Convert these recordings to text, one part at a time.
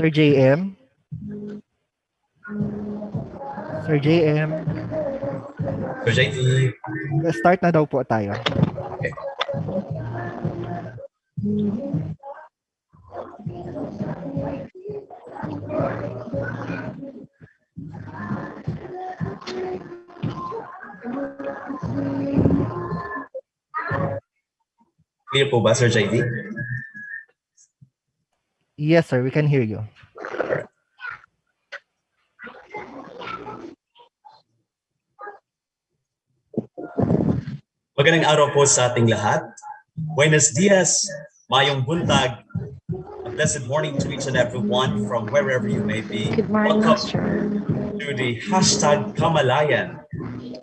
Sir JM? Sir JM? So JT, Start na daw po tayo. okay. Clear po ba, Sir JT? Yes, sir. We can hear you. Alright. Magandang araw po sa ating lahat. Buenos dias, mayong buntag. A blessed morning to each and every one from wherever you may be. Good morning, Welcome sir. to the hashtag Kamalayan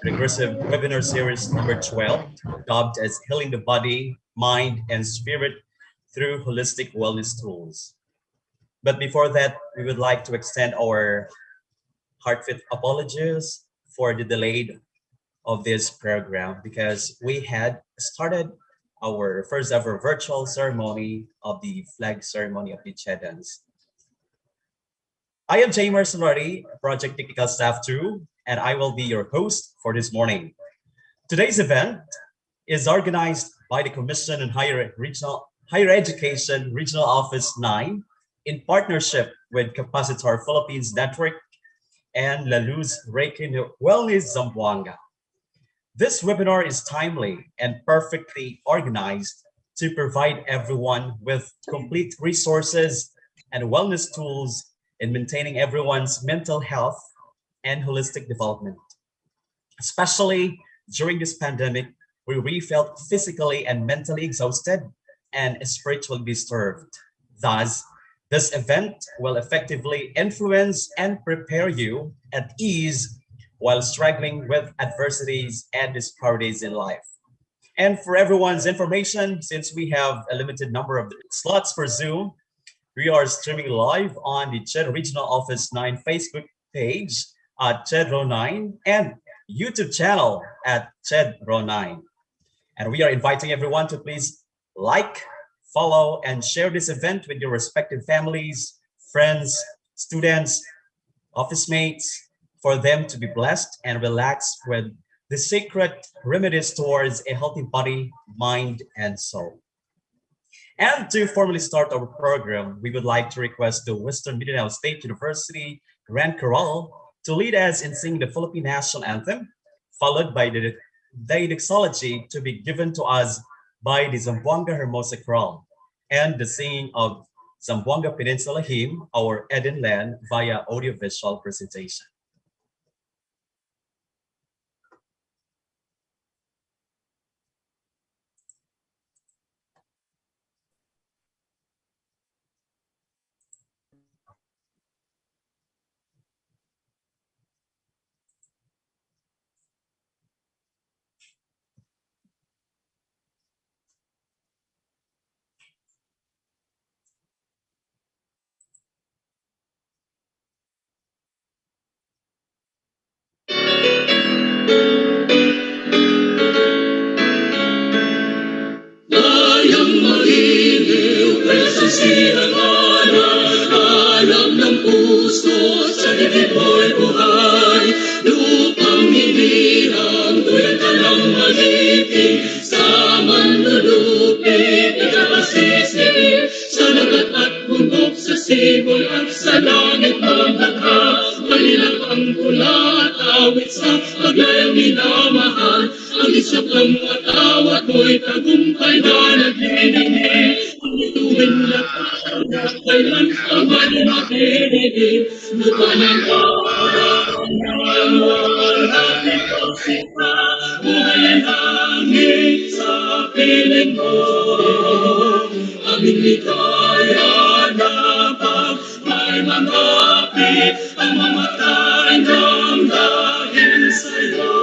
regressive webinar series number 12, dubbed as Healing the Body, Mind, and Spirit through Holistic Wellness Tools. But before that, we would like to extend our heartfelt apologies for the delay of this program because we had started our first ever virtual ceremony of the flag ceremony of the Chedans. I am Jay Mercenary, Project Technical Staff 2, and I will be your host for this morning. Today's event is organized by the Commission on Higher Education Regional Office 9 in partnership with Capacitor Philippines Network and La Luz Reiki Wellness Zamboanga. This webinar is timely and perfectly organized to provide everyone with complete resources and wellness tools in maintaining everyone's mental health and holistic development. Especially during this pandemic, where we felt physically and mentally exhausted and spiritually disturbed. Thus, this event will effectively influence and prepare you at ease while struggling with adversities and disparities in life. And for everyone's information, since we have a limited number of slots for Zoom, we are streaming live on the CHED Regional Office 9 Facebook page at CHEDRO9 and YouTube channel at CHEDRO9. And we are inviting everyone to please like, follow, and share this event with your respective families, friends, students, office mates, for them to be blessed and relaxed with the secret remedies towards a healthy body, mind, and soul. And to formally start our program, we would like to request the Western Mindanao State University Grand Chorale to lead us in singing the Philippine National Anthem, followed by the doxology to be given to us by the Zamboanga Hermosa Chorale, and the singing of Zamboanga Peninsula Hymn, our Eden Land, via audiovisual presentation. nilang ang tula at awit sa paglayang minamahal. Ang isang at awat mo'y tagumpay na naglilingin. Ang ituwin na na kailan ka man makinig. Mukha ng parang nalalaki ang sita. Buhay ay hangin sa piling mo. Aming ligaya na pag may mga api ang mamatay ng dahil sa'yo.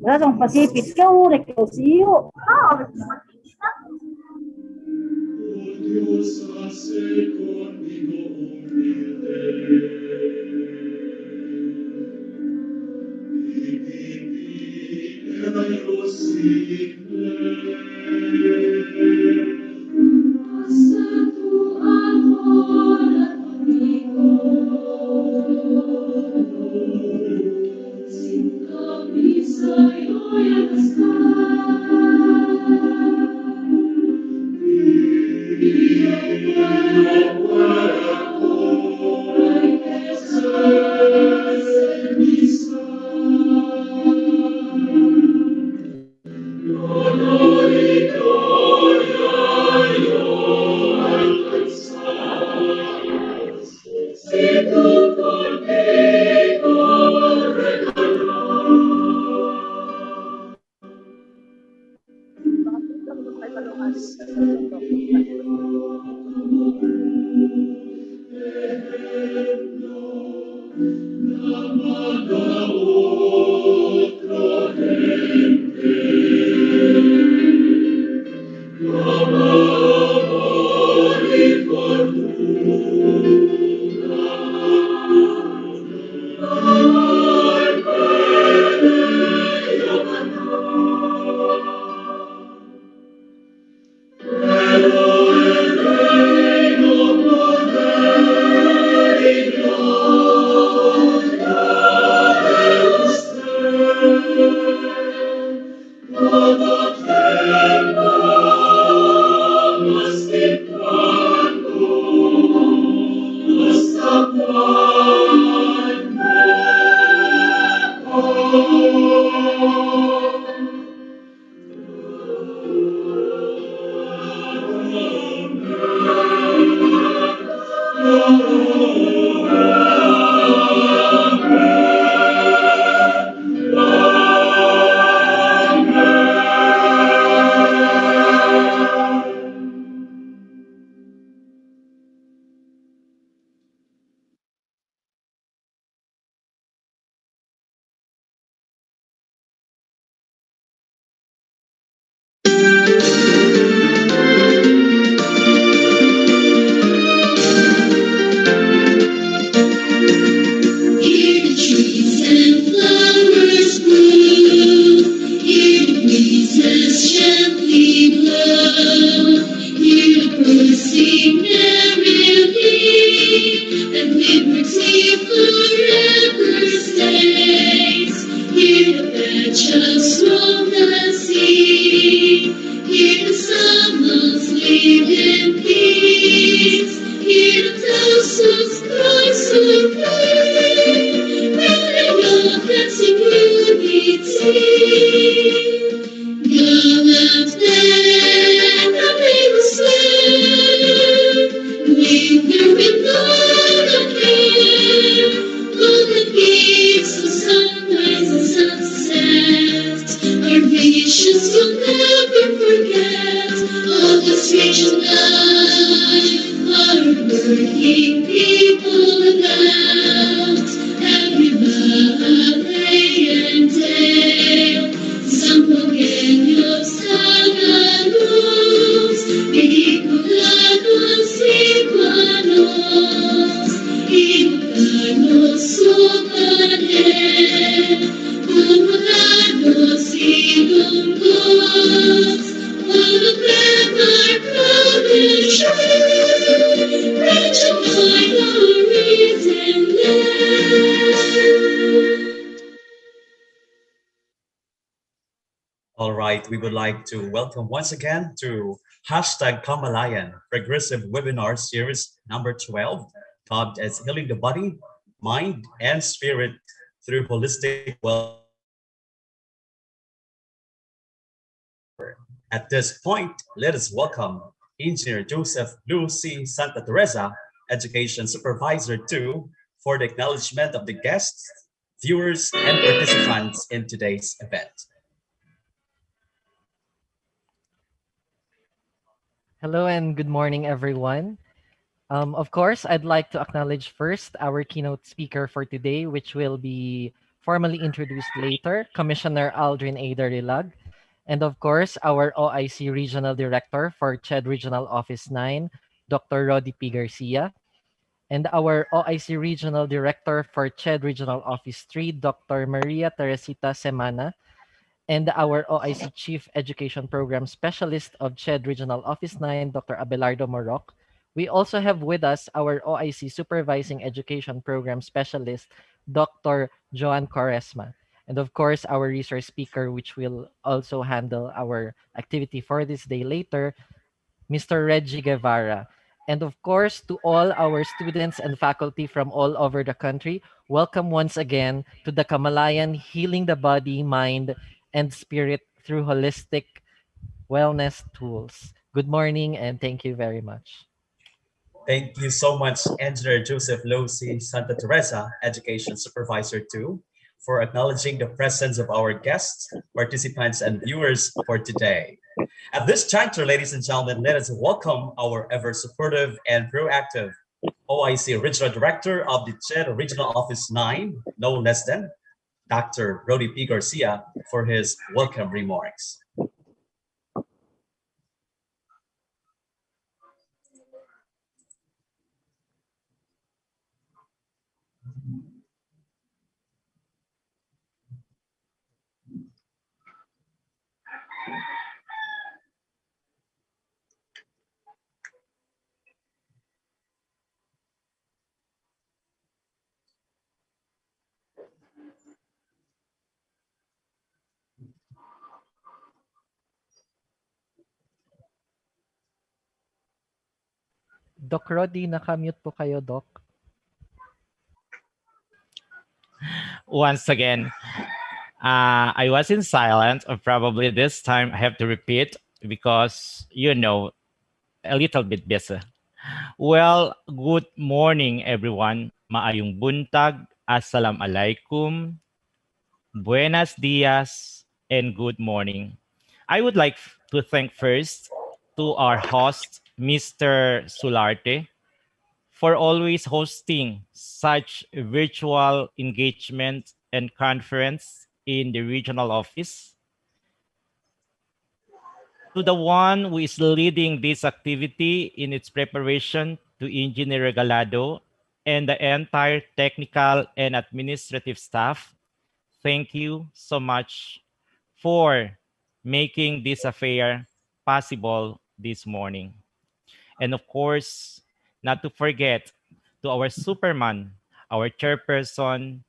Rasong Pacific, ikaw, ikaw siyo. Dios hace conmigo humilde y vivir era yo simple. Pasa tu amor conmigo sin camisa yo ya no estar. No, no, no. just long as he. Hear the summons, live in peace. Hear the thousands cries of pain. Running up dancing unity. Gallant men, having the slain, lingering on again. Golden peaks of sunrise and sunset, our nations will never forget. All the strange life, our working people about, every valley and dale. Sampogueños tagalos, Bicolanos, Cebuanos, Ilocanos, Sucanet, Pumulanos, Ilonggos, all of them are proud and true, reaching by our written land. All right, we would like to welcome once again to hashtag Kamalayan Progressive Webinar Series number 12, dubbed as Healing the Body, Mind, and Spirit through Holistic Well. At this point, let us welcome Engineer Joseph Lucy Santa Teresa, Education Supervisor 2, for the acknowledgement of the guests, viewers, and participants in today's event. Hello and good morning, everyone. Of course, I'd like to acknowledge first our keynote speaker for today, which will be formally introduced later, Commissioner Aldrin A. Darilag, and of course, our OIC Regional Director for CHED Regional Office 9, Dr. Roddy P. Garcia, and our OIC Regional Director for CHED Regional Office 3, Dr. Maria Teresita Semana, and our OIC Chief Education Program Specialist of CHED Regional Office 9, Dr. Abelardo Moroc. We also have with us our OIC Supervising Education Program Specialist, Dr. Joan Quaresma. And of course, our resource speaker, which will also handle our activity for this day later, Mr. Reggie Guevara. And of course, to all our students and faculty from all over the country, welcome once again to the Kamalayan Healing the Body, Mind, and Spirit through Holistic Wellness Tools. Good morning and thank you very much. Thank you so much, Engineer Joseph Lucy Santa Teresa, Education Supervisor 2, for acknowledging the presence of our guests, participants, and viewers for today. At this juncture, ladies and gentlemen, let us welcome our ever supportive and proactive OIC Regional Director of the CHED Regional Office 9, no less than Dr. Roddy P. Garcia, for his welcome remarks. Doc Roddy, nakamute po kayo, Doc. Once again, I was in silence, or probably this time I have to repeat because, a little bit busy. Well, good morning, everyone. Maayong buntag, assalamualaikum, buenos dias, and good morning. I would like to thank first to our host, Mr. Sularte, for always hosting such a virtual engagement and conference in the regional office. To the one who is leading this activity in its preparation, to Engineer Regalado and the entire technical and administrative staff, thank you so much for making this affair possible this morning. And of course, not to forget to our Superman, our chairperson,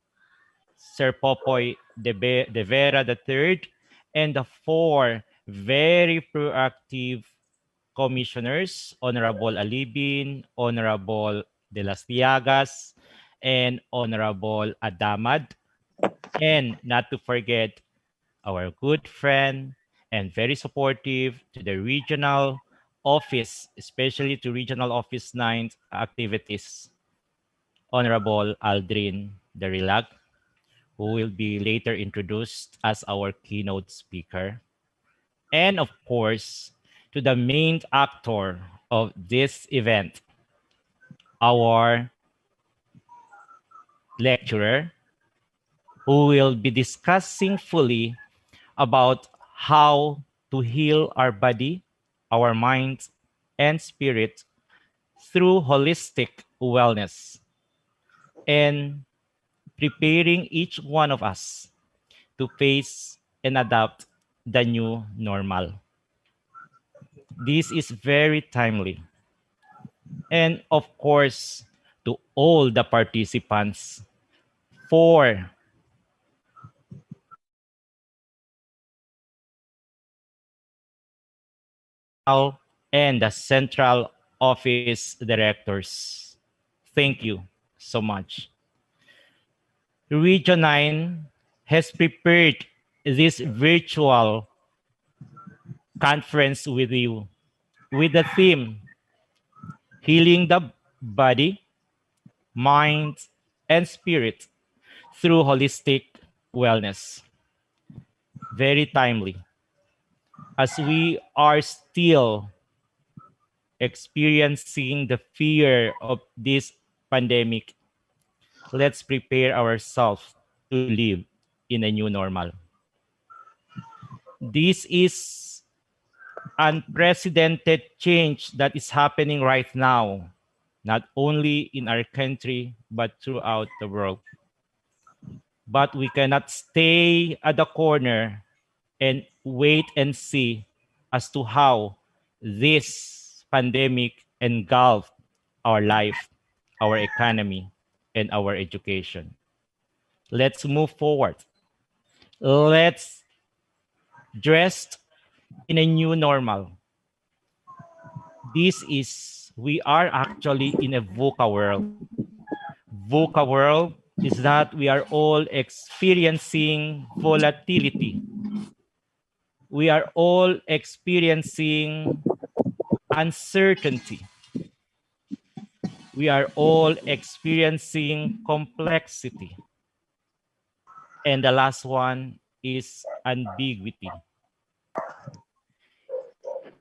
Sir Popoy de Vera III, and the 4 very proactive commissioners, Honorable Alibin, Honorable De Las Tiagas, and Honorable Adamad. And not to forget our good friend and very supportive to the regional office, especially to Regional Office 9 activities, Honorable Aldrin Derilag, who will be later introduced as our keynote speaker. And of course, to the main actor of this event, our lecturer, who will be discussing fully about how to heal our body, our mind, and spirit through holistic wellness and preparing each one of us to face and adapt the new normal. This is very timely. And of course, to all the participants for and the central office directors. Thank you so much. Region 9 has prepared this virtual conference with you with the theme Healing the Body, Mind, and Spirit through Holistic Wellness. Very timely. As we are still experiencing the fear of this pandemic, let's prepare ourselves to live in a new normal. This is unprecedented change that is happening right now, not only in our country, but throughout the world. But we cannot stay at the corner and wait and see as to how this pandemic engulfed our life, our economy, and our education. Let's move forward. Let's dress in a new normal. We are actually in a VUCA world. VUCA world is that we are all experiencing volatility. We are all experiencing uncertainty. We are all experiencing complexity. And the last one is ambiguity.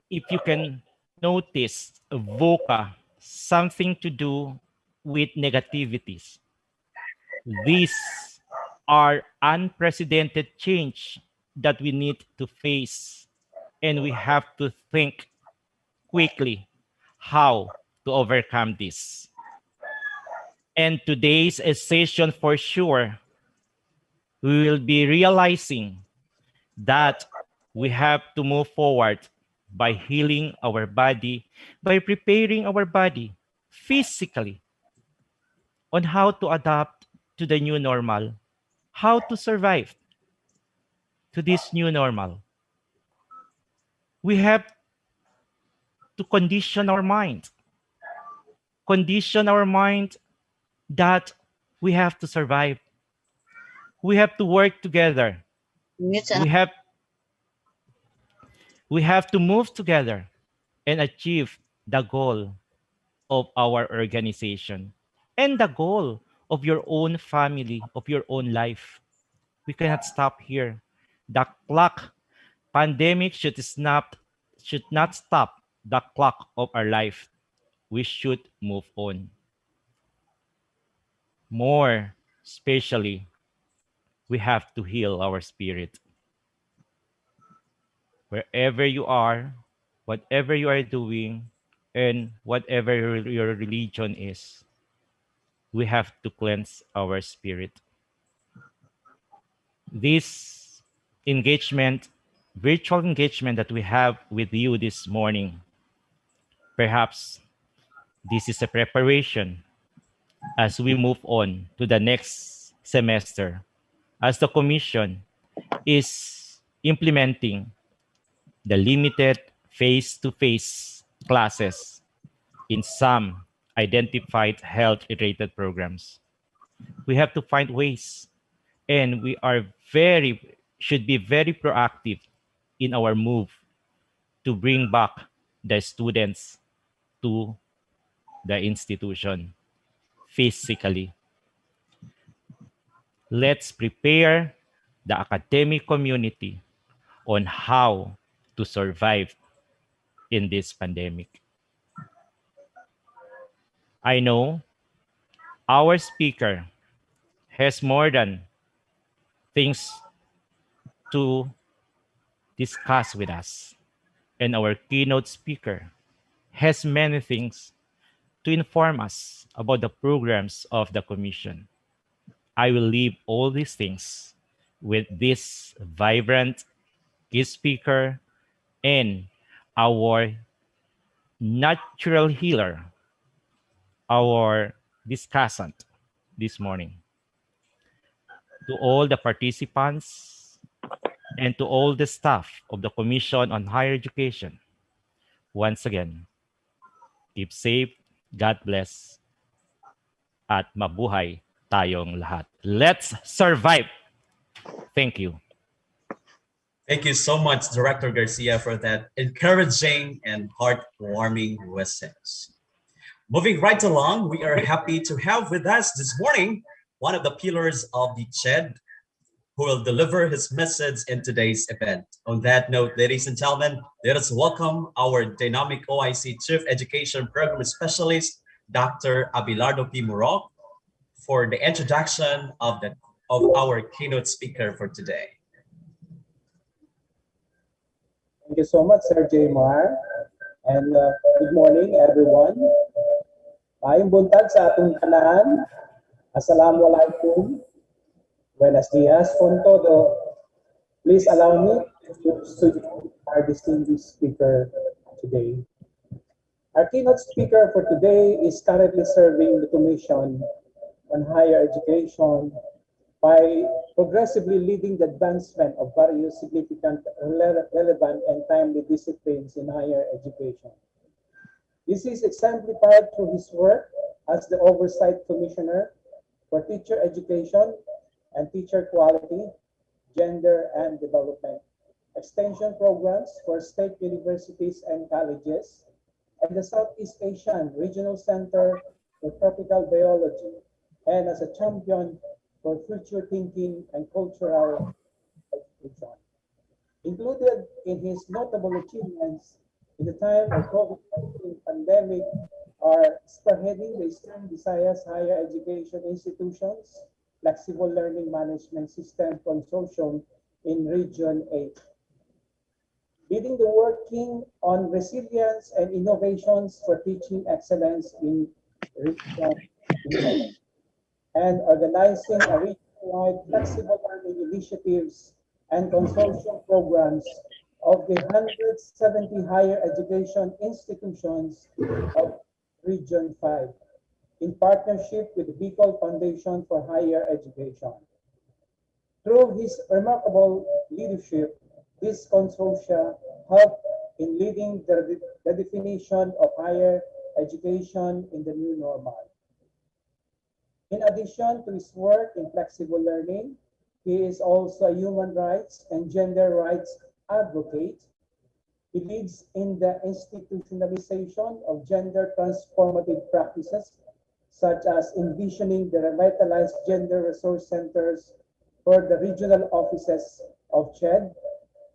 If you can notice, VUCA, something to do with negativities. These are unprecedented change that we need to face, and we have to think quickly how to overcome this. And today's session, for sure, we will be realizing that we have to move forward by healing our body, by preparing our body physically on how to adapt to the new normal, how to survive to this new normal. We have to condition our mind that we have to survive. We have to work together. We have to move together and achieve the goal of our organization and the goal of your own family, of your own life. We cannot stop here. The clock, pandemic should not stop the clock of our life. We should move on. More especially, we have to heal our spirit. Wherever you are, whatever you are doing, and whatever your religion is, we have to cleanse our spirit. This engagement, virtual engagement that we have with you this morning, perhaps this is a preparation as we move on to the next semester as the Commission is implementing the limited face-to-face classes in some identified health-related programs. We have to find ways, and we are should be very proactive in our move to bring back the students to the institution physically. Let's prepare the academic community on how to survive in this pandemic. I know our speaker has more than things to discuss with us, and our keynote speaker has many things to inform us about the programs of the Commission. I will leave all these things with this vibrant guest speaker and our natural healer, our discussant this morning. To all the participants and to all the staff of the Commission on Higher Education, once again, keep safe, God bless, at mabuhay tayong lahat. Let's survive! Thank you. Thank you so much, Director Garcia, for that encouraging and heartwarming message. Moving right along, we are happy to have with us this morning one of the pillars of the CHED who will deliver his message in today's event. On that note, ladies and gentlemen, let us welcome our dynamic OIC Chief Education Program Specialist, Dr. Abelardo P. Murok, for the introduction of our keynote speaker for today. Thank you so much, Sir J. Mar. And good morning, everyone. Maayong buntag sa atong tanan. Assalamualaikum. Buenos dias con todo. Please allow me to introduce our distinguished speaker today. Our keynote speaker for today is currently serving the Commission on Higher Education by progressively leading the advancement of various significant, relevant, and timely disciplines in higher education. This is exemplified through his work as the Oversight Commissioner for Teacher Education and Teacher Quality, Gender and Development, extension programs for state universities and colleges, and the Southeast Asian Regional Center for Tropical Biology, and as a champion for future thinking and cultural education. Included in his notable achievements in the time of COVID-19 pandemic are spearheading the Eastern Visayas Higher Education Institutions Flexible Learning Management System Consortium in Region 8. Leading the working on resilience and innovations for teaching excellence in Region 8. And organizing a region-wide flexible learning initiatives and consortium programs of the 170 higher education institutions of Region 5 in partnership with the Bicol Foundation for Higher Education. Through his remarkable leadership, this consortia helped in leading the definition of higher education in the new normal. In addition to his work in flexible learning, he is also a human rights and gender rights advocate. He leads in the institutionalization of gender transformative practices, such as envisioning the revitalized gender resource centers for the regional offices of CHED,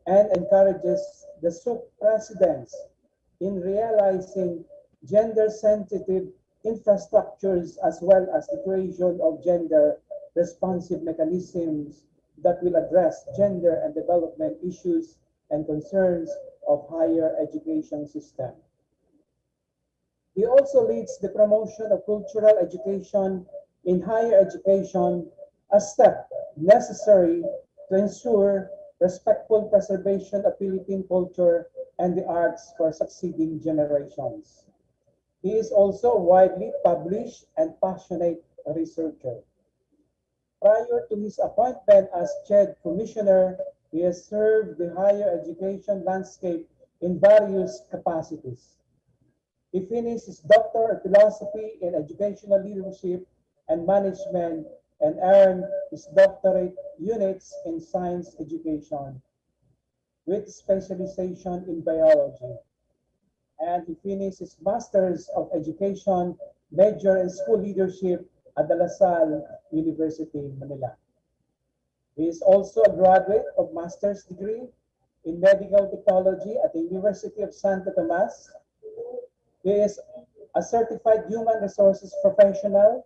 and encourages the SUC presidents in realizing gender-sensitive infrastructures as well as the creation of gender-responsive mechanisms that will address gender and development issues and concerns of higher education system. He also leads the promotion of cultural education in higher education, a step necessary to ensure respectful preservation of Philippine culture and the arts for succeeding generations. He is also a widely published and passionate researcher. Prior to his appointment as Chair Commissioner, he has served the higher education landscape in various capacities. He finished his Doctor of Philosophy in Educational Leadership and Management and earned his doctorate units in Science Education with specialization in biology. And he finished his Master's of Education major in School Leadership at the La Salle University, Manila. He is also a graduate of master's degree in medical technology at the University of Santo Tomas. He is a certified human resources professional,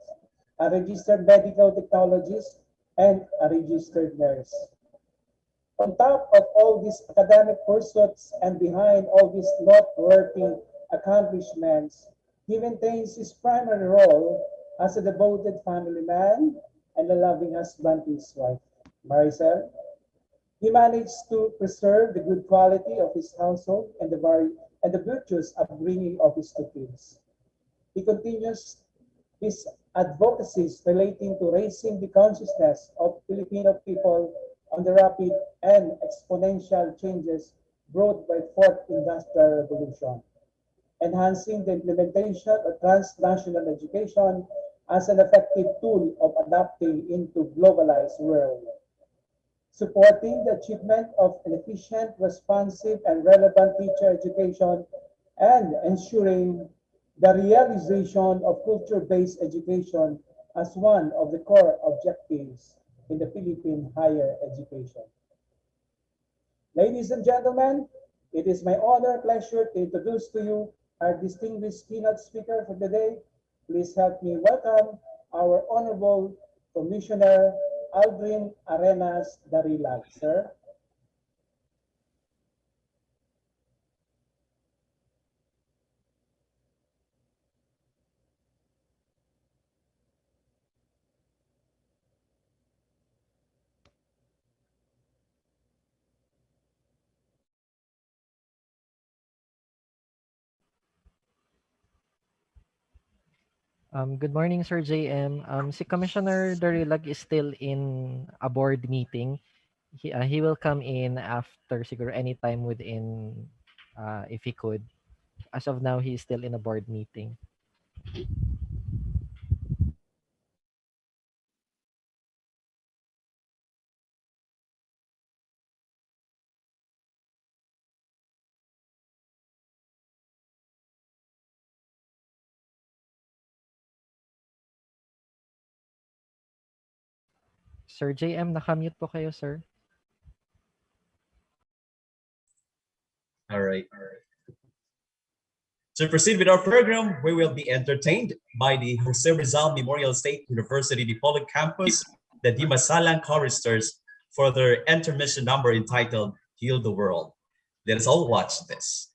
a registered medical technologist, and a registered nurse. On top of all these academic pursuits and behind all these noteworthy accomplishments, he maintains his primary role as a devoted family man and a loving husband to his wife, Maricel. He managed to preserve the good quality of his household and the virtuous upbringing of his two kids. He continues his advocacies relating to raising the consciousness of Filipino people on the rapid and exponential changes brought by Fourth Industrial Revolution, enhancing the implementation of transnational education as an effective tool of adapting into globalized world, supporting the achievement of an efficient, responsive, and relevant teacher education, and ensuring the realization of culture-based education as one of the core objectives in the Philippine higher education. Ladies and gentlemen, it is my honor and pleasure to introduce to you our distinguished keynote speaker for the day. Please help me welcome our Honorable Commissioner Aldrin Arenas Darilag, sir. Good morning, Sir JM. Si Commissioner Darilag is still in a board meeting. He will come in after siguro anytime within if he could. As of now, he is still in a board meeting. Sir JM, nakamute po kayo, sir. All right. To proceed with our program, we will be entertained by the Jose Rizal Memorial State University Dipolog Campus, the Dimasalang choristers, for their intermission number entitled Heal the World. Let us all watch this.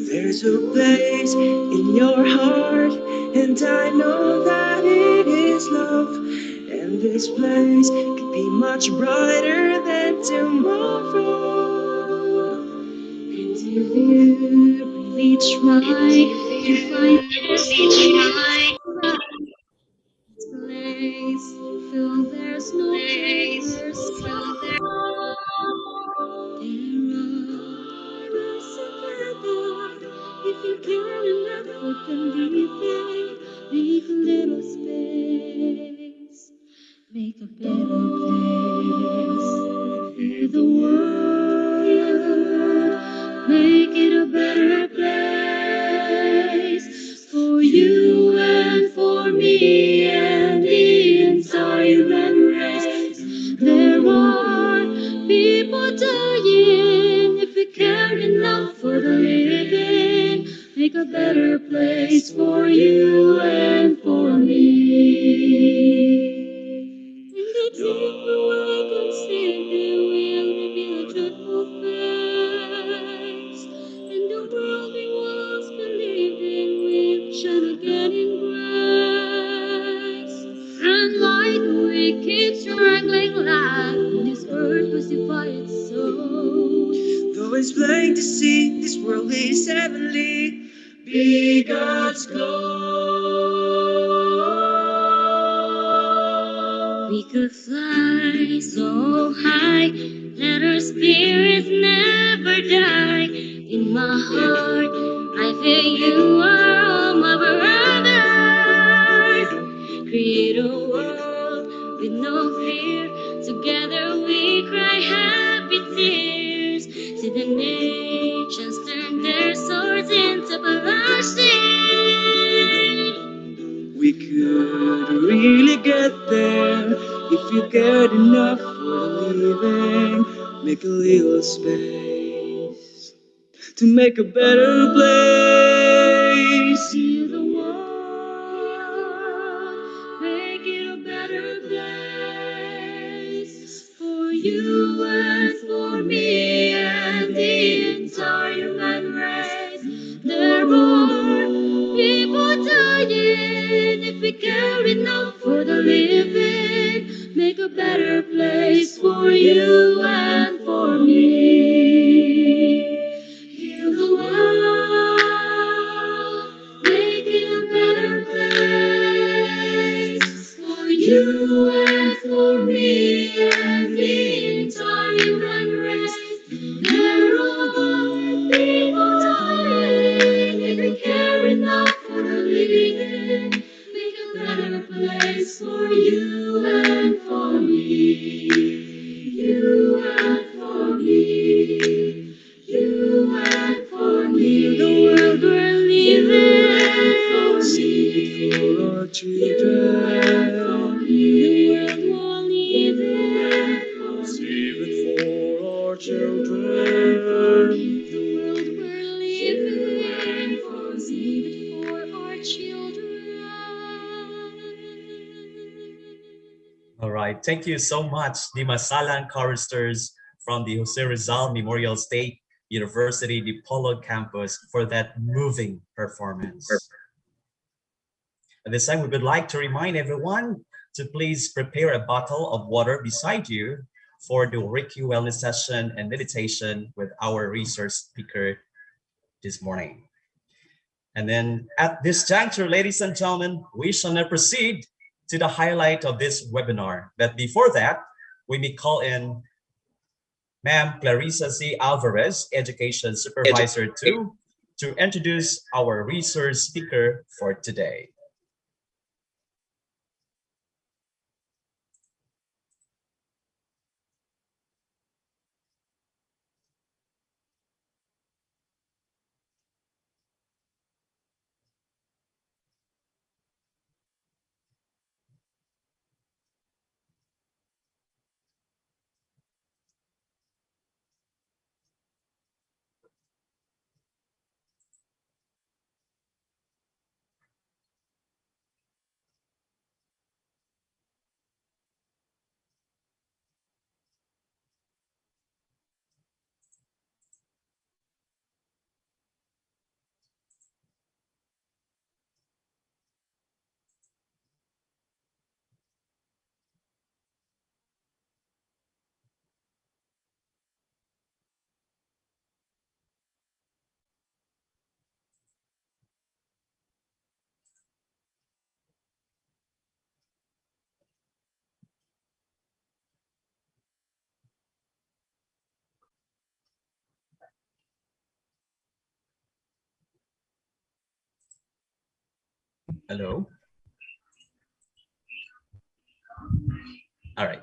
There's a place in your heart, and I know that it is love. And this place could be much brighter than tomorrow. And if you really try to find this place, you feel there's no place. There are together. If you care enough for them, make a little space, make a better place for the world, make it a better place for you and for me and the entire human race. There are people dying if you care enough. a better place for you and for me. In the temple I can see there will reveal a dreadful face, and the world we once believed in will shine again in grace. And like we keep struggling life on this earth crucify its soul. Though it's plain to see this world is heavenly, be God's goal. We could fly so high, let our spirits never die. In my heart, I feel you are all my brothers. Create a world with no fear. Together we cry happy tears. See the nations turn their swords into bloodshed. We could really get there if you cared enough for the living. Make a little space to make a better place. Heal the world, make it a better place for you and for me and the entire human race. There are people dying if we care enough for the living. Make a better place for you and for me. Heal the world, make it a better place for you and for me and the entire human race. There are people dying if we care enough for the living. Make a better place for you and for me. You and for me. You and for me, the world we're living for me, for our children, for me, the world we're living for save it for our children, the world we're living for save it for our children. All right. Thank you so much, the Masalan choristers from the Jose Rizal Memorial State University, the Polo campus, for that moving performance. At this time, we would like to remind everyone to please prepare a bottle of water beside you for the Reiki Wellness session and meditation with our research speaker this morning. And then at this juncture, ladies and gentlemen, we shall now proceed to the highlight of this webinar. But before that, we may call in Ma'am Clarissa C. Alvarez, Education Supervisor 2, to introduce our research speaker for today. Hello. All right.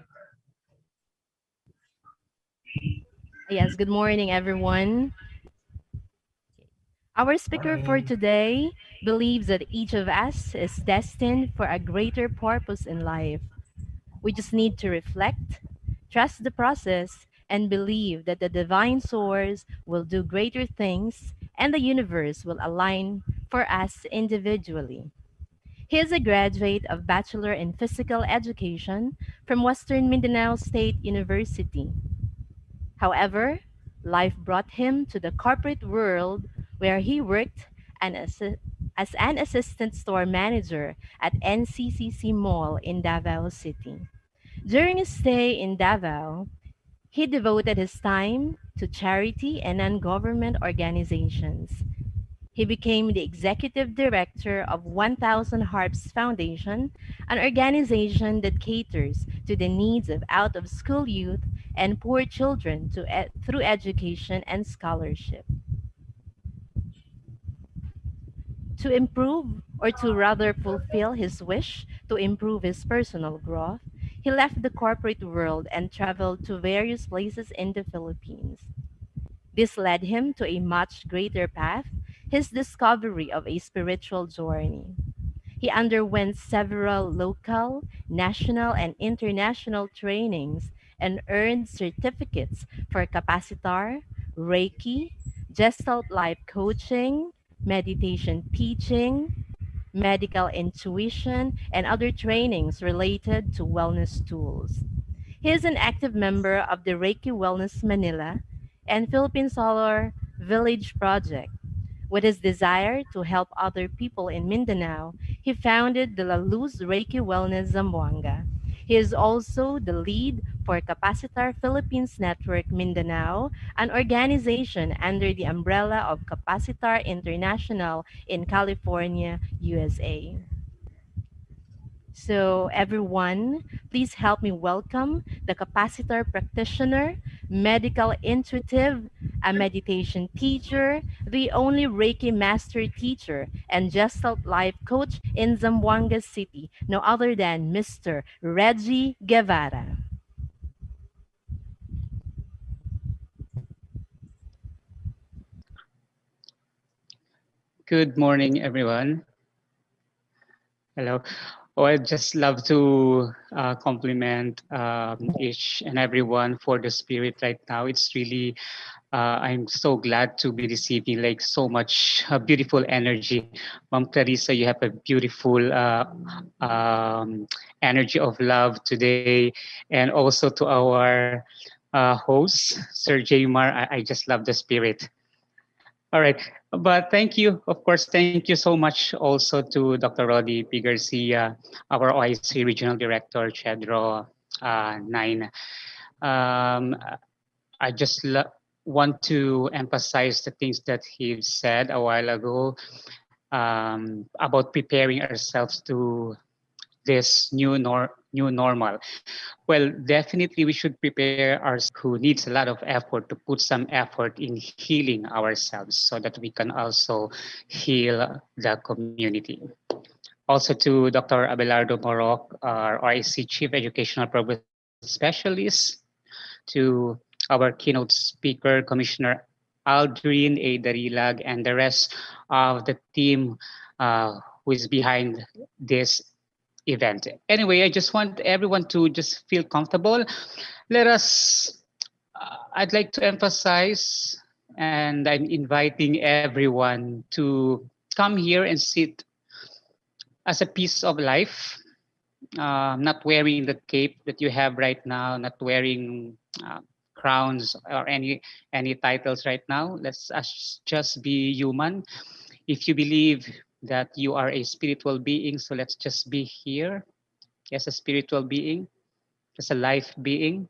Yes, good morning, everyone. Our speaker for Morning. today believes that each of us is destined for a greater purpose in life. We just need to reflect, trust the process, and believe that the divine source will do greater things and the universe will align for us individually. He is a graduate of Bachelor in Physical Education from Western Mindanao State University. However, life brought him to the corporate world where he worked as an assistant store manager at NCCC Mall in Davao City. During his stay in Davao, he devoted his time to charity and non government organizations. He became the executive director of 1000 Harps Foundation, an organization that caters to the needs of out of school youth and poor children through education and scholarship. To improve, or to rather fulfill his wish to improve his personal growth, he left the corporate world and traveled to various places in the Philippines. This led him to a much greater path, his discovery of a spiritual journey. He underwent several local, national, and international trainings and earned certificates for capacitar, Reiki, Gestalt life coaching, meditation teaching, medical intuition, and other trainings related to wellness tools. He is an active member of the Reiki Wellness Manila and Philippine Solar Village Project. With his desire to help other people in Mindanao, he founded the La Luz Reiki Wellness Zamboanga. He is also the lead for Capacitar Philippines Network Mindanao, an organization under the umbrella of Capacitar International in California, USA. So, everyone, please help me welcome the capacitor practitioner, medical intuitive, a meditation teacher, the only Reiki master teacher, and Gestalt life coach in Zamboanga City, no other than Mr. Reggie Guevara. Good morning, everyone. Hello. Oh, I just love to compliment each and everyone for the spirit right now. It's really, I'm so glad to be receiving like so much beautiful energy. Mom Clarissa, you have a beautiful energy of love today. And also to our host, Sir Jaymar, I just love the spirit. All right. But thank you. Of course, thank you so much also to Dr. Roddy P. Garcia, our OIC Regional Director, Chedro 9. Um, I just want to emphasize the things that he said a while ago about preparing ourselves to this new normal. Well, definitely we should prepare ourselves who needs a lot of effort to put some effort in healing ourselves so that we can also heal the community. Also to Dr. Abelardo Morok, our RIC Chief Educational Program Specialist, to our keynote speaker, Commissioner Aldrin A. Darilag, and the rest of the team who is behind this event. Anyway, I just want everyone to just feel comfortable. Let us, I'd like to emphasize, and I'm inviting everyone to come here and sit as a piece of life, not wearing the cape that you have right now, not wearing crowns or any titles right now. Let's us just be human. If you believe that you are a spiritual being, so let's just be here as a spiritual being, as a life being.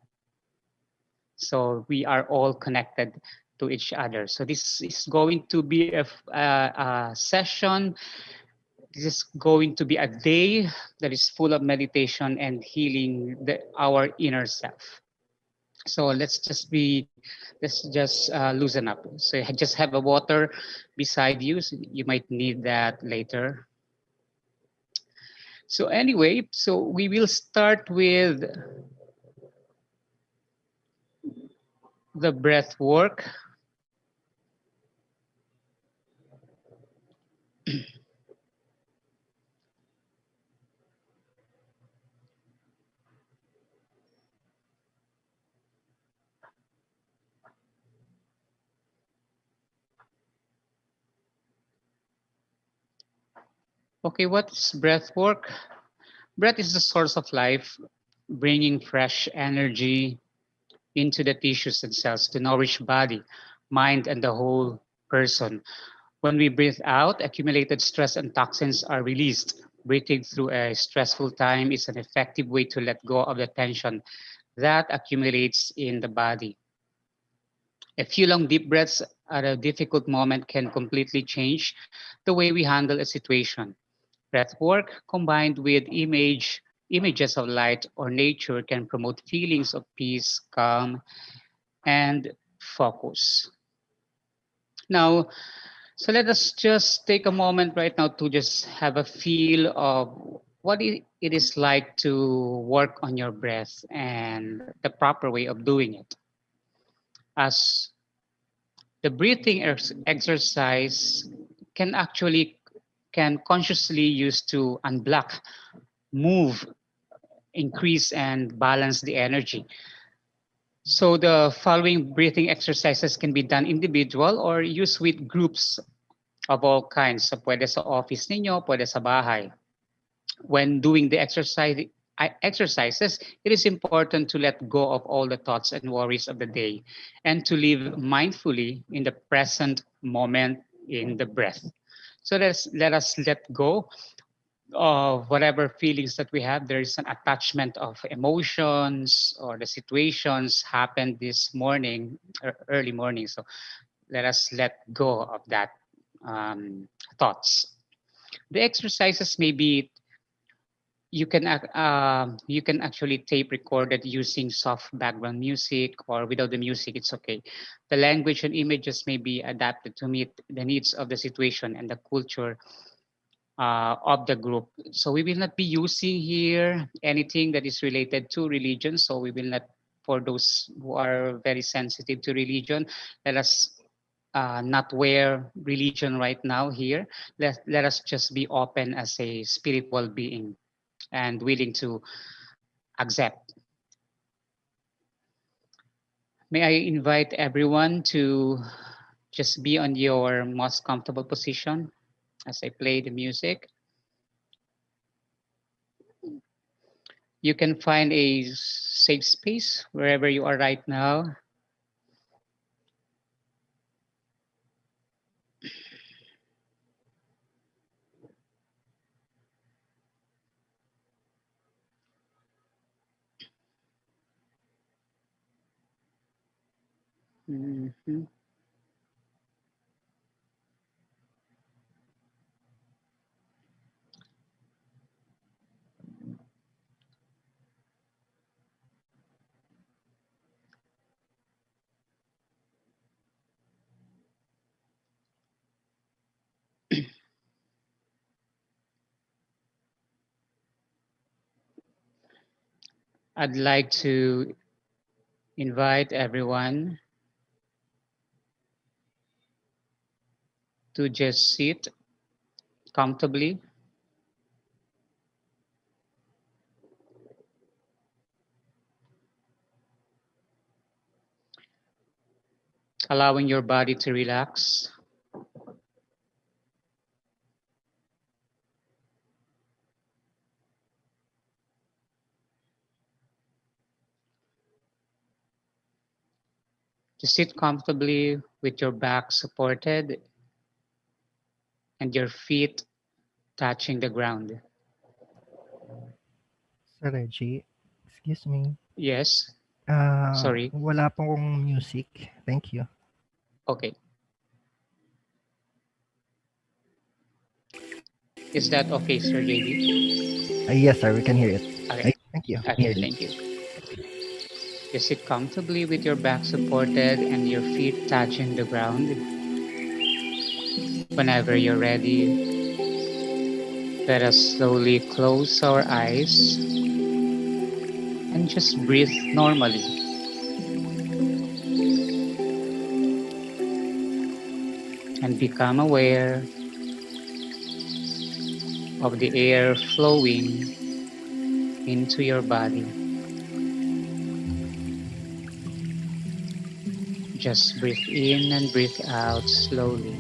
So we are all connected to each other. So this is going to be a session. This is going to be a day that is full of meditation and healing our inner self. So let's just loosen up. So just have a water beside you. So you might need that later. So anyway, so we will start with the breath work. Okay, what's breath work? Breath is the source of life, bringing fresh energy into the tissues and cells to nourish body, mind, and the whole person. When we breathe out, accumulated stress and toxins are released. Breathing through a stressful time is an effective way to let go of the tension that accumulates in the body. A few long deep breaths at a difficult moment can completely change the way we handle a situation. Breath work combined with images of light or nature can promote feelings of peace, calm, and focus. Now, so let us just take a moment right now to just have a feel of what it is like to work on your breath and the proper way of doing it. As the breathing exercise can actually can consciously use to unblock, move, increase, and balance the energy. So the following breathing exercises can be done individual or used with groups of all kinds. So pwede sa office ninyo, pwede sa bahay. When doing the exercises, it is important to let go of all the thoughts and worries of the day and to live mindfully in the present moment in the breath. So let us let go of whatever feelings that we have. There is an attachment of emotions or the situations happened this morning, early morning. So let us let go of that thoughts. The exercises may be you can actually tape record it using soft background music or without the music, it's okay. The language and images may be adapted to meet the needs of the situation and the culture of the group. So we will not be using here anything that is related to religion. So we will not, for those who are very sensitive to religion, let us not wear religion right now here. Let us just be open as a spiritual being and willing to accept. May I invite everyone to just be on your most comfortable position as I play the music. You can find a safe space wherever you are right now. Mhm. I'd like to invite everyone to just sit comfortably, allowing your body to relax. To sit comfortably with your back supported and your feet touching the ground. Sir Reggie, excuse me. Yes, sorry. Wala pong music. Thank you. Okay. Is that okay, Sir JD? Yes, sir, we can hear it. Okay. Thank you. Okay, thank you. You sit comfortably with your back supported and your feet touching the ground. Whenever you're ready, let us slowly close our eyes and just breathe normally. And become aware of the air flowing into your body. Just breathe in and breathe out slowly.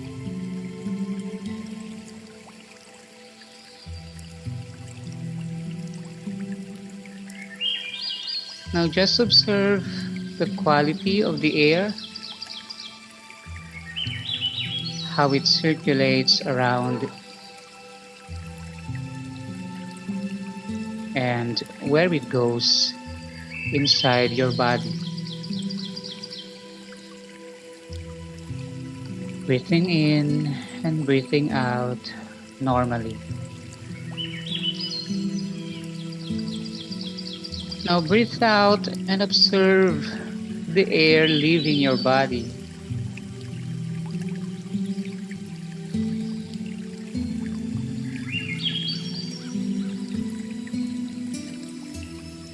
Now just observe the quality of the air, how it circulates around, and where it goes inside your body. Breathing in and breathing out normally. Now breathe out and observe the air leaving your body.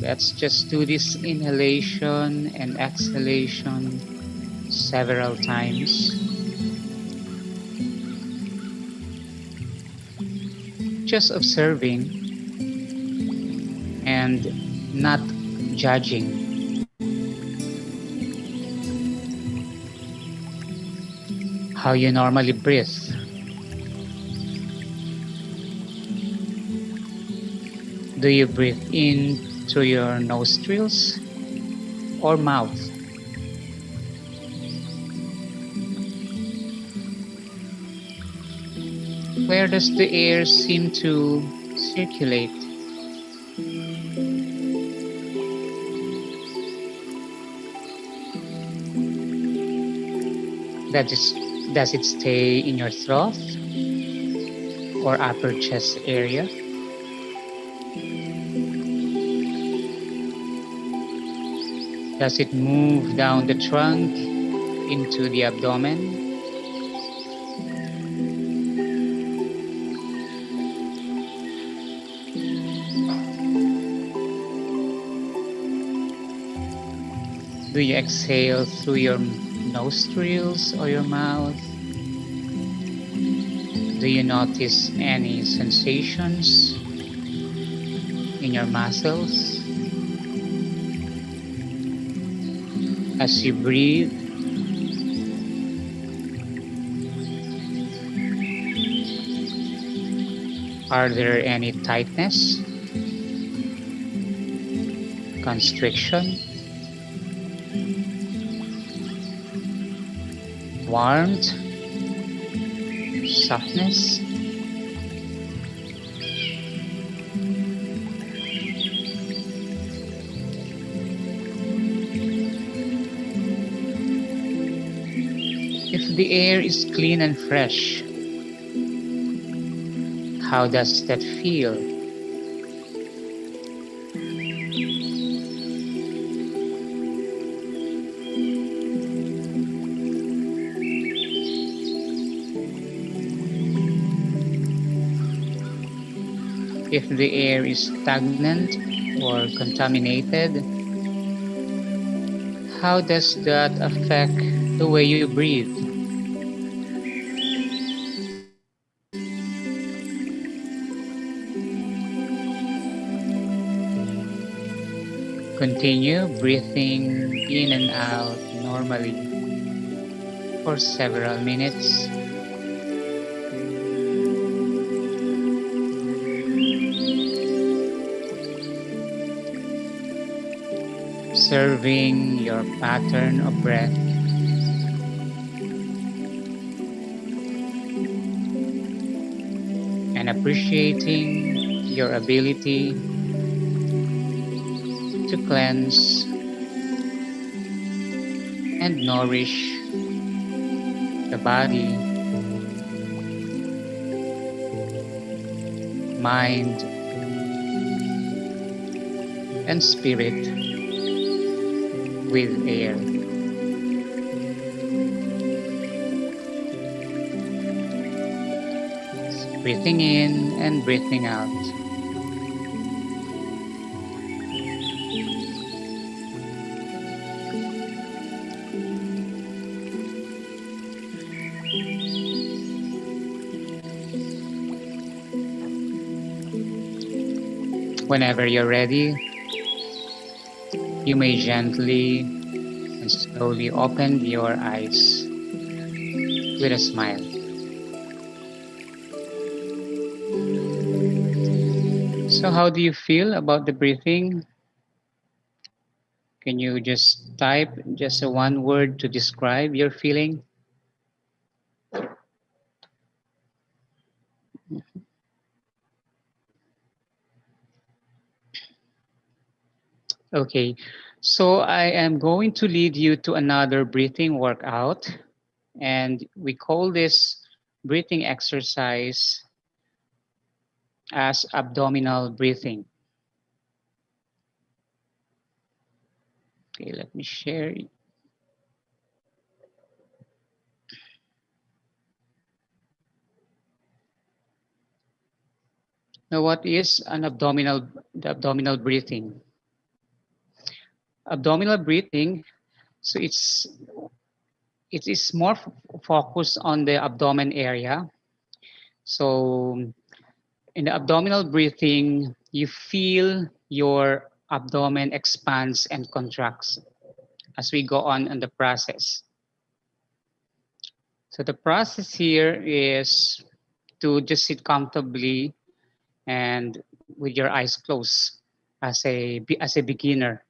Let's just do this inhalation and exhalation several times. Just observing and not judging. How you normally breathe. Do you breathe in through your nostrils or mouth? Where does the air seem to circulate? Does it stay in your throat or upper chest area? Does it move down the trunk into the abdomen? Do you exhale through your nostrils or your mouth? Do you notice any sensations in your muscles as you breathe? Are there any tightness, constriction, warmth, softness? If the air is clean and fresh, how does that feel? If the air is stagnant or contaminated, how does that affect the way you breathe? Continue breathing in and out normally for several minutes. Observing your pattern of breath. And appreciating your ability to cleanse and nourish the body, mind, and spirit with air. Breathing in and breathing out. Whenever you're ready, you may gently and slowly open your eyes with a smile. So how do you feel about the breathing? Can you just type just a one word to describe your feeling? Okay, so I am going to lead you to another breathing workout, and we call this breathing exercise as abdominal breathing. Okay, let me share. Now, what is the abdominal breathing? Abdominal breathing, so it is more focused on the abdomen area. So in the abdominal breathing, you feel your abdomen expands and contracts as we go on in the process. So the process here is to just sit comfortably and with your eyes closed as a beginner.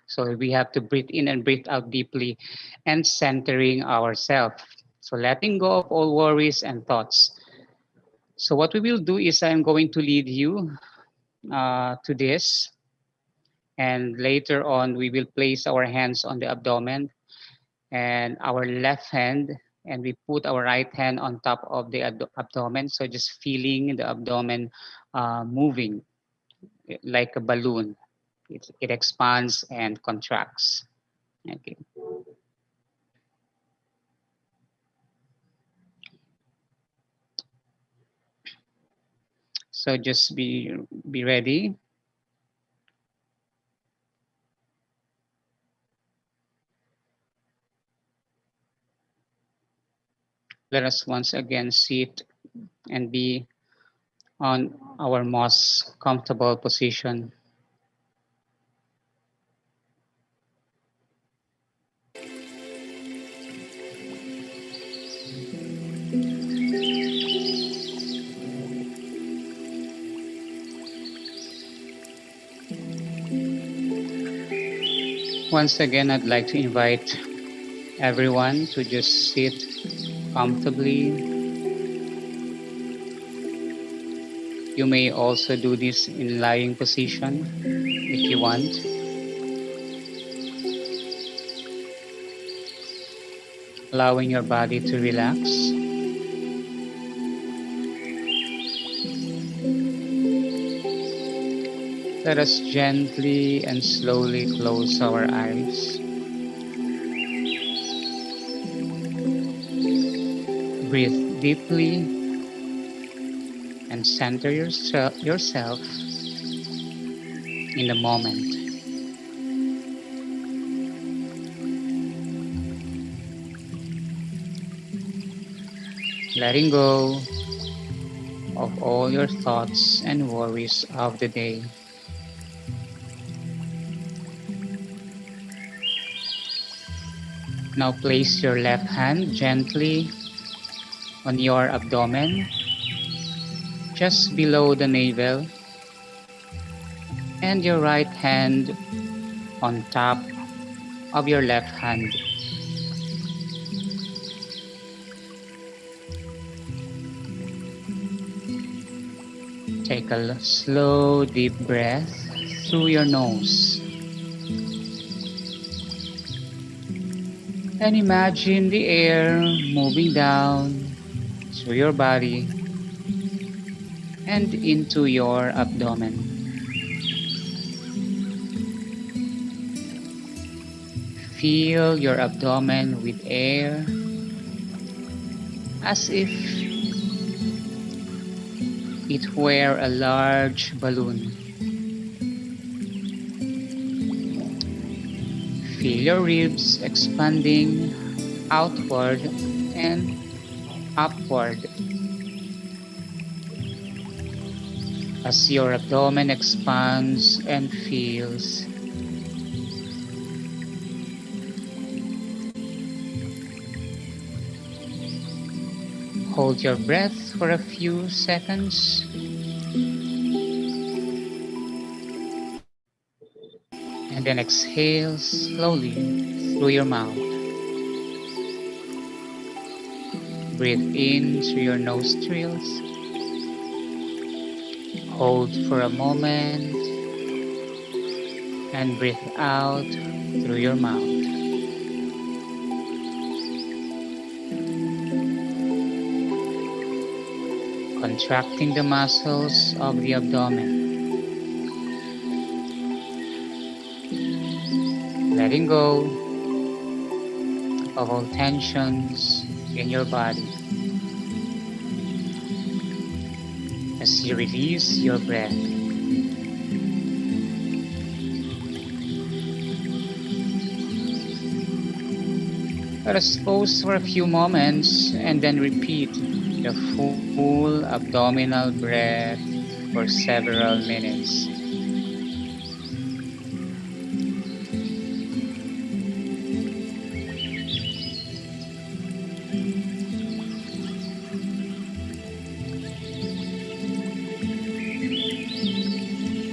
So we have to breathe in and breathe out deeply and centering ourselves. So letting go of all worries and thoughts. So what we will do is I'm going to lead you to this, and later on we will place our hands on the abdomen and our left hand, and we put our right hand on top of the abdomen. So just feeling the abdomen moving like a balloon. It expands and contracts. Okay. So just be ready. Let us once again sit and be on our most comfortable position. Once again, I'd like to invite everyone to just sit comfortably. You may also do this in lying position if you want. Allowing your body to relax. Let us gently and slowly close our eyes. Breathe deeply and center yourself in the moment. Letting go of all your thoughts and worries of the day. Now place your left hand gently on your abdomen, just below the navel, and your right hand on top of your left hand. Take a slow, deep breath through your nose. And imagine the air moving down through your body and into your abdomen. Fill your abdomen with air as if it were a large balloon. Feel your ribs expanding outward and upward as your abdomen expands and fills. Hold your breath for a few seconds and Then exhale slowly through your mouth. Breathe in through your nostrils. Hold for a moment and breathe out through your mouth. Contracting the muscles of the abdomen. Letting go of all tensions in your body as you release your breath. Let us pause for a few moments and then repeat the full abdominal breath for several minutes.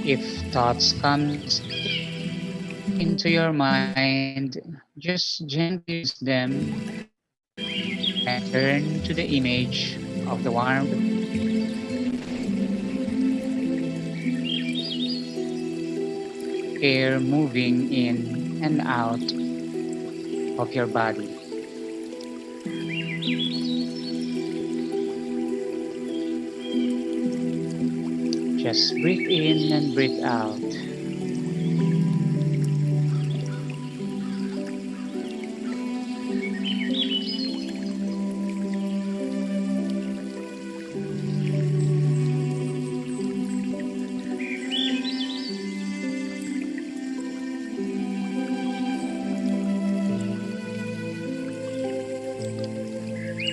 If thoughts come into your mind, just gently release them and turn to the image of the warm air moving in and out of your body. Just breathe in and breathe out.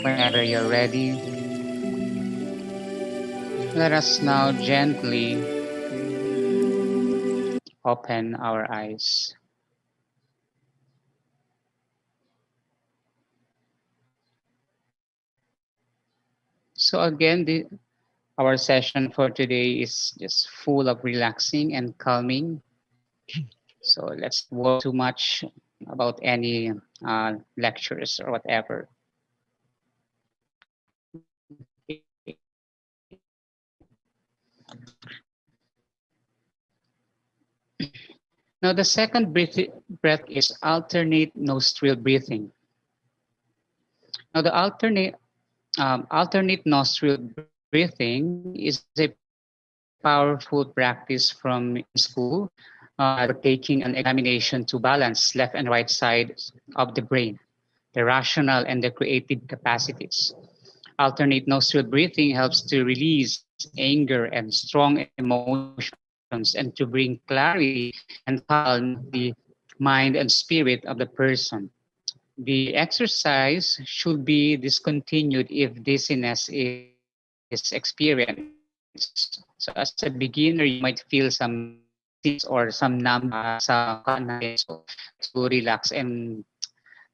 Whenever you're ready, let us now gently open our eyes. So again, our session for today is just full of relaxing and calming. So let's not worry too much about any lectures or whatever. Now the second breath is alternate nostril breathing. Now the alternate nostril breathing is a powerful practice from school for taking an examination to balance left and right sides of the brain, the rational and the creative capacities. Alternate nostril breathing helps to release anger and strong emotions and to bring clarity and calm the mind and spirit of the person. The exercise should be discontinued if dizziness is experienced. So as a beginner, you might feel some dizziness or some numbness. So to relax and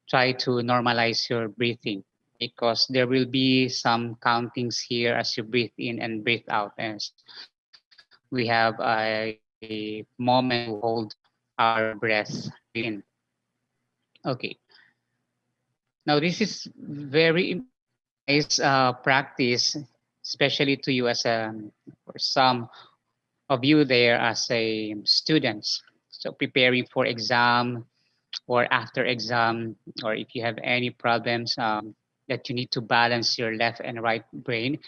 try to normalize your breathing because there will be some countings here as you breathe in and breathe out as we have a moment to hold our breath in. Okay. Now this is very nice practice, especially to you as for some of you there as a students. So preparing for exam or after exam, or if you have any problems that you need to balance your left and right brain,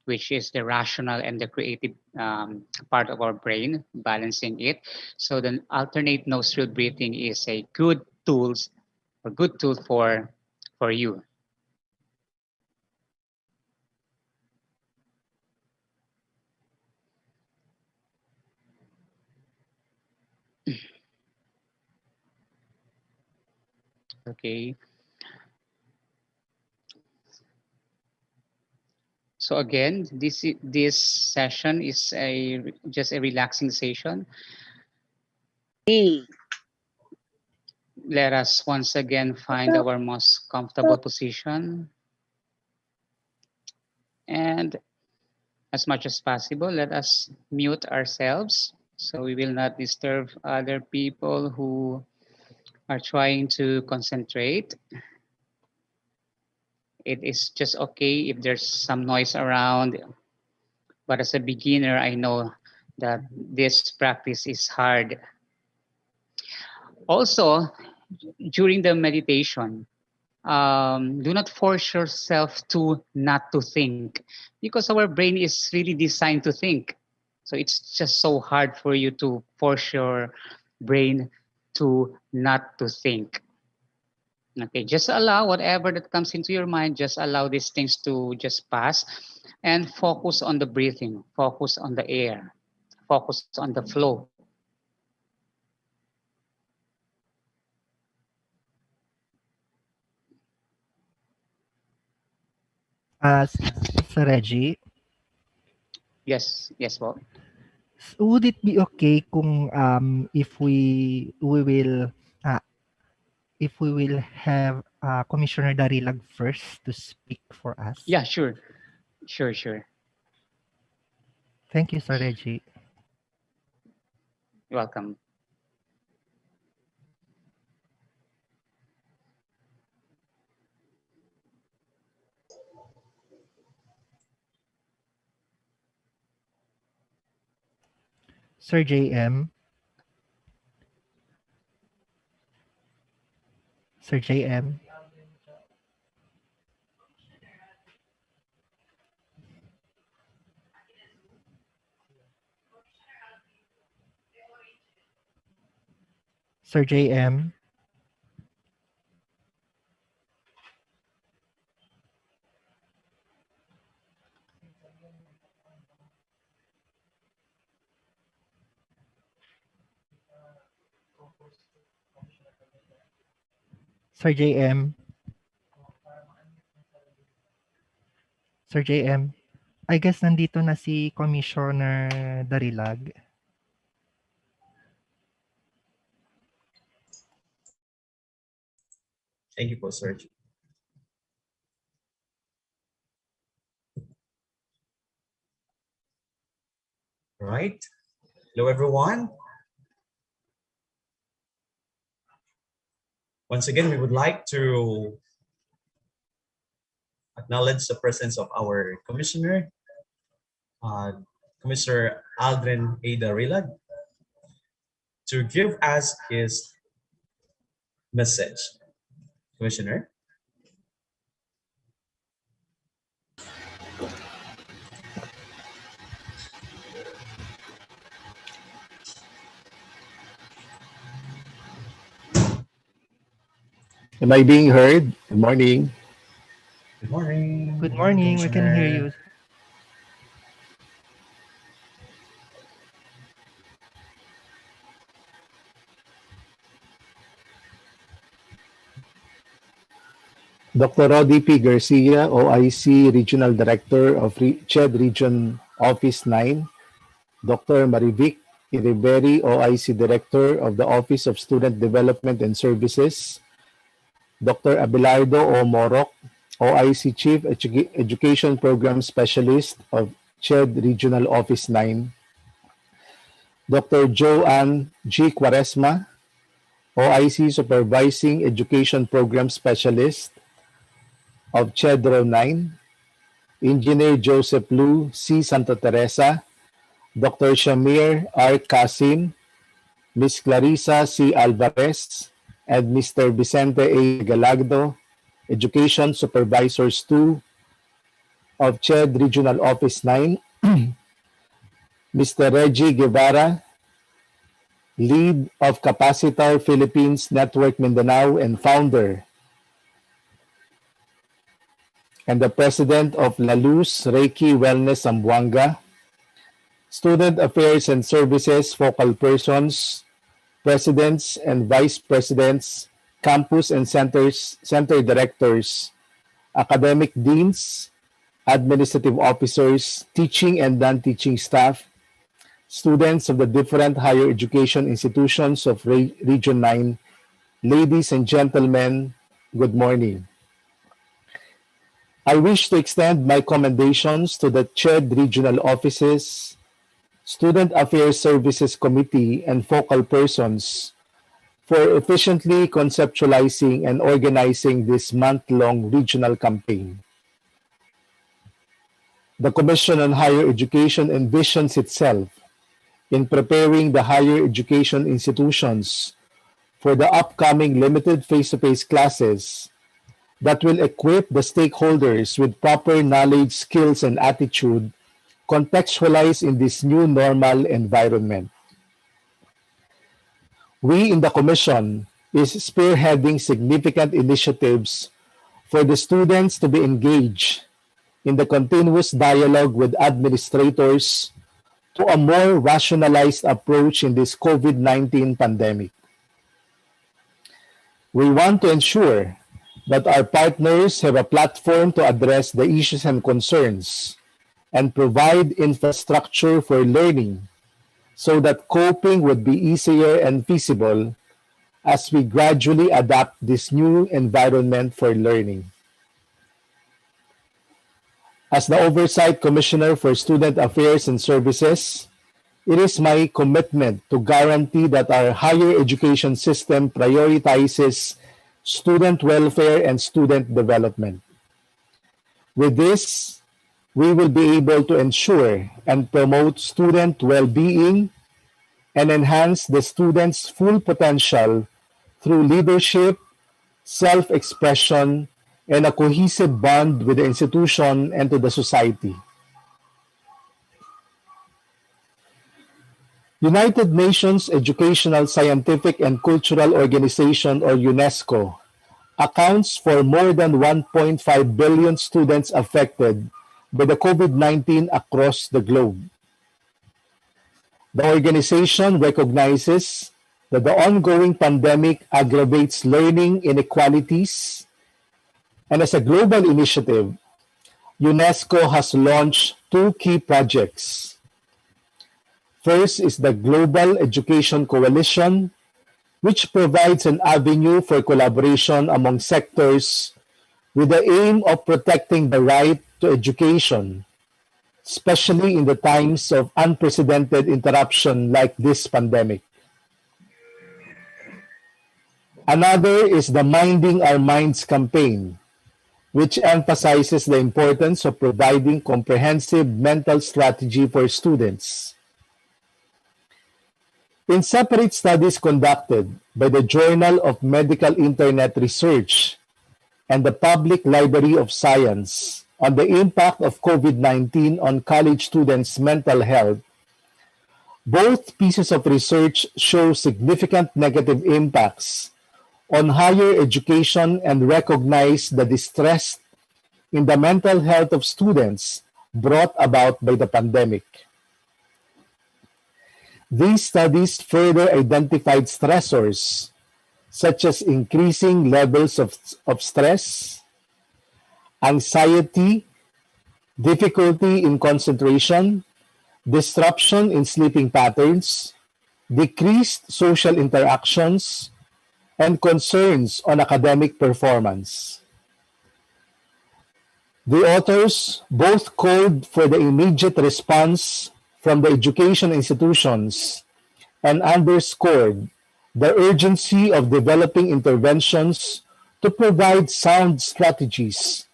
which is the rational and the creative part of our brain, balancing it. So the alternate nostril breathing is a good tool for you. Okay. So again, this session is just a relaxing session. Let us once again find our most comfortable position. And as much as possible, let us mute ourselves So we will not disturb other people who are trying to concentrate. It is just okay if there's some noise around, but as a beginner, I know that this practice is hard. Also, during the meditation, do not force yourself to not to think, because our brain is really designed to think. So it's just so hard for you to force your brain to not to think. Okay, just allow whatever that comes into your mind, just allow these things to just pass and focus on the breathing, focus on the air, focus on the flow. As Sir Reggie, Yes, yes, well. would it be okay kung if uh, we will have Commissioner Darilag first to speak for us? Yeah, sure, sure, sure. Thank you, Sir Reggie. You're welcome. Sir JM. Sir JM. Sir JM. Sir JM. Sir JM. I guess nandito na si Commissioner Darilag. Thank you po, Sir. All right. Hello, everyone. Once again, we would like to acknowledge the presence of our commissioner, Commissioner Aldrin A. Darilag, to give us his message. Commissioner. Am I being heard? Good morning. Good morning. Good morning. We can hear you. Dr. Rodi P. Garcia, OIC Regional Director of CHED Region Office 9. Dr. Marivic Iriberi, OIC Director of the Office of Student Development and Services. Dr. Abelardo O. Morok, OIC Chief Education Program Specialist of CHED Regional Office 9. Dr. Joanne G. Quaresma, OIC Supervising Education Program Specialist of CHED Row 9. Engineer Joseph Lu C. Santa Teresa, Dr. Shamir R. Kasim, Ms. Clarissa C. Alvarez, and Mr. Vicente A. Galagdo, Education Supervisors 2 of CHED Regional Office 9, Mr. Reggie Guevara, Lead of Capacitar Philippines Network Mindanao and founder, and the President of La Luz Reiki Wellness Zamboanga, Student Affairs and Services Focal Persons, Presidents and Vice Presidents, Campus and Center Directors, Academic Deans, Administrative Officers, Teaching and Non-Teaching Staff, students of the different higher education institutions of Region 9, ladies and gentlemen, good morning. I wish to extend my commendations to the CHED regional offices, Student Affairs Services Committee, and focal persons for efficiently conceptualizing and organizing this month-long regional campaign. The Commission on Higher Education envisions itself in preparing the higher education institutions for the upcoming limited face-to-face classes that will equip the stakeholders with proper knowledge, skills, and attitude contextualized in this new normal environment. We in the Commission is spearheading significant initiatives for the students to be engaged in the continuous dialogue with administrators to a more rationalized approach in this COVID-19 pandemic. We want to ensure that our partners have a platform to address the issues and concerns and provide infrastructure for learning so that coping would be easier and feasible as we gradually adapt this new environment for learning. As the Oversight Commissioner for Student Affairs and Services, it is my commitment to guarantee that our higher education system prioritizes student welfare and student development. With this, we will be able to ensure and promote student well-being and enhance the students' full potential through leadership, self-expression, and a cohesive bond with the institution and to the society. United Nations Educational, Scientific, and Cultural Organization, or UNESCO, accounts for more than 1.5 billion students affected by the COVID-19 across the globe. The organization recognizes that the ongoing pandemic aggravates learning inequalities, and as a global initiative, UNESCO has launched two key projects. First is the Global Education Coalition, which provides an avenue for collaboration among sectors with the aim of protecting the right to education, especially in the times of unprecedented interruption like this pandemic. Another is the Minding Our Minds campaign, which emphasizes the importance of providing comprehensive mental strategy for students. In separate studies conducted by the Journal of Medical Internet Research and the Public Library of Science on the impact of COVID-19 on college students' mental health, both pieces of research show significant negative impacts on higher education and recognize the distress in the mental health of students brought about by the pandemic. These studies further identified stressors such as increasing levels of stress, anxiety, difficulty in concentration, disruption in sleeping patterns, decreased social interactions, and concerns on academic performance. The authors both called for the immediate response from the education institutions and underscored the urgency of developing interventions to provide sound strategies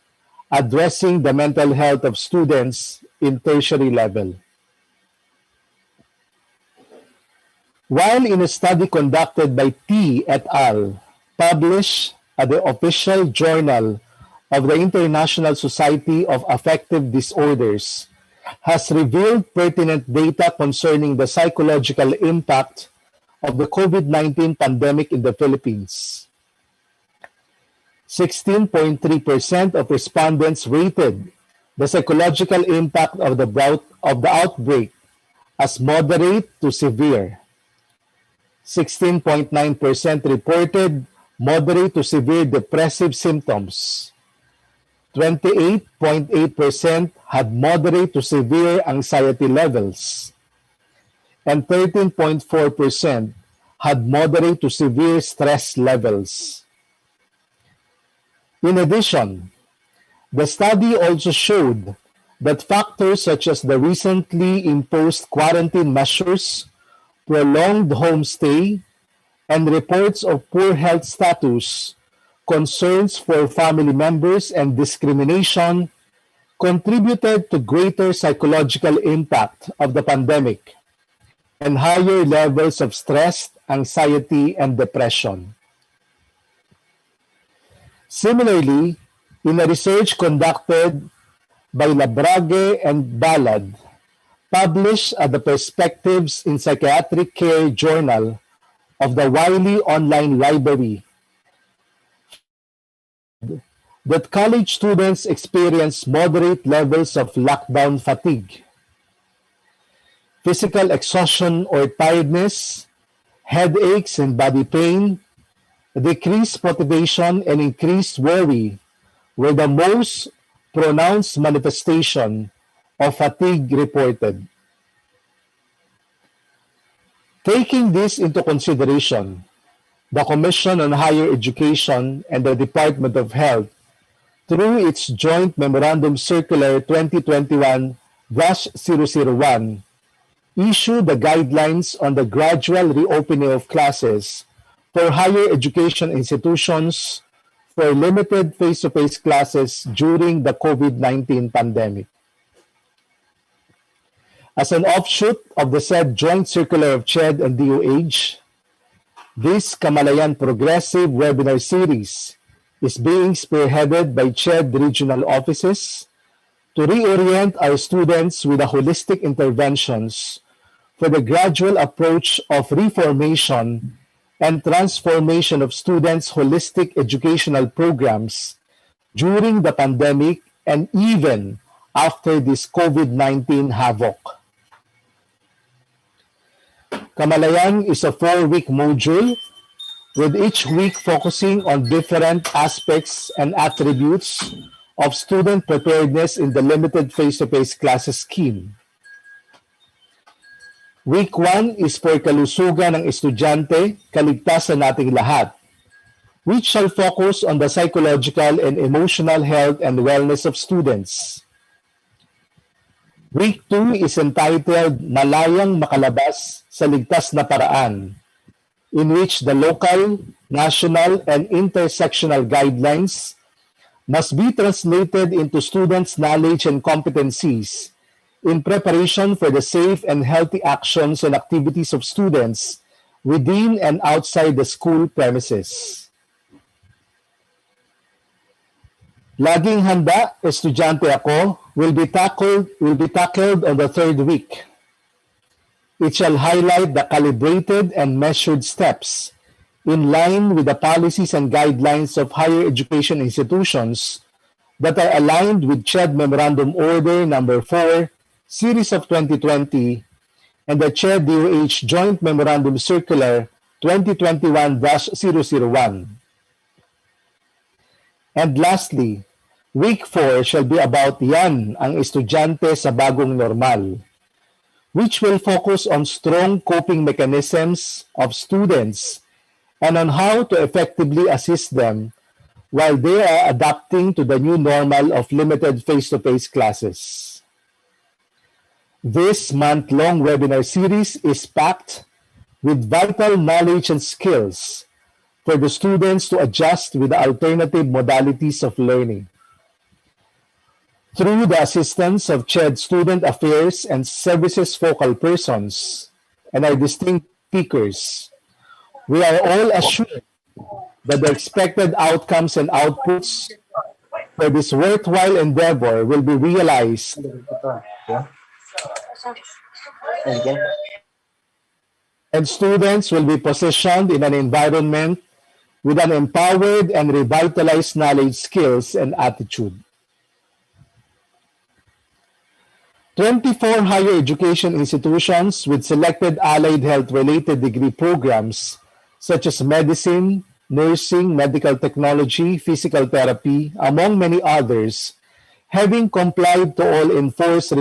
addressing the mental health of students in tertiary level. While in a study conducted by T et al., published at the official journal of the International Society of Affective Disorders, has revealed pertinent data concerning the psychological impact of the COVID-19 pandemic in the Philippines. 16.3% of respondents rated the psychological impact of the outbreak as moderate to severe. 16.9% reported moderate to severe depressive symptoms. 28.8% had moderate to severe anxiety levels, and 13.4% had moderate to severe stress levels. In addition, the study also showed that factors such as the recently imposed quarantine measures, prolonged homestay, and reports of poor health status, concerns for family members, and discrimination contributed to greater psychological impact of the pandemic and higher levels of stress, anxiety, and depression. Similarly, in a research conducted by Labrage and Ballard, published at the Perspectives in Psychiatric Care Journal of the Wiley Online Library, that college students experience moderate levels of lockdown fatigue, physical exhaustion or tiredness, headaches and body pain, decreased motivation, and increased worry were the most pronounced manifestation of fatigue reported. Taking this into consideration, the Commission on Higher Education and the Department of Health, through its Joint Memorandum Circular 2021-001, issued the guidelines on the gradual reopening of classes for higher education institutions for limited face-to-face classes during the COVID-19 pandemic. As an offshoot of the said joint circular of CHED and DOH, this Kamalayan Progressive webinar series is being spearheaded by CHED regional offices to reorient our students with the holistic interventions for the gradual approach of reformation and transformation of students' holistic educational programs during the pandemic and even after this COVID-19 havoc. Kamalayan is a 4-week module, with each week focusing on different aspects and attributes of student preparedness in the limited face-to-face classes scheme. Week 1 is for kalusugan ng estudyante, kaligtasan nating lahat, which shall focus on the psychological and emotional health and wellness of students. Week 2 is entitled Malayang Makalabas sa Ligtas na Paraan, in which the local, national, and intersectional guidelines must be translated into students' knowledge and competencies in preparation for the safe and healthy actions and activities of students within and outside the school premises. Laging handa, estudyante ako, will be tackled on the 3rd week. It shall highlight the calibrated and measured steps in line with the policies and guidelines of higher education institutions that are aligned with CHED Memorandum Order Number 4, Series of 2020, and the CHED DOH Joint Memorandum Circular 2021-001. And lastly, Week 4 shall be about Yan ang estudyante sa bagong normal, which will focus on strong coping mechanisms of students and on how to effectively assist them while they are adapting to the new normal of limited face-to-face classes. This month-long webinar series is packed with vital knowledge and skills for the students to adjust with the alternative modalities of learning. Through the assistance of CHED Student Affairs and Services focal persons and our distinct speakers, we are all assured that the expected outcomes and outputs for this worthwhile endeavor will be realized and students will be positioned in an environment with an empowered and revitalized knowledge, skills, and attitude. 24 higher education institutions with selected allied health-related degree programs such as medicine, nursing, medical technology, physical therapy, among many others, having complied to all enforced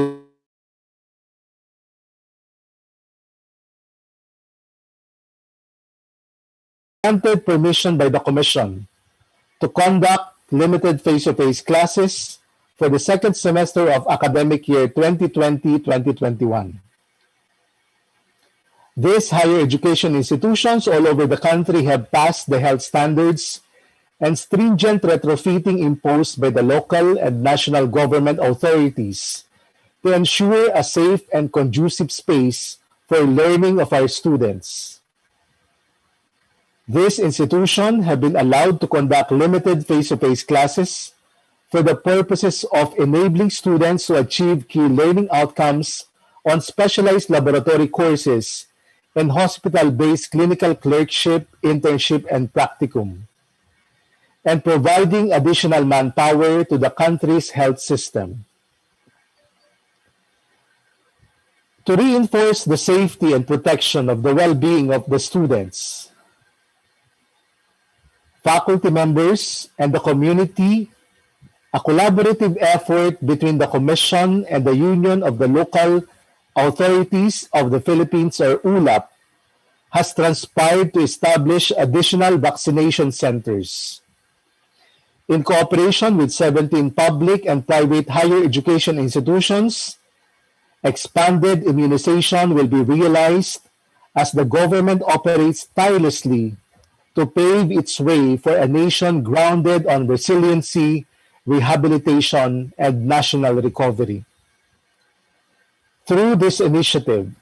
granted permission by the Commission to conduct limited face-to-face classes for the second semester of academic year 2020-2021. These higher education institutions all over the country have passed the health standards and stringent retrofitting imposed by the local and national government authorities to ensure a safe and conducive space for learning of our students. These institutions have been allowed to conduct limited face-to-face classes for the purposes of enabling students to achieve key learning outcomes on specialized laboratory courses and hospital-based clinical clerkship, internship, and practicum, and providing additional manpower to the country's health system. To reinforce the safety and protection of the well-being of the students, faculty members, and the community, a collaborative effort between the Commission and the Union of the Local Authorities of the Philippines, or ULAP, has transpired to establish additional vaccination centers. In cooperation with 17 public and private higher education institutions, expanded immunization will be realized as the government operates tirelessly to pave its way for a nation grounded on resiliency, rehabilitation, and national recovery. Through this initiative,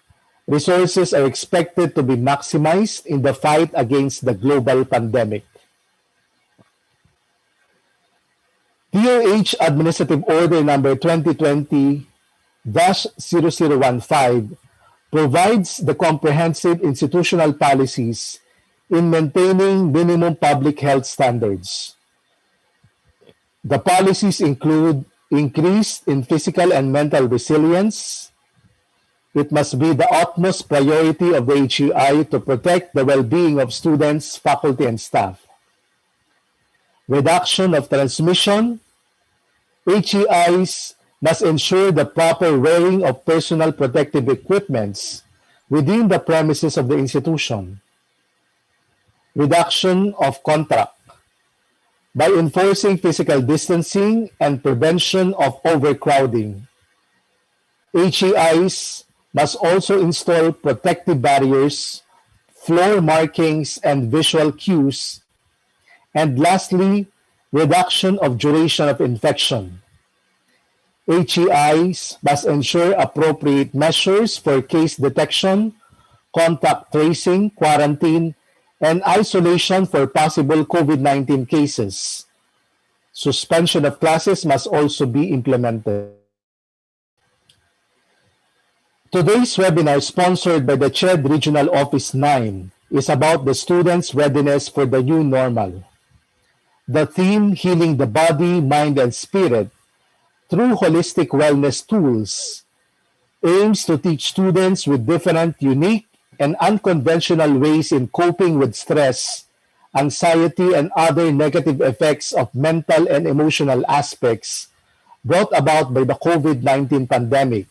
resources are expected to be maximized in the fight against the global pandemic. DOH Administrative Order Number 2020-0015 provides the comprehensive institutional policies in maintaining minimum public health standards. The policies include increase in physical and mental resilience. It must be the utmost priority of the HEI to protect the well-being of students, faculty, and staff. Reduction of transmission. HEIs must ensure the proper wearing of personal protective equipments within the premises of the institution. Reduction of contact. By enforcing physical distancing and prevention of overcrowding, HEIs must also install protective barriers, floor markings, and visual cues. And lastly, reduction of duration of infection. HEIs must ensure appropriate measures for case detection, contact tracing, quarantine, and isolation for possible COVID-19 cases. Suspension of classes must also be implemented. Today's webinar, sponsored by the CHED Regional Office 9, is about the students' readiness for the new normal. The theme, Healing the Body, Mind, and Spirit through Holistic Wellness Tools, aims to teach students with different, unique, and unconventional ways in coping with stress, anxiety, and other negative effects of mental and emotional aspects brought about by the COVID-19 pandemic,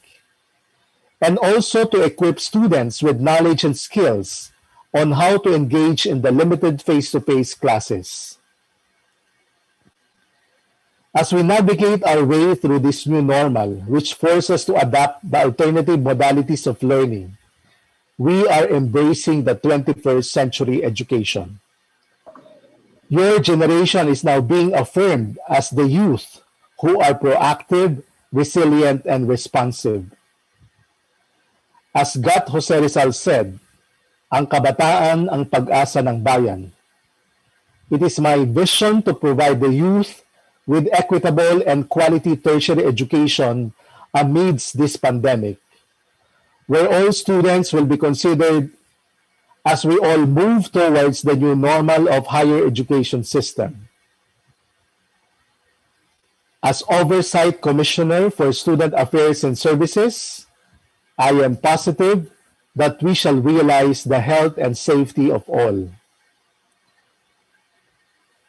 and also to equip students with knowledge and skills on how to engage in the limited face-to-face classes. As we navigate our way through this new normal, which forces us to adapt the alternative modalities of learning, we are embracing the 21st century education. Your generation is now being affirmed as the youth who are proactive, resilient, and responsive. As Gat Jose Rizal said, ang kabataan ang pag-asa ng bayan. It is my vision to provide the youth with equitable and quality tertiary education amidst this pandemic, where all students will be considered as we all move towards the new normal of higher education system. As Oversight Commissioner for Student Affairs and Services, I am positive that we shall realize the health and safety of all.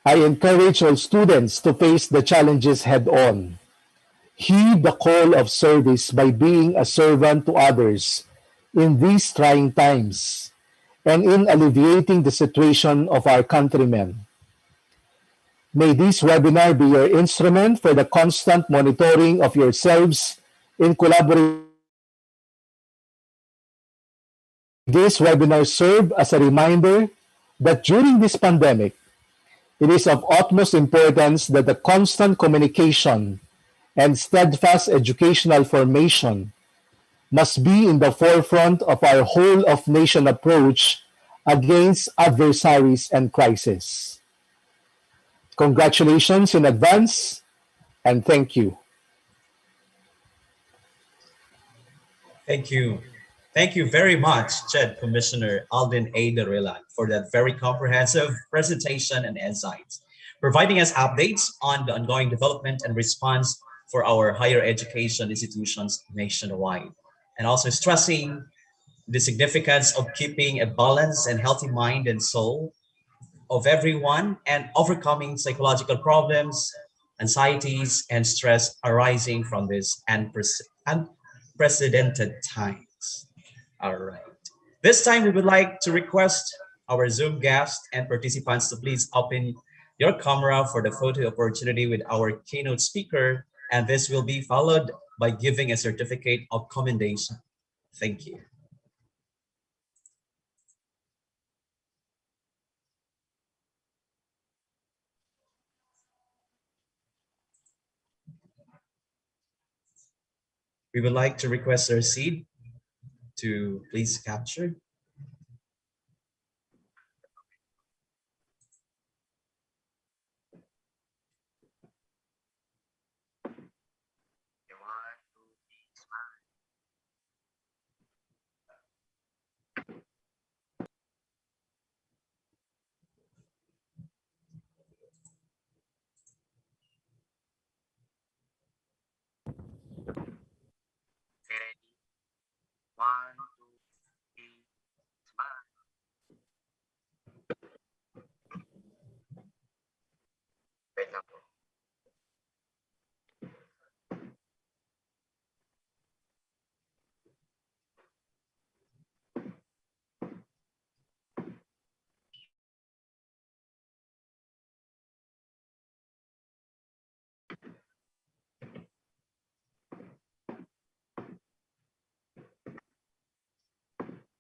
I encourage all students to face the challenges head-on. Heed the call of service by being a servant to others in these trying times and in alleviating the situation of our countrymen. May this webinar be your instrument for the constant monitoring of yourselves in collaboration. This webinar serve as a reminder that during this pandemic, it is of utmost importance that the constant communication and steadfast educational formation must be in the forefront of our whole of nation approach against adversaries and crises. Congratulations in advance and thank you. Thank you. Thank you very much, CHED Commissioner Alden A. Darilag, for that very comprehensive presentation and insights, providing us updates on the ongoing development and response for our higher education institutions nationwide, and also stressing the significance of keeping a balanced and healthy mind and soul of everyone and overcoming psychological problems, anxieties, and stress arising from this unprecedented times. All right. This time we would like to request our Zoom guests and participants to please open your camera for the photo opportunity with our keynote speaker, and this will be followed by giving a certificate of commendation. Thank you. We would like to request our seed to please capture.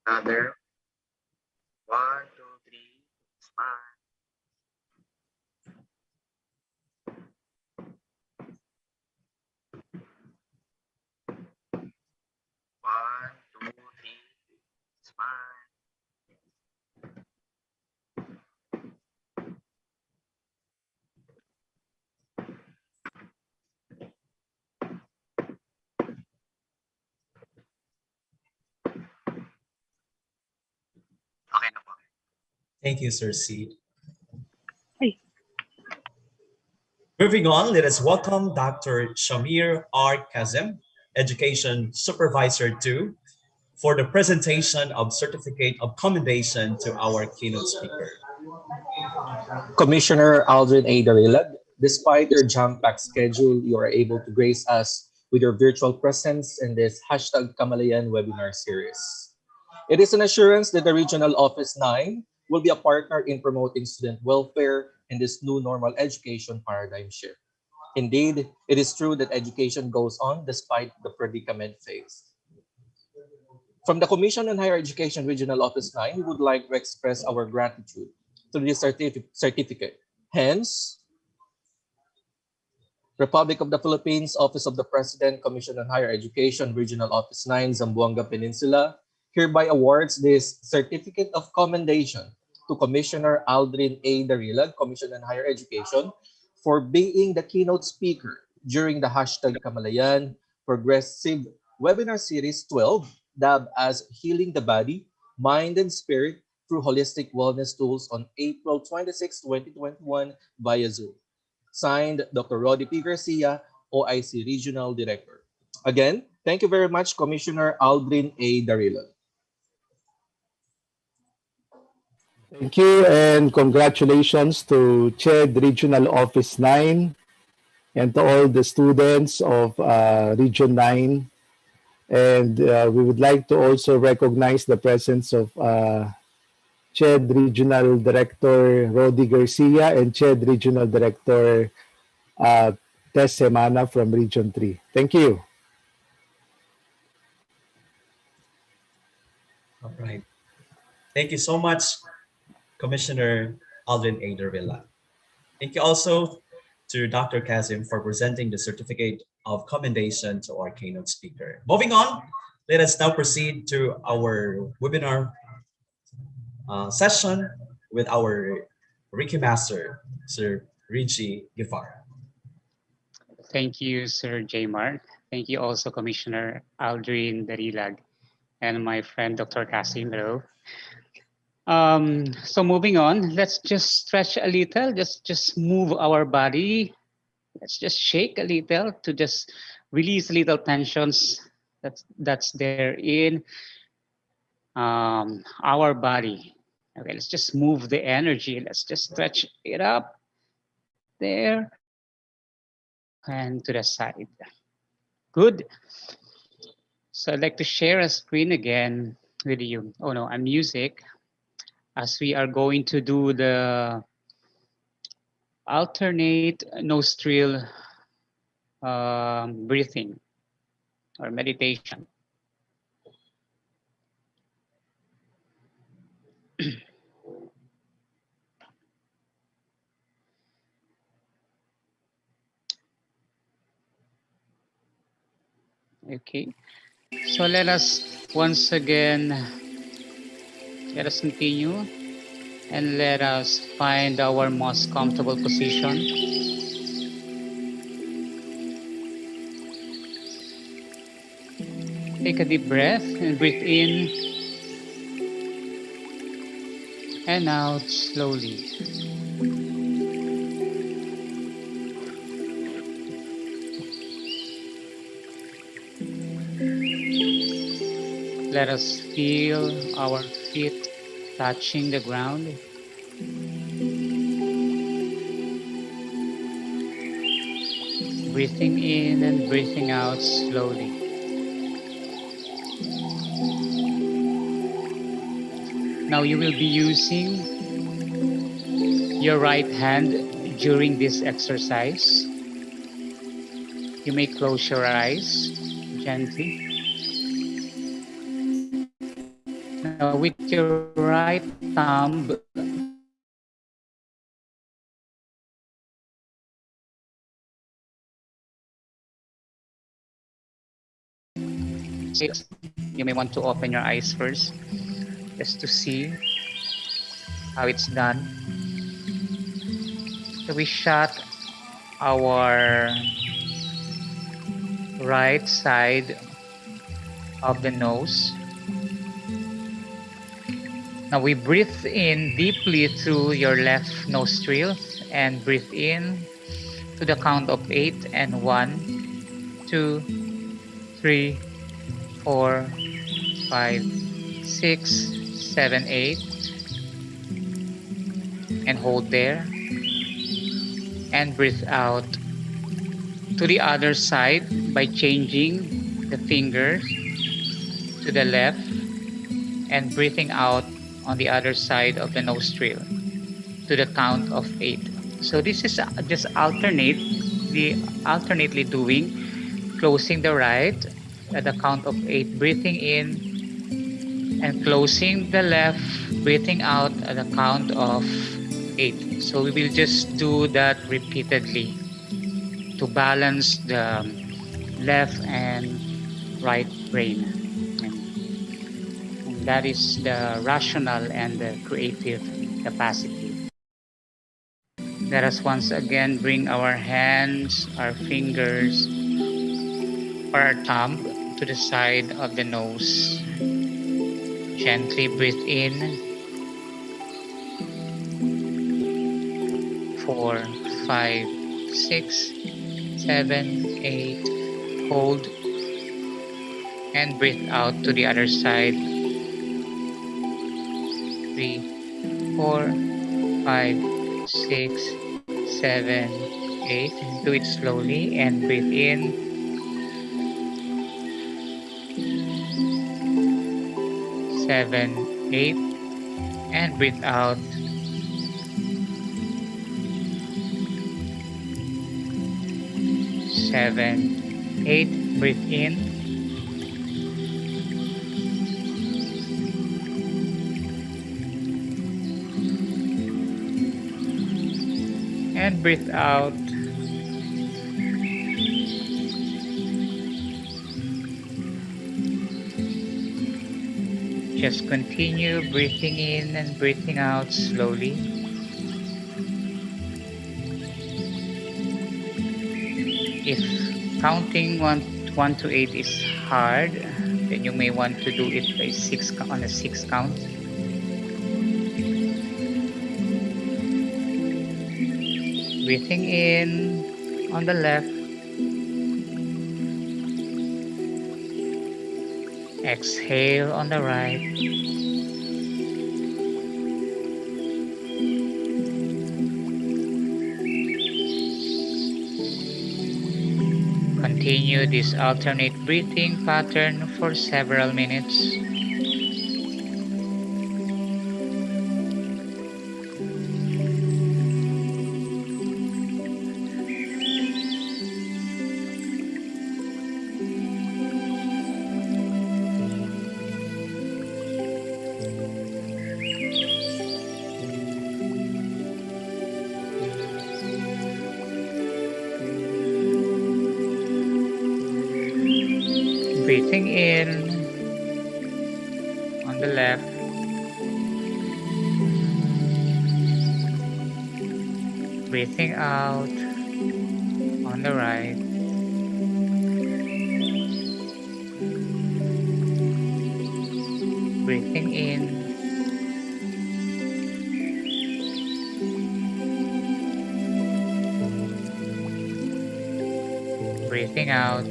Another. 1, 2, 3, smile. 1, 2, 3, smile. Okay na po. Thank you, Sir Seed. Hey. Moving on, let us welcome Dr. Shamir R. Kazem, Education Supervisor 2, for the presentation of Certificate of Commendation to our keynote speaker. Commissioner Aldrin A. Darilag, despite your jam-packed schedule, you are able to grace us with your virtual presence in this #Kamalayan webinar series. It is an assurance that the Regional Office 9 will be a partner in promoting student welfare in this new normal education paradigm shift. Indeed, it is true that education goes on despite the predicament faced. From the Commission on Higher Education Regional Office 9, we would like to express our gratitude to this certificate. Hence, Republic of the Philippines, Office of the President, Commission on Higher Education, Regional Office 9, Zamboanga Peninsula, hereby awards this Certificate of Commendation to Commissioner Aldrin A. Darilag, Commission on Higher Education, for being the keynote speaker during the #Kamalayan Progressive Webinar Series 12, dubbed as Healing the Body, Mind, and Spirit through Holistic Wellness Tools on April 26, 2021 via Zoom. Signed, Dr. Roddy P. Garcia, OIC Regional Director. Again, thank you very much, Commissioner Aldrin A. Darilag. Thank you and congratulations to CHED Regional Office 9 and to all the students of Region 9. And we would like to also recognize the presence of CHED Regional Director Rodi Garcia and CHED Regional Director Tess Semana from Region 3. Thank you. All right. Thank you so much, Commissioner Aldrin A. Dervilla. Thank you also to Dr. Kazim for presenting the certificate of commendation to our keynote speaker. Moving on, let us now proceed to our webinar session with our Reiki Master, Sir Rigi Gifar. Thank you, Sir Jaymar. Thank you also, Commissioner Aldrin Darilag and my friend, Dr. Casimiro. So moving on, let's just stretch a little, just move our body. Let's just shake a little to just release little tensions that's there in our body. Okay, let's just move the energy. Let's just stretch it up there and to the side. Good. So I'd like to share a screen again with you. Oh no, a music, as we are going to do the alternate nostril breathing or meditation. Okay, so let us once again, let us continue and let us find our most comfortable position. Take a deep breath and breathe in and out slowly. Let us feel our feet touching the ground. Breathing in and breathing out slowly. Now you will be using your right hand during this exercise. You may close your eyes gently. Now with your right thumb, you may want to open your eyes first just to see how it's done. So we shut our right side of the nose. Now we breathe in deeply through your left nostril and breathe in to the count of 8 and 1, 2, 3, 4, 5, 6, 7, 8, and hold there and breathe out to the other side by changing the fingers to the left and breathing out on the other side of the nostril to the count of 8. So this is just alternately doing, closing the right at the count of 8, breathing in, and closing the left, breathing out at the count of 8. So we will just do that repeatedly to balance the left and right brain. And that is the rational and the creative capacity. Let us once again bring our hands, our fingers, or our thumb to the side of the nose. Gently breathe in. 4, 5, 6, 7, 8. Hold. And breathe out to the other side. 3, 4, 5, 6, 7, 8. Do it slowly and breathe in. 7, 8, And breathe out. Seven, eight, breathe in. And breathe out. Just continue breathing in and breathing out slowly. If counting one to 8 is hard, then you may want to do it by on a 6 count. Breathing in on the left. Exhale on the right. Continue this alternate breathing pattern for several minutes. Breathing in on the left. Breathing out on the right. Breathing in. Breathing out.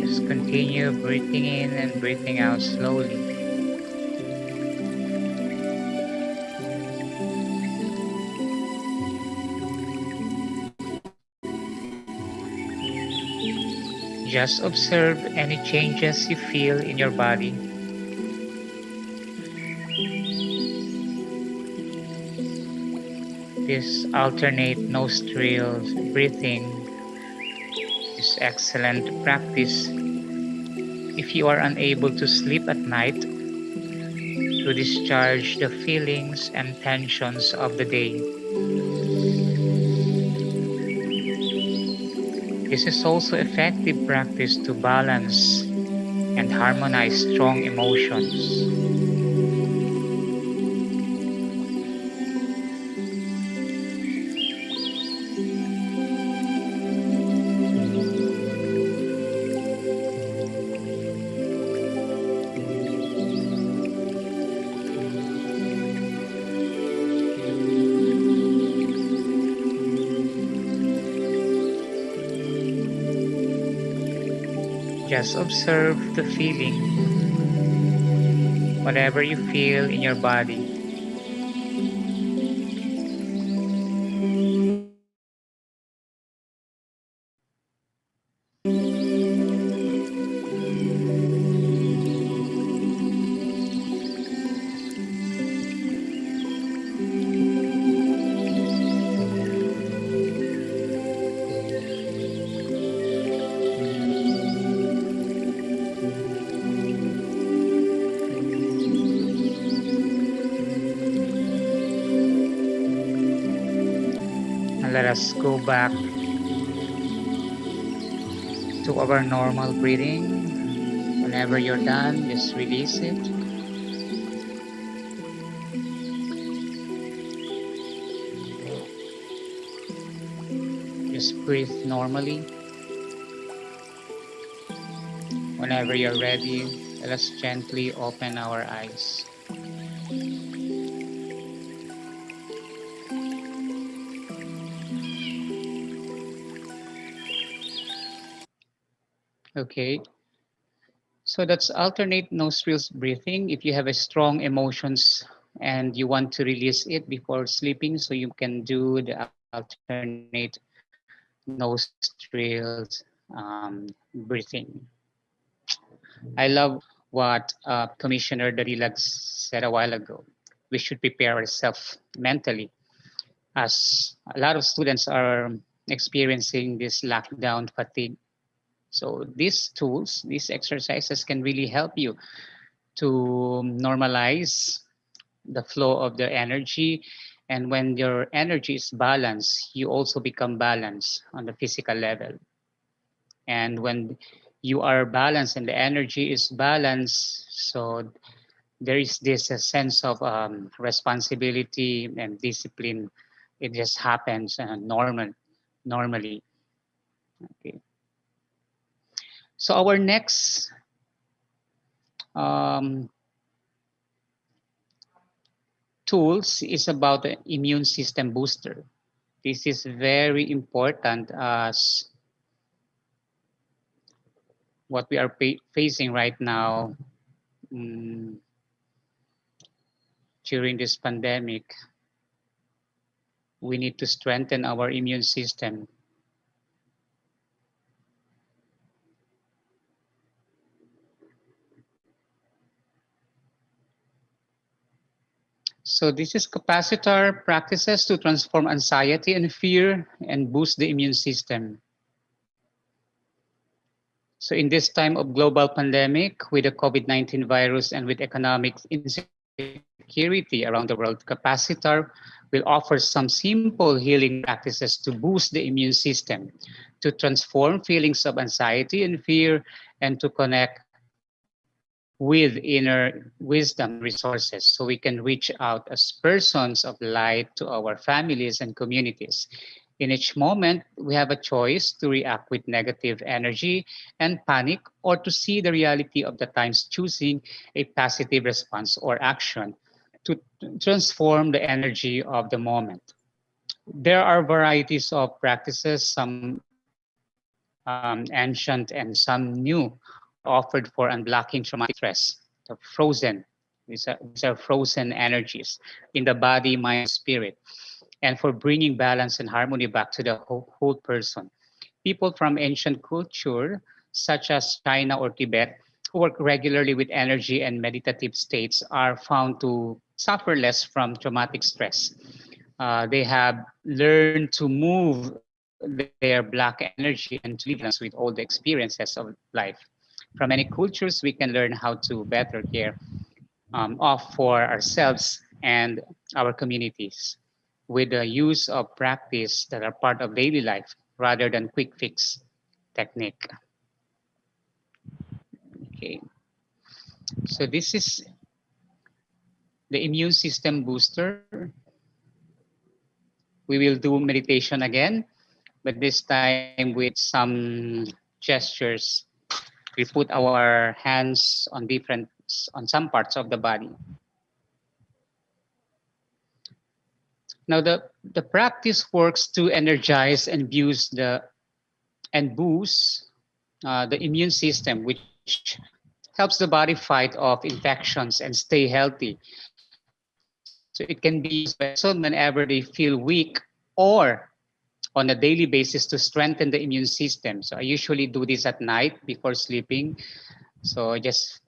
Just continue breathing in and breathing out slowly. Just observe any changes you feel in your body. This alternate nostrils breathing is excellent practice if you are unable to sleep at night to discharge the feelings and tensions of the day. This is also effective practice to balance and harmonize strong emotions. Just observe the feeling, whatever you feel in your body. Let us go back to our normal breathing. Whenever you're done, just release it. Just breathe normally. Whenever you're ready, let us gently open our eyes. Okay, so that's alternate nostrils breathing. If you have a strong emotions and you want to release it before sleeping, so you can do the alternate nostrils breathing. I love what Commissioner Darilag said a while ago. We should prepare ourselves mentally, as a lot of students are experiencing this lockdown fatigue. So these tools, these exercises can really help you to normalize the flow of the energy. And when your energy is balanced, you also become balanced on the physical level. And when you are balanced and the energy is balanced, so there is this sense of responsibility and discipline. It just happens normally. Okay. So our next um, tools is about the immune system booster. This is very important as what we are facing right now mm, during this pandemic. We need to strengthen our immune system. So this is capacitor practices to transform anxiety and fear and boost the immune system. So in this time of global pandemic with the COVID-19 virus and with economic insecurity around the world, capacitor will offer some simple healing practices to boost the immune system, to transform feelings of anxiety and fear, and to connect with inner wisdom and resources so we can reach out as persons of light to our families and communities. In each moment, we have a choice to react with negative energy and panic or to see the reality of the times, choosing a positive response or action to transform the energy of the moment. There are varieties of practices, some ancient and some new, are offered for unblocking traumatic stress, the frozen. These are frozen energies in the body, mind, spirit, and for bringing balance and harmony back to the whole person. People from ancient culture, such as China or Tibet, who work regularly with energy and meditative states, are found to suffer less from traumatic stress. They have learned to move their black energy and to live in balance with all the experiences of life. From many cultures, we can learn how to better care of for ourselves and our communities with the use of practice that are part of daily life rather than quick fix technique. Okay, so this is the immune system booster. We will do meditation again, but this time with some gestures. We put our hands on some parts of the body. Now the practice works to energize and boost the immune system, which helps the body fight off infections and stay healthy. So it can be used by a person whenever they feel weak or on a daily basis to strengthen the immune system. So I usually do this at night before sleeping. So just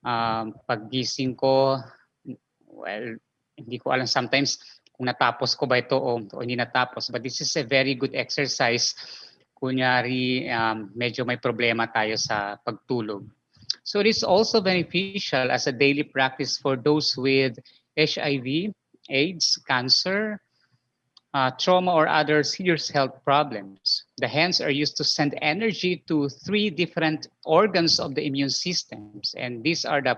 paggising ko, well, hindi ko alam sometimes kung natapos ko ba ito o hindi natapos. But this is a very good exercise. Kunyari, medyo may problema tayo sa pagtulog. So it is also beneficial as a daily practice for those with HIV, AIDS, cancer, trauma, or other serious health problems. The hands are used to send energy to 3 different organs of the immune systems. And these are the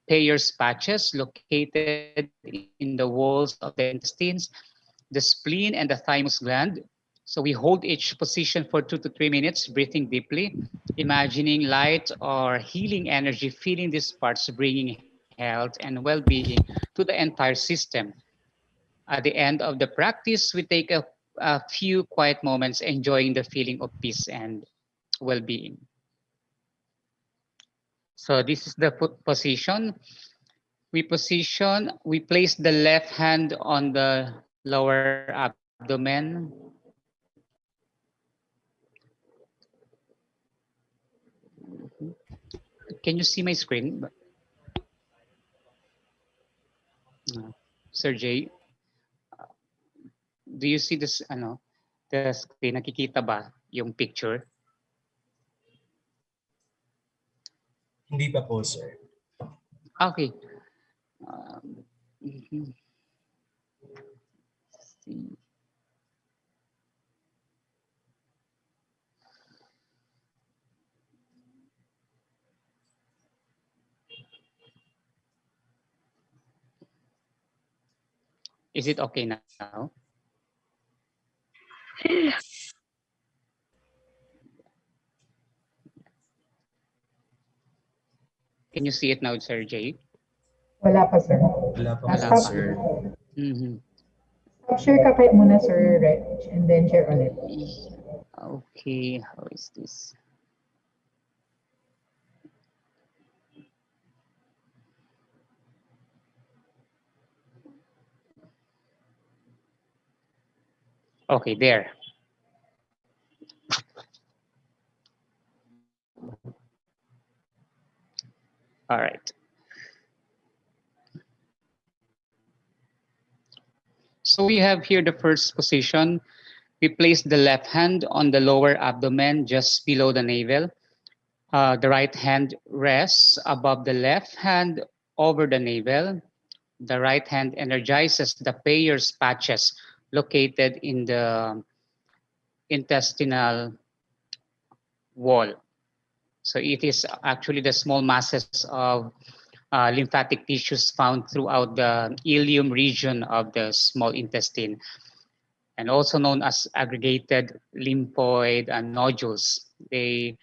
Peyer's patches located in the walls of the intestines, the spleen, and the thymus gland. So we hold each position for 2 to 3 minutes, breathing deeply, imagining light or healing energy, feeling these parts, bringing health and well-being to the entire system. At the end of the practice, we take a few quiet moments enjoying the feeling of peace and well-being. So this is the position. We place the left hand on the lower abdomen. Can you see my screen? Sir Jay, do you see this, the screen? Nakikita ba yung picture? Hindi pa po, sir. Okay. Mhm. See. Is it okay now? Can you see it now, Sir Jay? Wala pa, sir. Wala pa po, Wala Stop, pa. sir. Mhm. stop share ka kayo muna, sir, Reg, and then share ulit. Okay, how is this? Okay, there. All right. So we have here the first position. We place the left hand on the lower abdomen just below the navel. The right hand rests above the left hand over the navel. The right hand energizes the Peyer's patches located in the intestinal wall. So it is actually the small masses of lymphatic tissues found throughout the ileum region of the small intestine, and also known as aggregated lymphoid nodules. They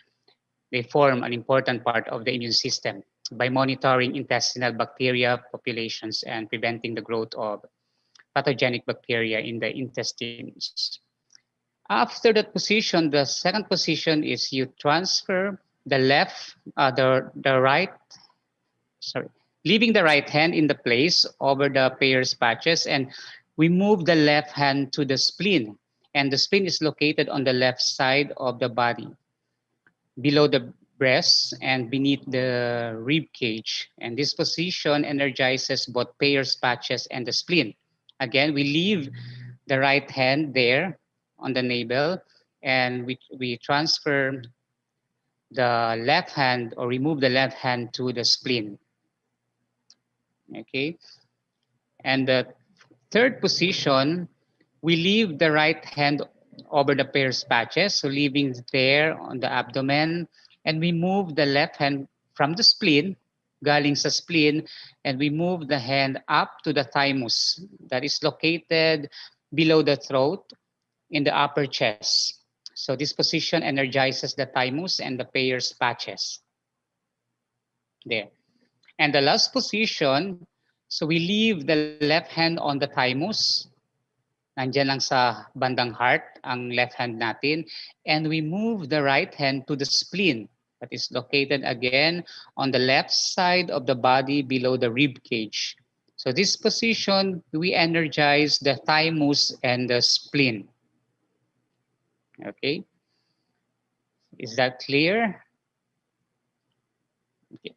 form an important part of the immune system by monitoring intestinal bacteria populations and preventing the growth of pathogenic bacteria in the intestines. After that position, the second position is you transfer the right, sorry, leaving the right hand in the place over the Peyer's patches, and we move the left hand to the spleen. And the spleen is located on the left side of the body, below the breast and beneath the rib cage. And this position energizes both Peyer's patches and the spleen. Again, we leave the right hand there on the navel, and we transfer the left hand or remove the left hand to the spleen. Okay. And the third position, we leave the right hand over the Peyer's patches, so leaving there on the abdomen, and we move the left hand from the spleen, galing sa spleen, and we move the hand up to the thymus that is located below the throat in the upper chest. So this position energizes the thymus and the Peyer's patches. There. And the last position, so we leave the left hand on the thymus. Nandiyan lang sa bandang heart ang left hand natin. And we move the right hand to the spleen that is located again on the left side of the body below the rib cage. So this position, we energize the thymus and the spleen. Okay. Is that clear? Okay.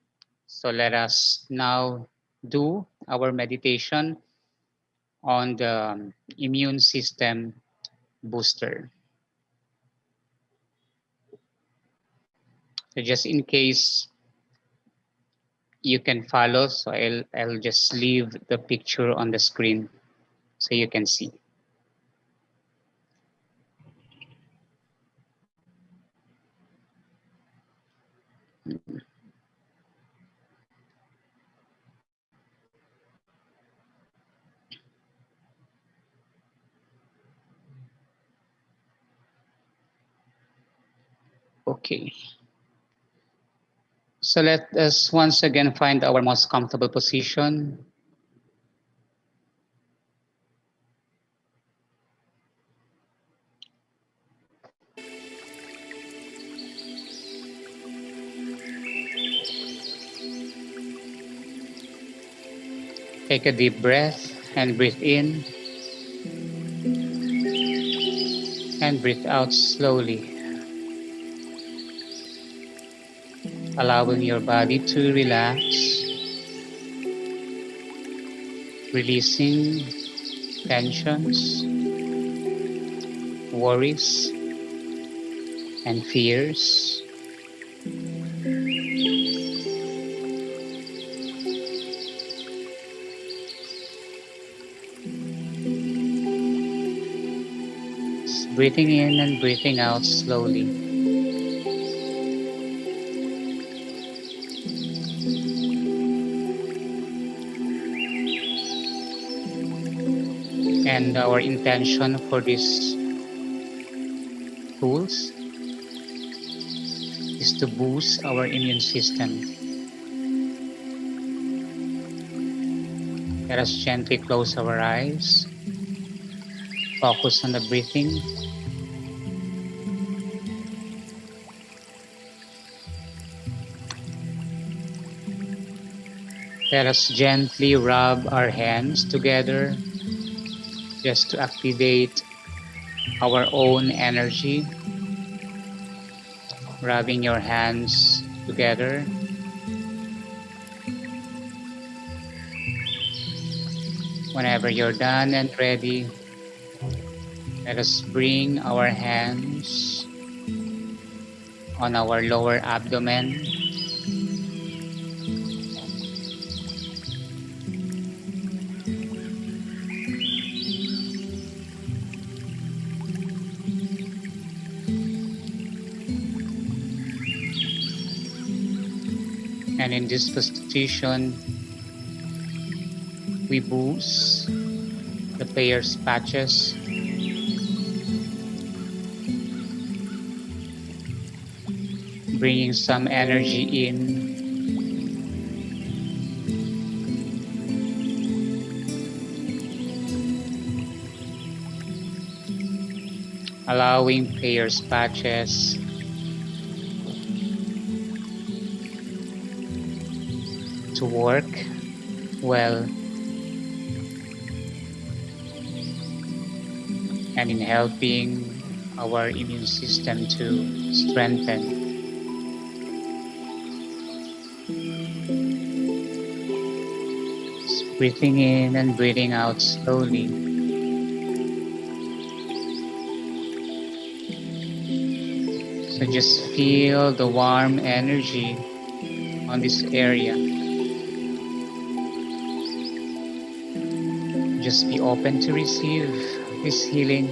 So let us now do our meditation on the immune system booster. So just in case you can follow, so I'll just leave the picture on the screen so you can see. Okay. So let us once again find our most comfortable position. Take a deep breath and breathe in and breathe out slowly. allowing your body to relax, releasing tensions, worries, and fears. Breathing in and breathing out slowly. And our intention for these tools is to boost our immune system. Let us gently close our eyes, focus on the breathing. Let us gently rub our hands together just to activate our own energy. Rubbing your hands together. Whenever you're done and ready, let us bring our hands on our lower abdomen. And in this position, we boost the player's patches. Bringing some energy in. Allowing player's patches to work well and in helping our immune system to strengthen. Just breathing in and breathing out slowly. So just feel the warm energy on this area. Just be open to receive this healing.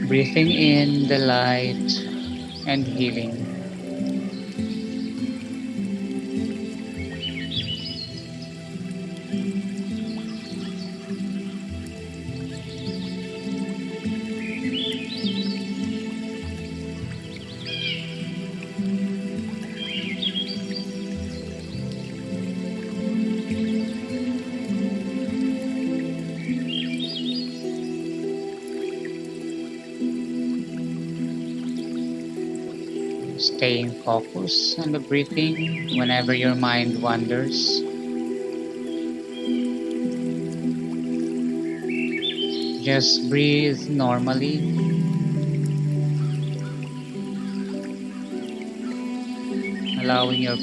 Breathing in the light and healing. Staying focused on the breathing whenever your mind wanders. Just breathe normally. Allowing your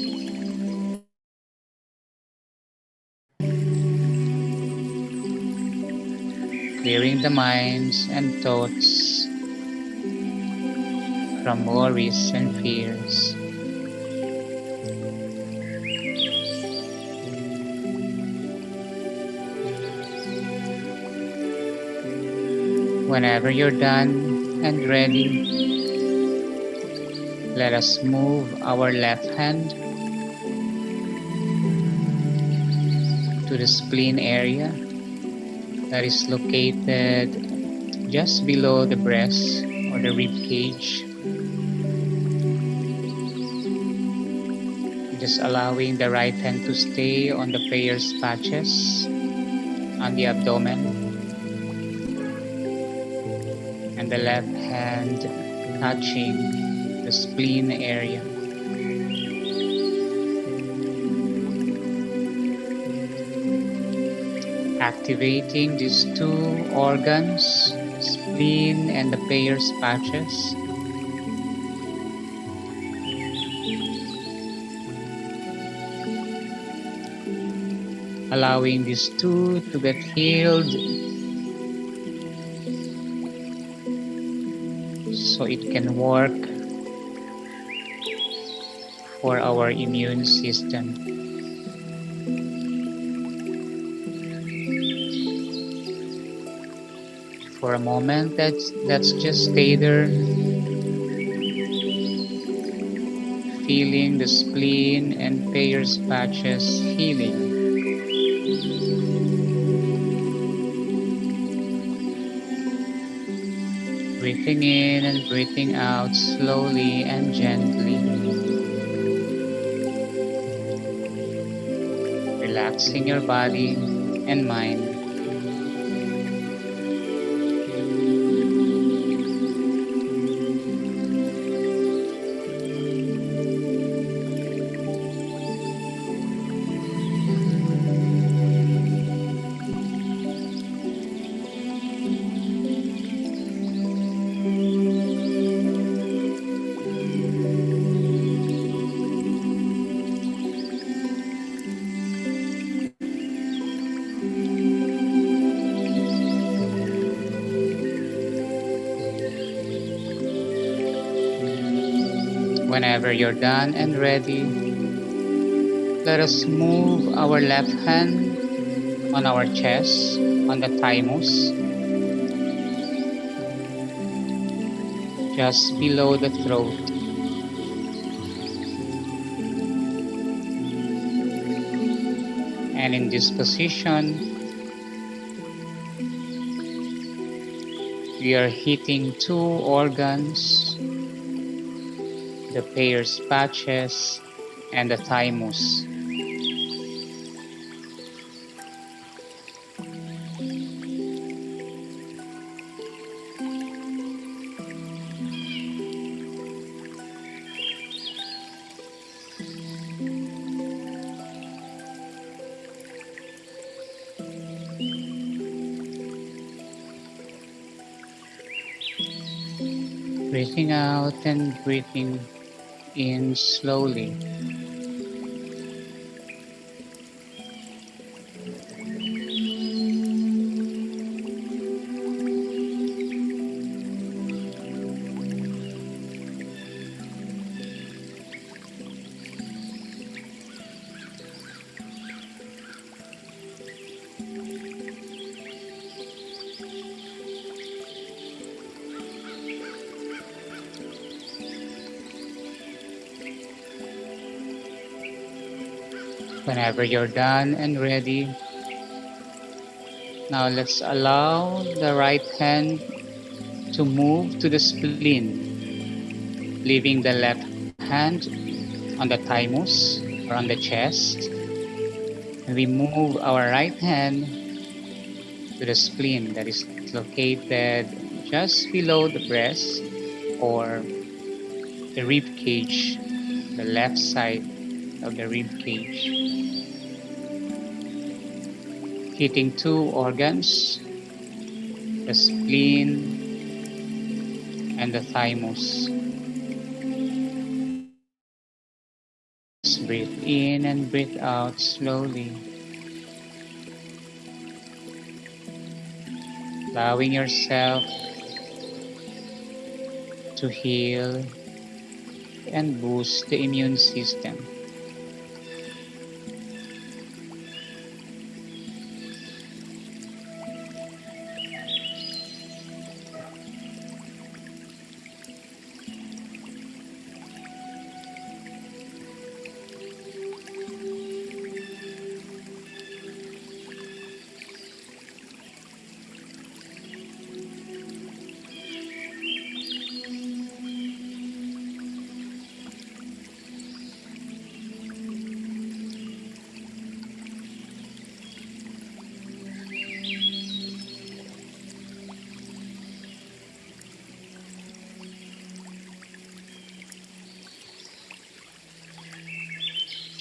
clearing the minds and thoughts from worries and fears. Whenever you're done and ready, let us move our left hand to the spleen area that is located just below the breast or the rib cage. Just allowing the right hand to stay on the prayer's patches on the abdomen, and the left hand touching the spleen area. Activating these two organs, spleen and the Peyer's patches. Allowing these two to get healed so it can work for our immune system. For a moment, let's just stay there, feeling the spleen and Peyer's patches healing. Breathing in and breathing out slowly and gently. Relaxing your body and mind. Whenever you're done and ready, let us move our left hand on our chest, on the thymus, just below the throat. And in this position, we are hitting two organs, the Peyer's patches and the thymus. Breathing out and breathing in slowly. Whenever you're done and ready, now let's allow the right hand to move to the spleen, leaving the left hand on the thymus or on the chest. And we move our right hand to the spleen that is located just below the breast or the rib cage, the left side of the rib cage. Hitting two organs, the spleen and the thymus. Just breathe in and breathe out slowly. Allowing yourself to heal and boost the immune system.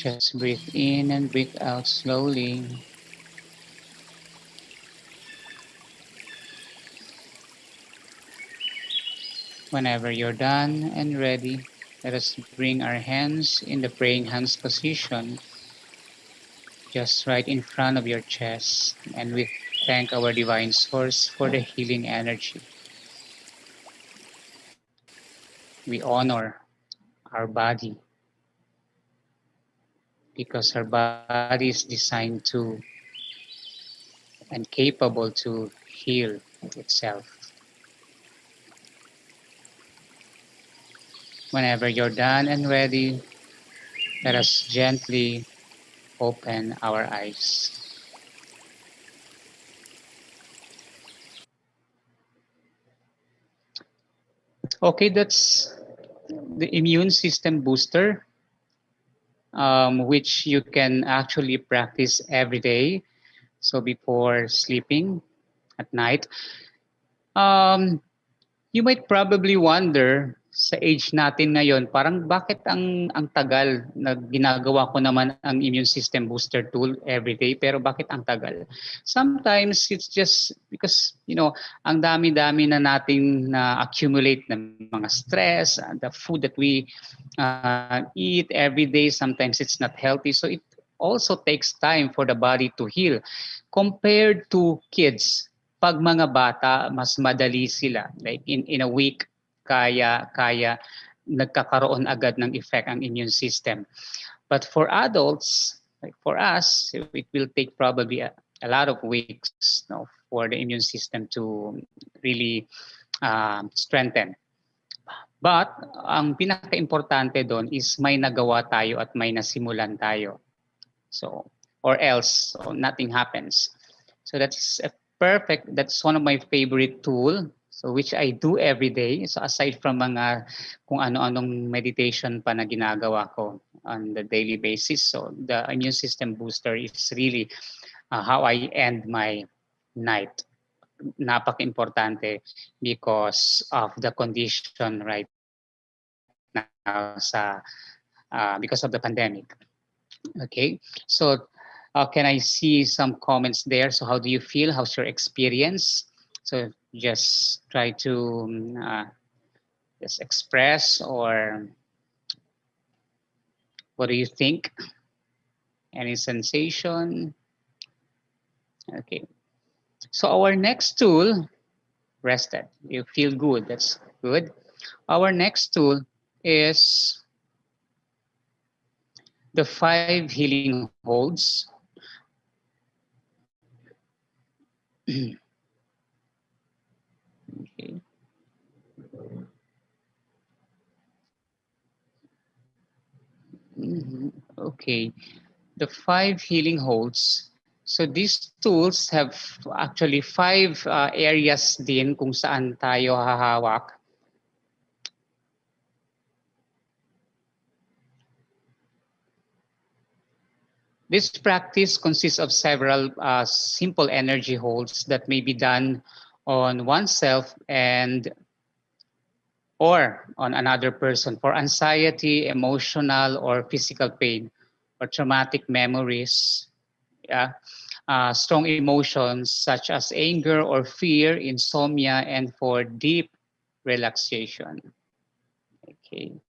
Just breathe in and breathe out slowly. Whenever you're done and ready, let us bring our hands in the praying hands position, just right in front of your chest, and we thank our divine source for the healing energy. We honor our body because our body is designed to and capable to heal itself. Whenever you're done and ready, let us gently open our eyes. Okay, that's the immune system booster, which you can actually practice every day. So before sleeping at night, um, you might probably wonder sa age natin ngayon, parang bakit ang tagal na ginagawa ko naman ang immune system booster tool every day, pero bakit ang tagal? Sometimes it's just because, ang dami-dami na nating na accumulate ng mga stress, the food that we eat every day, sometimes it's not healthy. So it also takes time for the body to heal. Compared to kids, pag mga bata, mas madali sila. Like in a week, kaya nagkakaroon agad ng effect ang immune system. But for adults, like for us, it will take probably a lot of weeks for the immune system to really strengthen. But ang pinaka-importante doon is may nagawa tayo at may nasimulan tayo. So, or else, so nothing happens. So that's one of my favorite tool, so which I do every day. So aside from mga kung ano-anong meditation pa na ginagawa ko on the daily basis, so the immune system booster is really how I end my night. Napaka-importante because of the condition right now because of the pandemic. Okay, so can I see some comments there? So how do you feel? How's your experience? So just try to just express, or what do you think? Any sensation? Okay. So our next tool, rested. You feel good. That's good. Our next tool is the 5 healing holds. Okay. Okay. The 5 healing holds. So these tools have actually 5 areas din kung saan tayo hahawak. This practice consists of several simple energy holds that may be done on oneself or on another person for anxiety, emotional or physical pain, or traumatic memories, strong emotions such as anger or fear, insomnia, and for deep relaxation. Okay.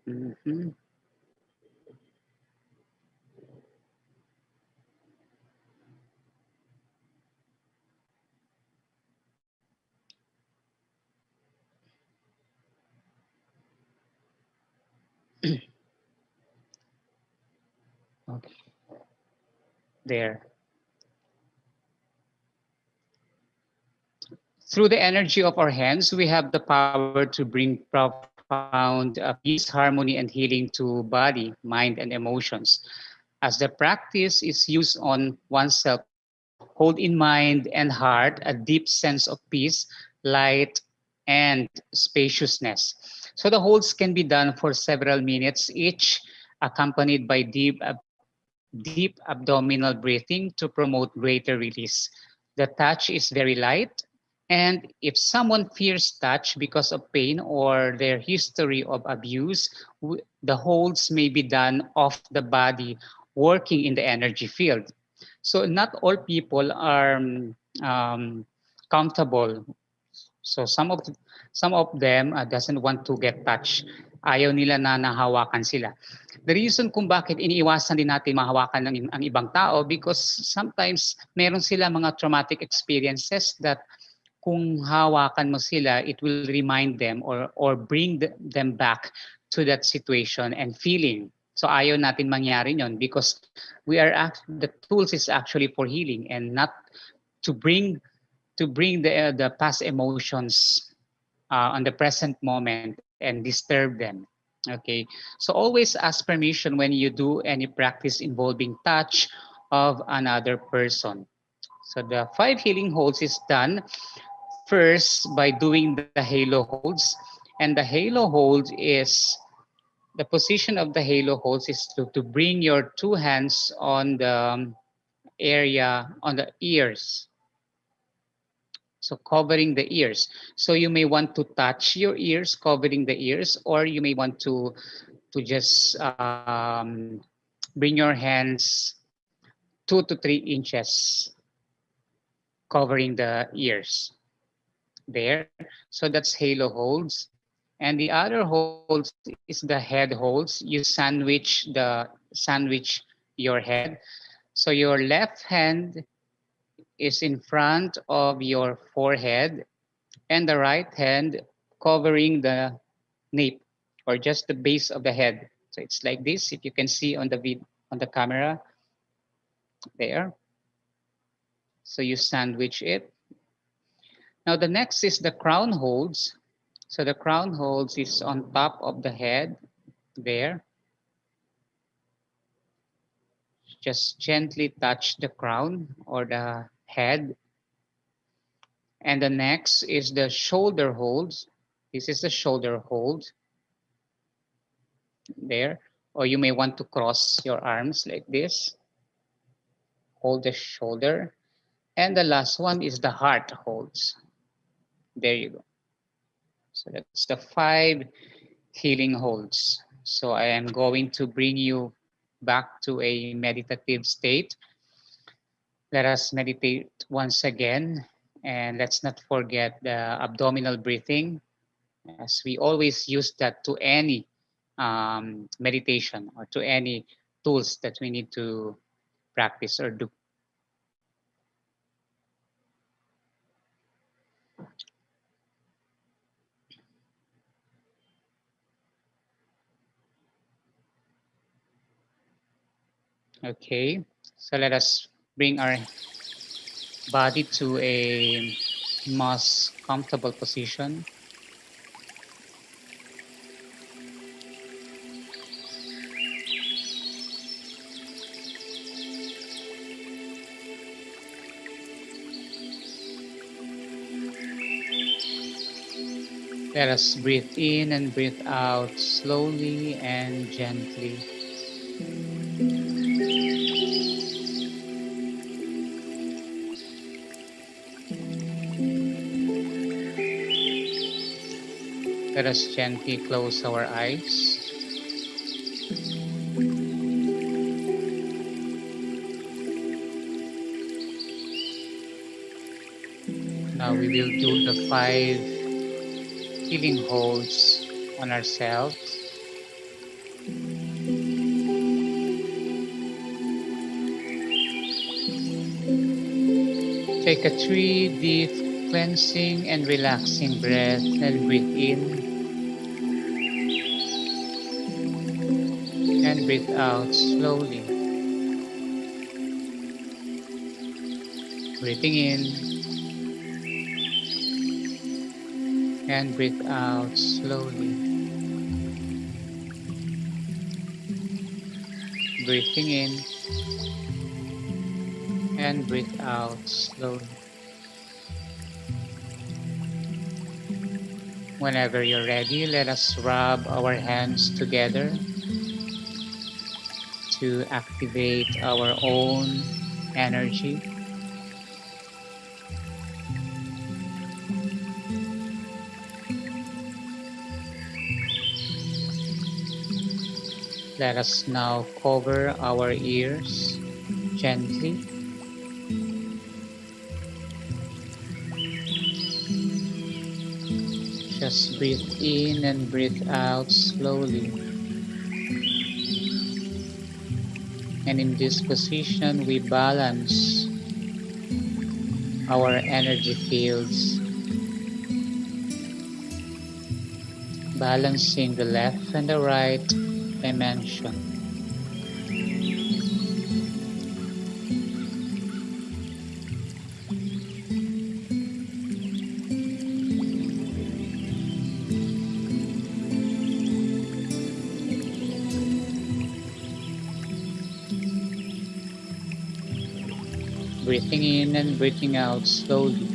Mm-hmm. Okay. There. Through the energy of our hands, we have the power to bring profound peace, harmony, and healing to body, mind, and emotions. As the practice is used on oneself, hold in mind and heart a deep sense of peace, light, and spaciousness. So the holds can be done for several minutes each, accompanied by deep abdominal breathing to promote greater release. The touch is very light, And if someone fears touch because of pain or their history of abuse, the holds may be done off the body, working in the energy field. So not all people are comfortable. So some of them doesn't want to get touched. Ayaw nila na nahawakan sila. The reason kung bakit iniiwasan din natin mahawakan ang ibang tao because sometimes meron sila mga traumatic experiences that kung hawakan mo sila, it will remind them or bring them back to that situation and feeling. So ayaw natin mangyari yon because the tools is actually for healing and not to bring the past emotions on the present moment and disturb them. Okay, so always ask permission when you do any practice involving touch of another person. So the 5 healing holds is done first by doing the halo holds. And the halo hold is the position of the halo holds is to bring your 2 hands on the area on the ears. So covering the ears. So you may want to touch your ears, covering the ears, or you may want to just bring your hands 2 to 3 inches covering the ears. There. So that's halo holds. And the other holds is the head holds. You sandwich your head. So your left hand is in front of your forehead and the right hand covering the nape or just the base of the head. So it's like this. If you can see on the camera there. So you sandwich it. Now the next is the crown holds. So the crown holds is on top of the head there. Just gently touch the crown or the head. And the next is the shoulder holds. This is the shoulder hold there. Or you may want to cross your arms like this. Hold the shoulder. And the last one is the heart holds. There you go. So that's the 5 healing holds. So I am going to bring you back to a meditative state. Let us meditate once again. And let's not forget the abdominal breathing, as we always use that to any meditation or to any tools that we need to practice or do. Okay, so let us bring our body to a most comfortable position. Let us breathe in and breathe out slowly and gently. Let us gently close our eyes. Now we will do the 5 healing holds on ourselves. Take a 3 deep cleansing and relaxing breath and breathe in and breathe out slowly. Breathing in and breathe out slowly. Breathing in and breathe out slowly. Whenever you're ready, let us rub our hands together to activate our own energy. Let us now cover our ears gently. Just breathe in and breathe out slowly. And in this position, we balance our energy fields, balancing the left and the right dimension. Breathing in and breathing out slowly.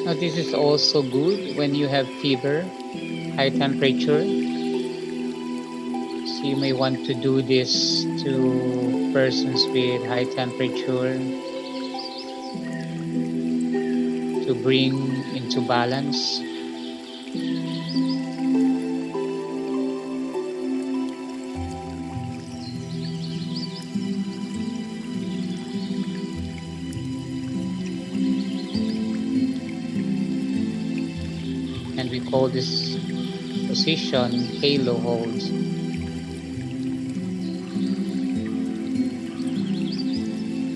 Now, this is also good when you have fever, high temperature. So you may want to do this to persons with high temperature to bring into balance. And we call this position halo hold.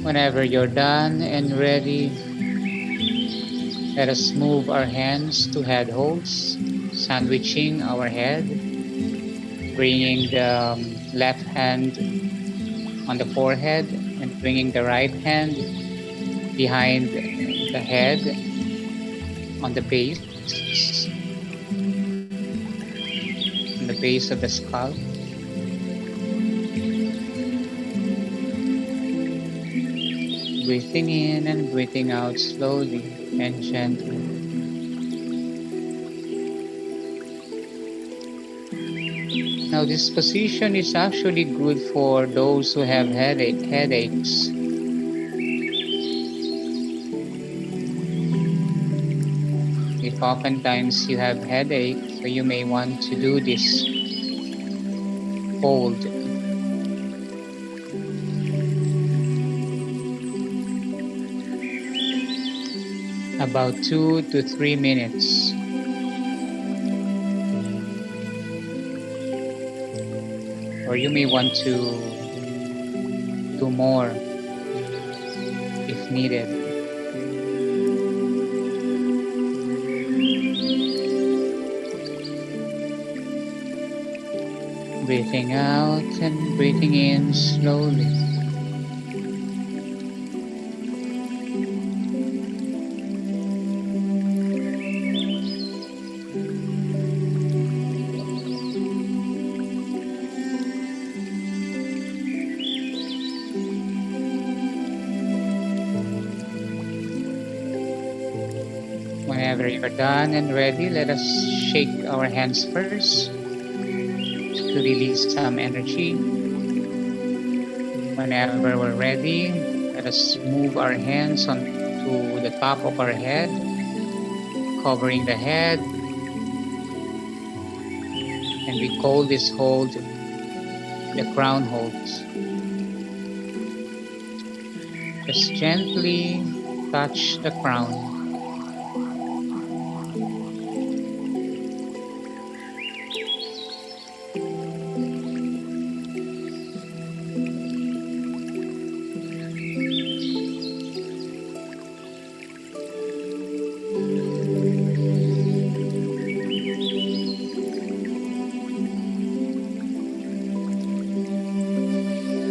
Whenever you're done and ready, let us move our hands to head holds, sandwiching our head, bringing the left hand on the forehead and bringing the right hand behind the head on the base of the skull. Breathing in and breathing out slowly and gently. Now this position is actually good for those who have headaches. If oftentimes you have headache, so you may want to do this hold. About 2 to 3 minutes. Or you may want to do more if needed. Breathing out and breathing in slowly. Whenever you're done and ready, let us shake our hands first to release some energy. Whenever we're ready, let us move our hands onto the top of our head, covering the head. And we call this hold the crown hold. Just gently touch the crown.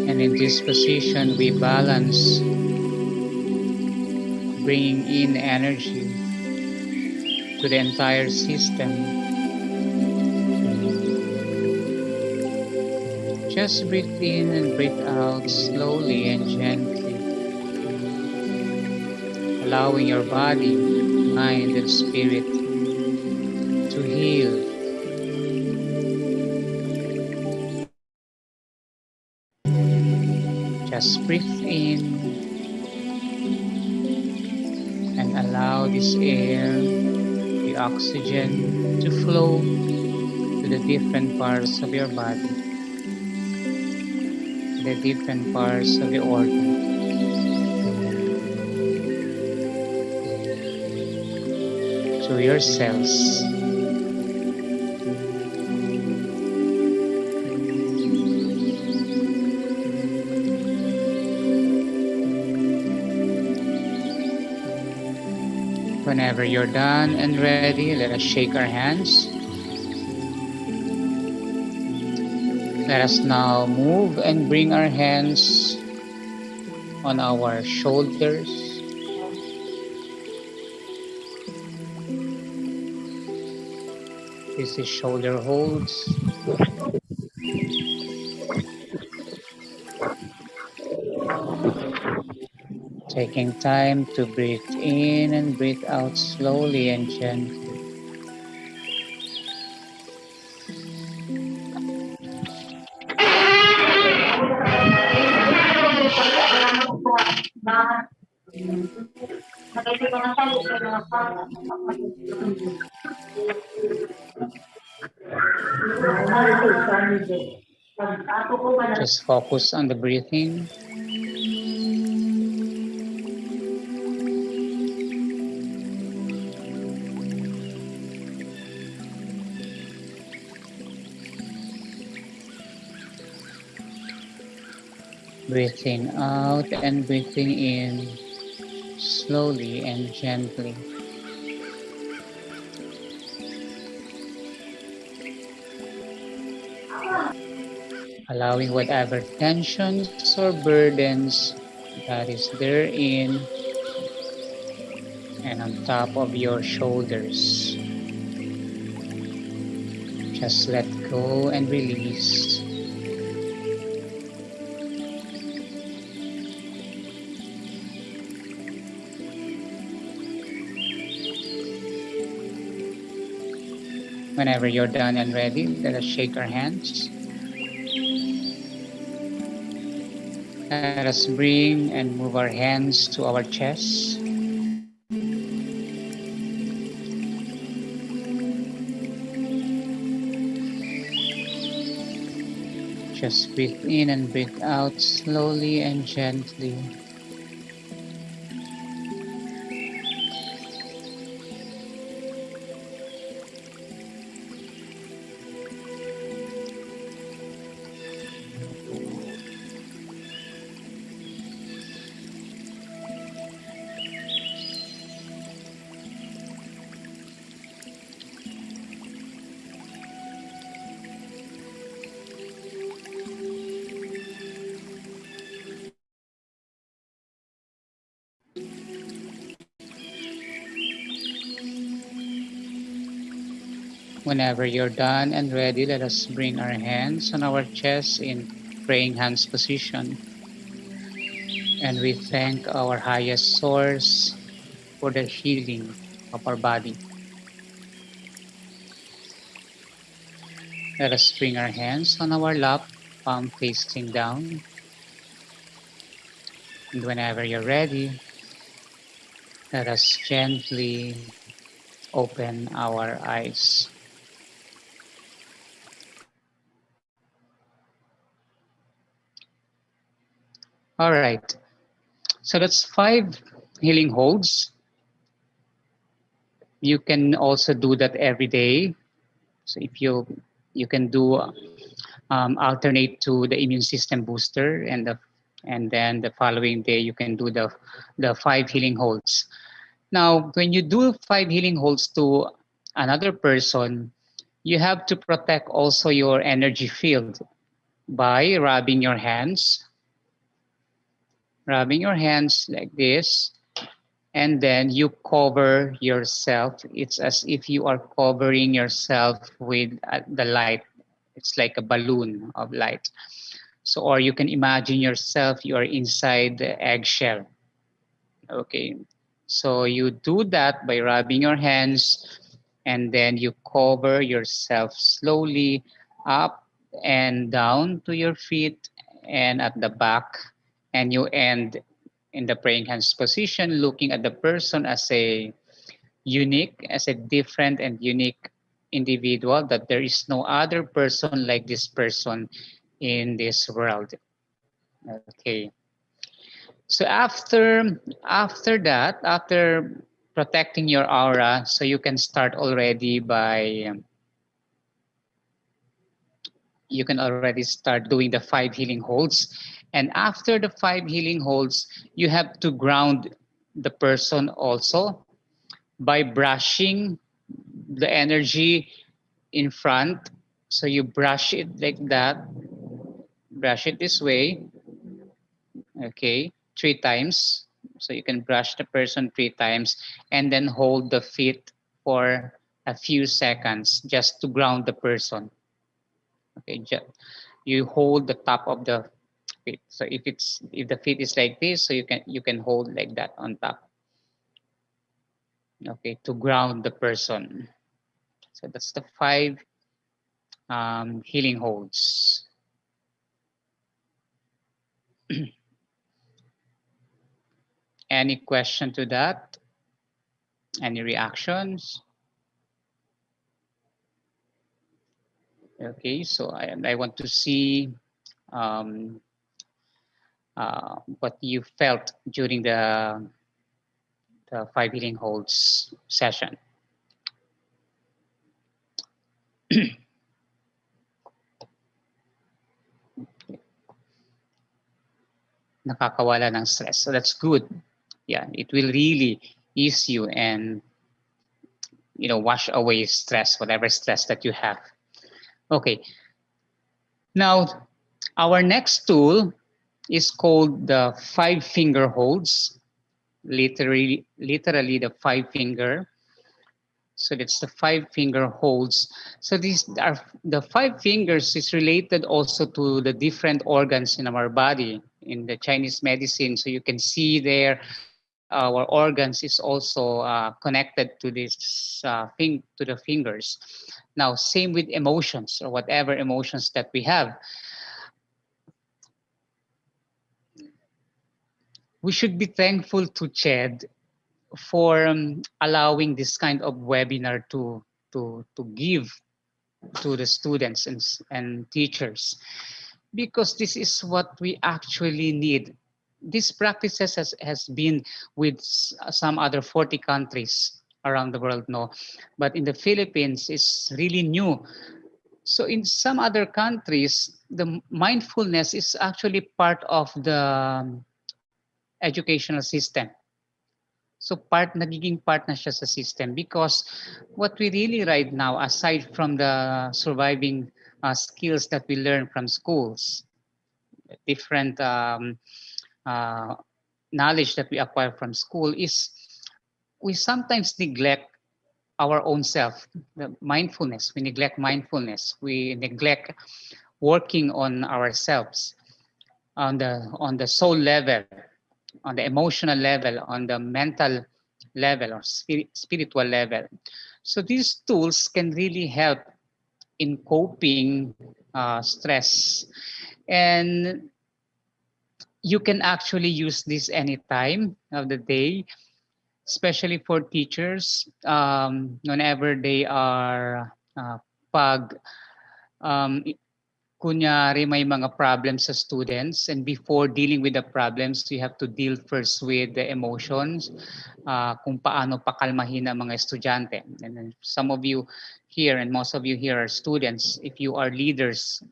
And in this position, we balance, bringing in energy to the entire system. Just breathe in and breathe out slowly and gently, allowing your body, mind, and spirit to heal. Just breathe in and allow this air, the oxygen, to flow to the different parts of your body, the different parts of the organ, to your cells. Whenever you're done and ready, let us shake our hands. Let us now move and bring our hands on our shoulders. This is shoulder holds. Taking time to breathe in and breathe out slowly and gently. Just focus on the breathing. Breathing out and breathing in slowly and gently. Allowing whatever tensions or burdens that is therein and on top of your shoulders. Just let go and release. Whenever you're done and ready, let us shake our hands. Let us bring and move our hands to our chest. Just breathe in and breathe out slowly and gently. Whenever you're done and ready, let us bring our hands on our chest in praying hands position. And we thank our highest source for the healing of our body. Let us bring our hands on our lap, palm facing down. And whenever you're ready, let us gently open our eyes. All right, so that's 5 healing holds. You can also do that every day. So if you can do alternate to the immune system booster, and then the following day you can do the 5 healing holds. Now, when you do 5 healing holds to another person, you have to protect also your energy field by rubbing your hands like this, and then you cover yourself. It's as if you are covering yourself with the light. It's like a balloon of light. So, or you can imagine yourself, you are inside the eggshell. Okay. So you do that by rubbing your hands, and then you cover yourself slowly up and down to your feet and at the back, and you end in the praying hands position, looking at the person as a unique, as a different and unique individual, that there is no other person like this person in this world. Okay. So after protecting your aura, so you can start already by you can already start doing the 5 healing holds. And after the 5 healing holds, you have to ground the person also by brushing the energy in front. So you brush it like that, brush it this way, okay, 3 times. So you can brush the person 3 times and then hold the feet for a few seconds just to ground the person. Okay, you hold the top of the feet. So if the feet is like this, so you can hold like that on top. Okay, to ground the person. So that's the 5 healing holds. Any question to that? Any reactions? Okay, so I want to see um, what you felt during the 5 healing holds session. Nakakawala ng stress. So that's good. Yeah, it will really ease you and wash away stress, whatever stress that you have. Okay. Now, our next tool is called the 5 finger holds. Literally the 5 finger. So that's the 5 finger holds. So these are the 5 fingers is related also to the different organs in our body in the Chinese medicine. So you can see there our organs is also connected to this to the fingers. Now, same with emotions or whatever emotions that we have. We should be thankful to Ched for allowing this kind of webinar to give to the students and teachers, because this is what we actually need. This practices has been with some other 40 countries around the world, no, but in the Philippines it's really new. So in some other countries, the mindfulness is actually part of the educational system. So nagiging part na siya sa system, because what we really right now, aside from the surviving skills that we learn from schools, different uh, knowledge that we acquire from school, is we sometimes neglect our own self, the mindfulness. We neglect mindfulness. We neglect working on ourselves on the soul level, on the emotional level, on the mental level or spiritual level. So these tools can really help in coping stress. And you can actually use this anytime of the day, especially for teachers, whenever they are pag um, kunyari may mga problems sa students, and before dealing with the problems, you have to deal first with the emotions, kung paano pakalmahin ang mga estudyante. And then some of you here and most of you here are students. If you are leaders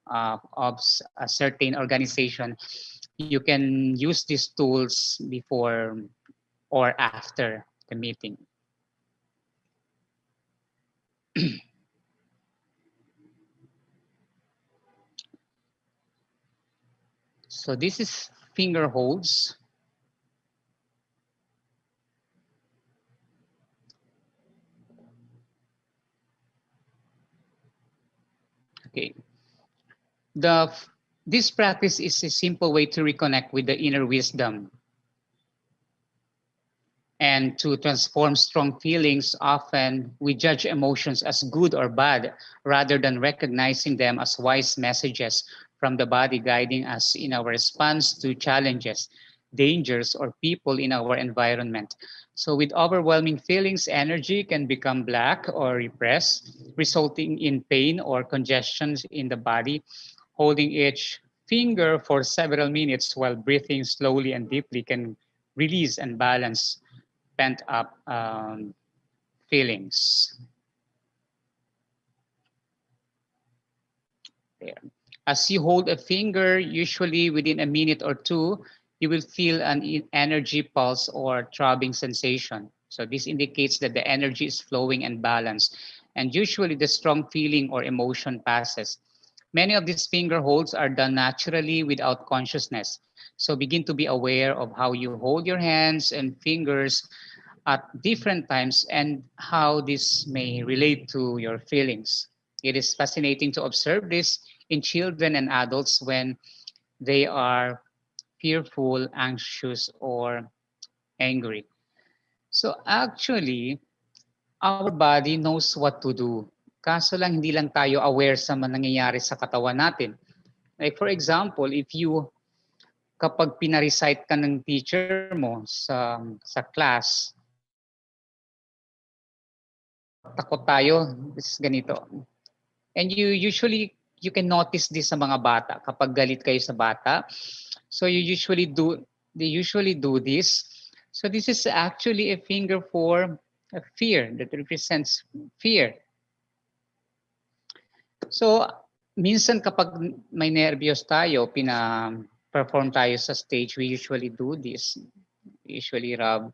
of a certain organization, you can use these tools before or after the meeting. So this is finger holds. Okay. The this practice is a simple way to reconnect with the inner wisdom and to transform strong feelings. Often we judge emotions as good or bad rather than recognizing them as wise messages from the body guiding us in our response to challenges, dangers, or people in our environment. So, with overwhelming feelings, energy can become black or repressed, resulting in pain or congestions in the body. Holding each finger for several minutes while breathing slowly and deeply can release and balance pent up feelings. There. As you hold a finger, usually within a minute or two, you will feel an energy pulse or throbbing sensation. So this indicates that the energy is flowing and balanced, and usually the strong feeling or emotion passes. Many of these finger holds are done naturally without consciousness. So begin to be aware of how you hold your hands and fingers at different times and how this may relate to your feelings. It is fascinating to observe this in children and adults when they are fearful, anxious, or angry. So actually, our body knows what to do. Kaso lang hindi lang tayo aware sa mga nangyayari sa katawan natin. Like for example, if you kapag pina-recite ka ng teacher mo sa class, takot tayo, this is ganito. And you can notice this sa mga bata kapag galit kayo sa bata. So they usually do this. So this is actually a finger for a fear that represents fear. So minsan kapag may nervyos tayo, perform tayo sa stage, we usually do this. We usually rub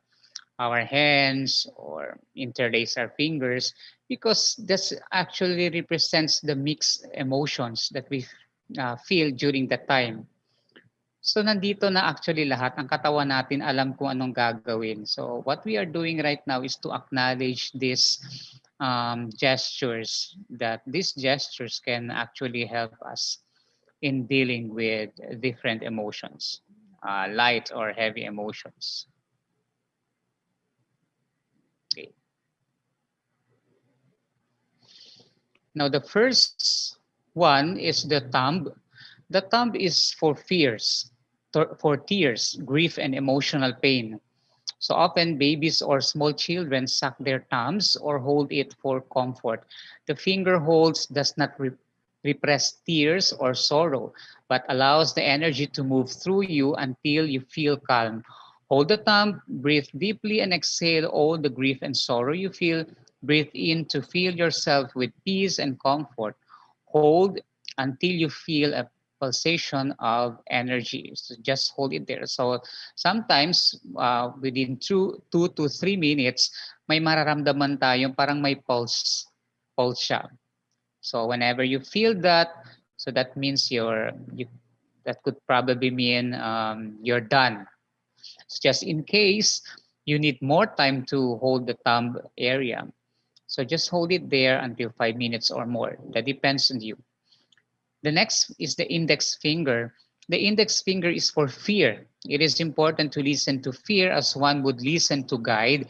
our hands or interlace our fingers because this actually represents the mixed emotions that we feel during that time. So nandito na actually lahat, ang katawan natin alam kung anong gagawin. So what we are doing right now is to acknowledge these gestures, that these gestures can actually help us in dealing with different emotions, light or heavy emotions. Okay. Now the first one is the thumb. The thumb is for fears, for tears, grief, and emotional pain. So often babies or small children suck their thumbs or hold it for comfort. The finger holds does not repress tears or sorrow, but allows the energy to move through you until you feel calm. Hold the thumb, breathe deeply, and exhale all the grief and sorrow you feel. Breathe in to feel yourself with peace and comfort. Hold until you feel a pulsation of energy. So just hold it there. So sometimes within 2 to 3 minutes, may mararamdaman tayo parang may pulse siya. So whenever you feel that, so that means that could probably mean you're done. So just in case you need more time to hold the thumb area, so just hold it there until 5 minutes or more. That depends on you. The next is the index finger. The index finger is for fear. It is important to listen to fear as one would listen to guide.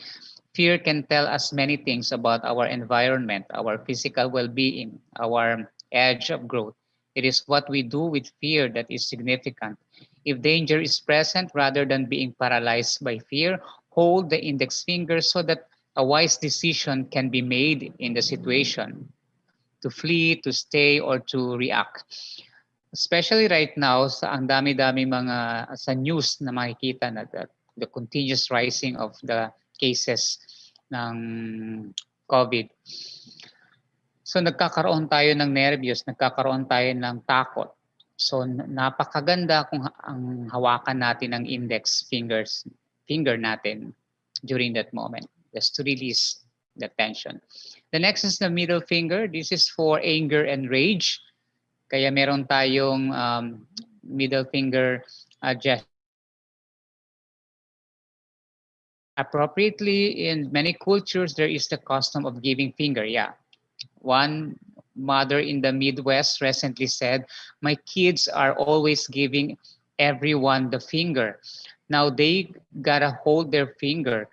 Fear can tell us many things about our environment, our physical well-being, our edge of growth. It is what we do with fear that is significant. If danger is present, rather than being paralyzed by fear, hold the index finger so that a wise decision can be made in the situation, to flee, to stay, or to react. Especially right now, sa ang dami-dami mga sa news na makikita na the continuous rising of the cases ng COVID. So nagkakaroon tayo ng nervyos, nagkakaroon tayo ng takot. So napakaganda kung ang hawakan natin ng index finger natin during that moment, just to release the tension. The next is the middle finger. This is for anger and rage. Kaya meron tayong middle finger gesture. Appropriately, in many cultures, there is the custom of giving finger. Yeah, one mother in the Midwest recently said, my kids are always giving everyone the finger. Now they gotta hold their finger.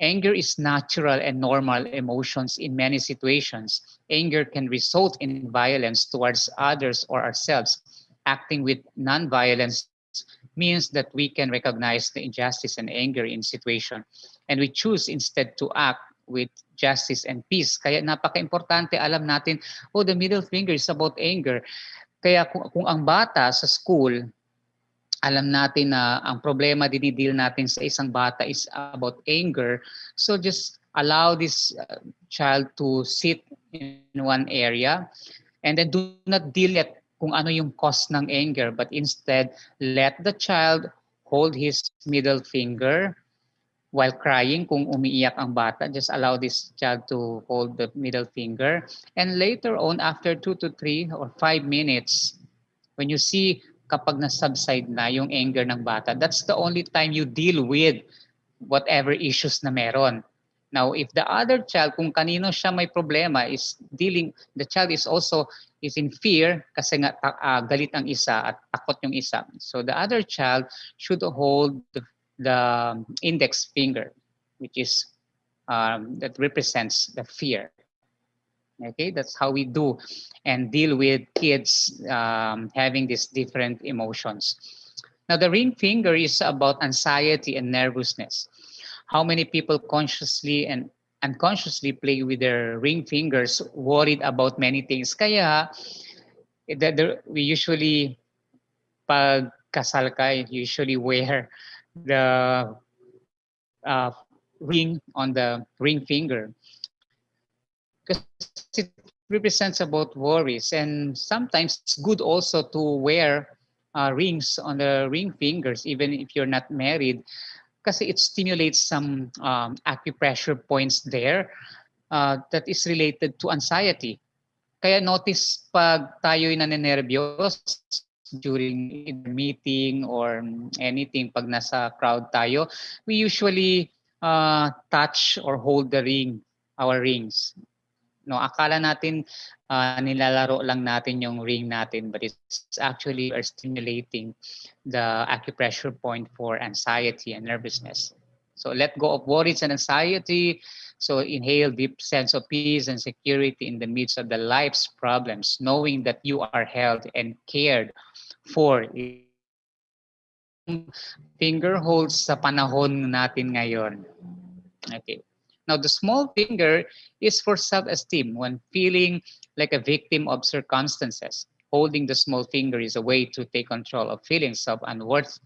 Anger is natural and normal emotions in many situations. Anger can result in violence towards others or ourselves. Acting with non-violence means that we can recognize the injustice and anger in situation, and we choose instead to act with justice and peace. Kaya napaka-importante, alam natin, oh, the middle finger is about anger. Kaya kung ang bata sa school, alam natin na ang problema dinidil natin sa isang bata is about anger. So just allow this child to sit in one area and then do not deal yet kung ano yung cause ng anger, but instead let the child hold his middle finger while crying. Kung umiiyak ang bata, just allow this child to hold the middle finger. And later on, after 2 to 3 or 5 minutes, when you see kapag na-subside na yung anger ng bata, that's the only time you deal with whatever issues na meron. Now, if the other child, kung kanino siya may problema, is dealing, the child is also is in fear kasi nga galit ang isa at takot yung isa. So the other child should hold the index finger, which is that represents the fear. Okay, that's how we do and deal with kids having these different emotions. Now, the ring finger is about anxiety and nervousness. How many people consciously and unconsciously play with their ring fingers, worried about many things? Kaya, we usually, pag kasal ka, usually wear the ring on the ring finger. Because it represents about worries, and sometimes it's good also to wear rings on the ring fingers even if you're not married, kasi it stimulates some acupressure points there that is related to anxiety. Kaya notice pag tayo'y nanenervyos during either meeting or anything, pag nasa crowd tayo, we usually touch or hold the ring, our rings. No, akala natin nilalaro lang natin yung ring natin, but it's actually are stimulating the acupressure point for anxiety and nervousness. So let go of worries and anxiety. So inhale deep sense of peace and security in the midst of the life's problems, knowing that you are held and cared for. Finger holds sa panahon natin ngayon. Okay. Now, the small finger is for self-esteem when feeling like a victim of circumstances. Holding the small finger is a way to take control of feelings of unworthiness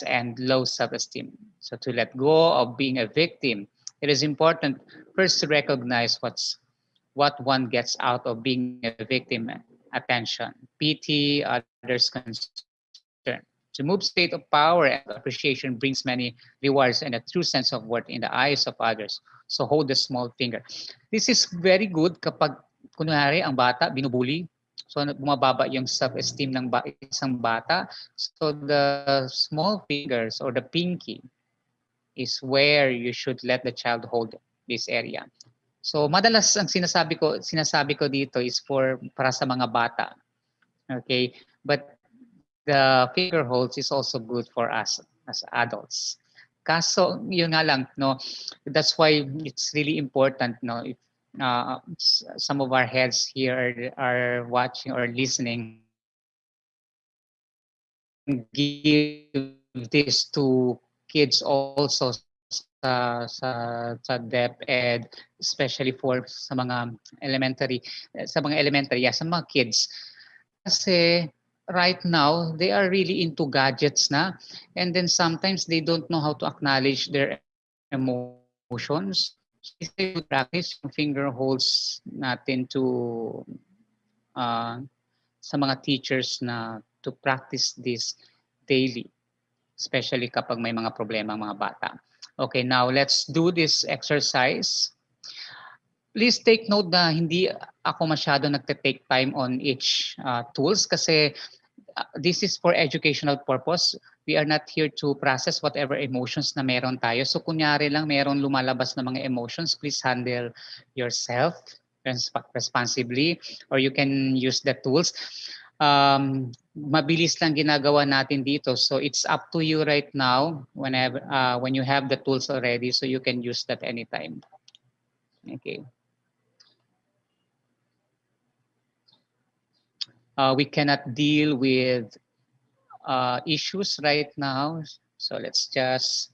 and low self-esteem. So to let go of being a victim, it is important first to recognize what one gets out of being a victim: attention, pity, others' concern. To move state of power and appreciation brings many rewards and a true sense of worth in the eyes of others. So hold the small finger. This is very good kapag kunwari ang bata binubuli. So bumababa yung self-esteem ng isang bata. So the small fingers or the pinky is where you should let the child hold this area. So madalas ang sinasabi ko dito is para sa mga bata. Okay? But the finger holds is also good for us as adults. Kaso, yun nga lang, no, that's why it's really important, no, if some of our heads here are watching or listening, give this to kids also sa DepEd, especially for sa mga elementary, sa mga kids. Kasi right now, they are really into gadgets na. And then sometimes they don't know how to acknowledge their emotions. So we practice yung finger holds natin to sa mga teachers na to practice this daily, especially kapag may mga problema ang mga bata. Okay, now let's do this exercise. Please take note na hindi ako masyado nagte-take time on each tools kasi this is for educational purpose. We are not here to process whatever emotions na meron tayo. So kunyari lang meron lumalabas na mga emotions, please handle yourself. responsibly, or you can use the tools. Mabilis lang ginagawa natin dito. So it's up to you right now whenever when you have the tools already, so you can use that anytime. Okay. We cannot deal with issues right now. So let's just,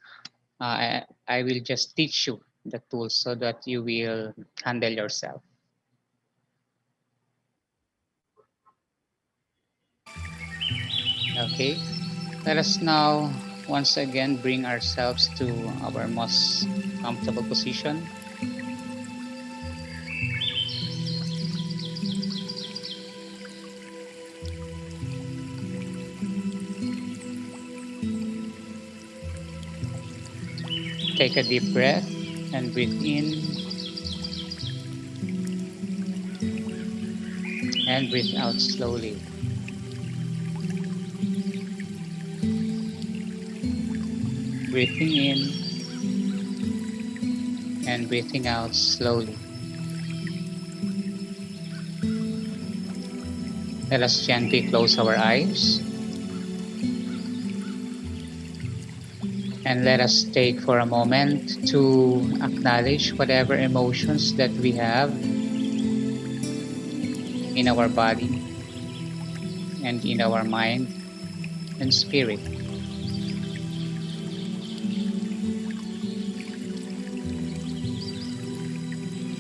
I will just teach you the tools so that you will handle yourself. Okay, let us now once again bring ourselves to our most comfortable position. Take a deep breath and breathe in and breathe out slowly. Breathing in and breathing out slowly. Let us gently close our eyes and let us take for a moment to acknowledge whatever emotions that we have in our body and in our mind and spirit.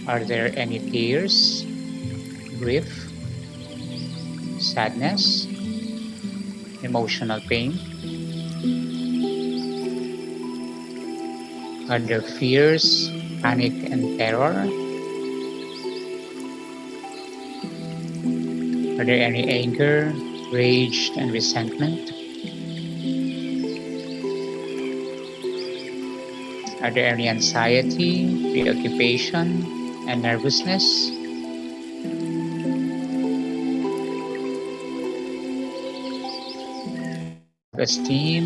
Are there any tears, grief, sadness, emotional pain? Are there fears, panic, and terror? Are there any anger, rage, and resentment? Are there any anxiety, preoccupation, and nervousness? Esteem,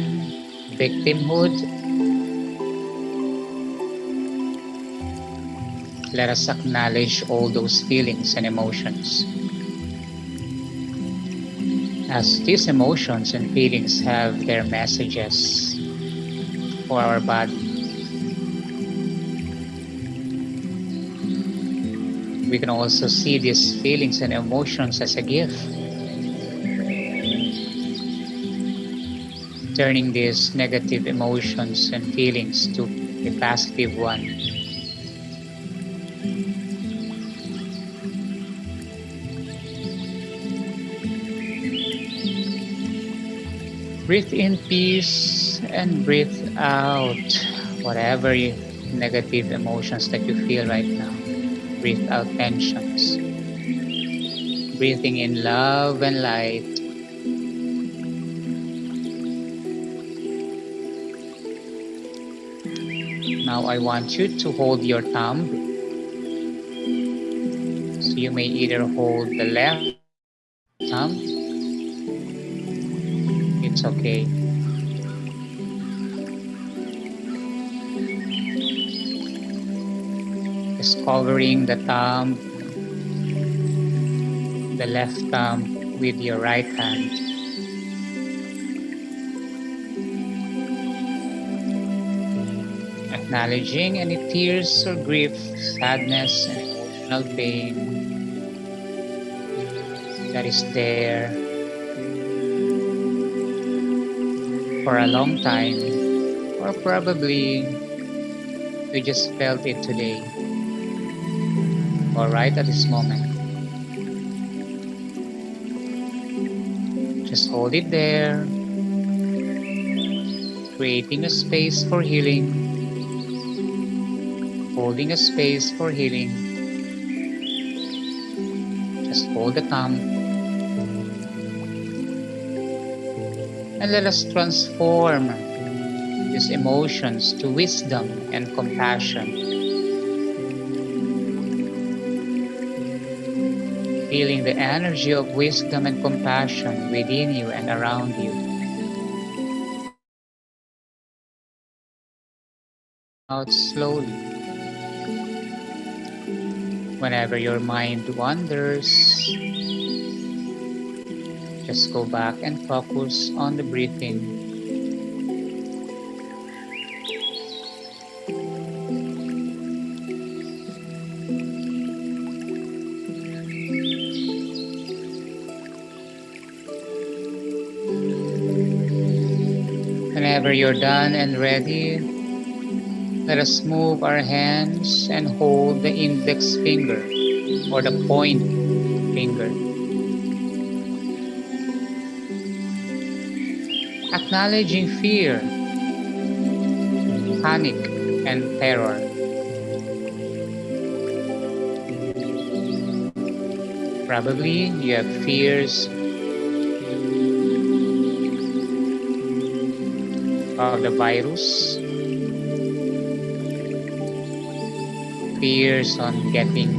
victimhood. Let us acknowledge all those feelings and emotions, as these emotions and feelings have their messages for our body. We can also see these feelings and emotions as a gift, turning these negative emotions and feelings to a positive one. Breathe in peace and breathe out whatever negative emotions that you feel right now. Breathe out tensions. Breathing in love and light. Now I want you to hold your thumb. So you may either hold the left thumb. It's okay. Just covering the thumb, the left thumb with your right hand. Acknowledging any tears or grief, sadness, and emotional pain that is there for a long time, or probably you just felt it today or right at this moment. Just hold it there, creating a space for healing, holding a space for healing. Just hold the thumb and let us transform these emotions to wisdom and compassion. Feeling the energy of wisdom and compassion within you and around you. Out slowly. Whenever your mind wanders, just go back and focus on the breathing. Whenever you're done and ready, let us move our hands and hold the index finger or the point finger. Acknowledging fear, panic, and terror. Probably you have fears of the virus, fears on getting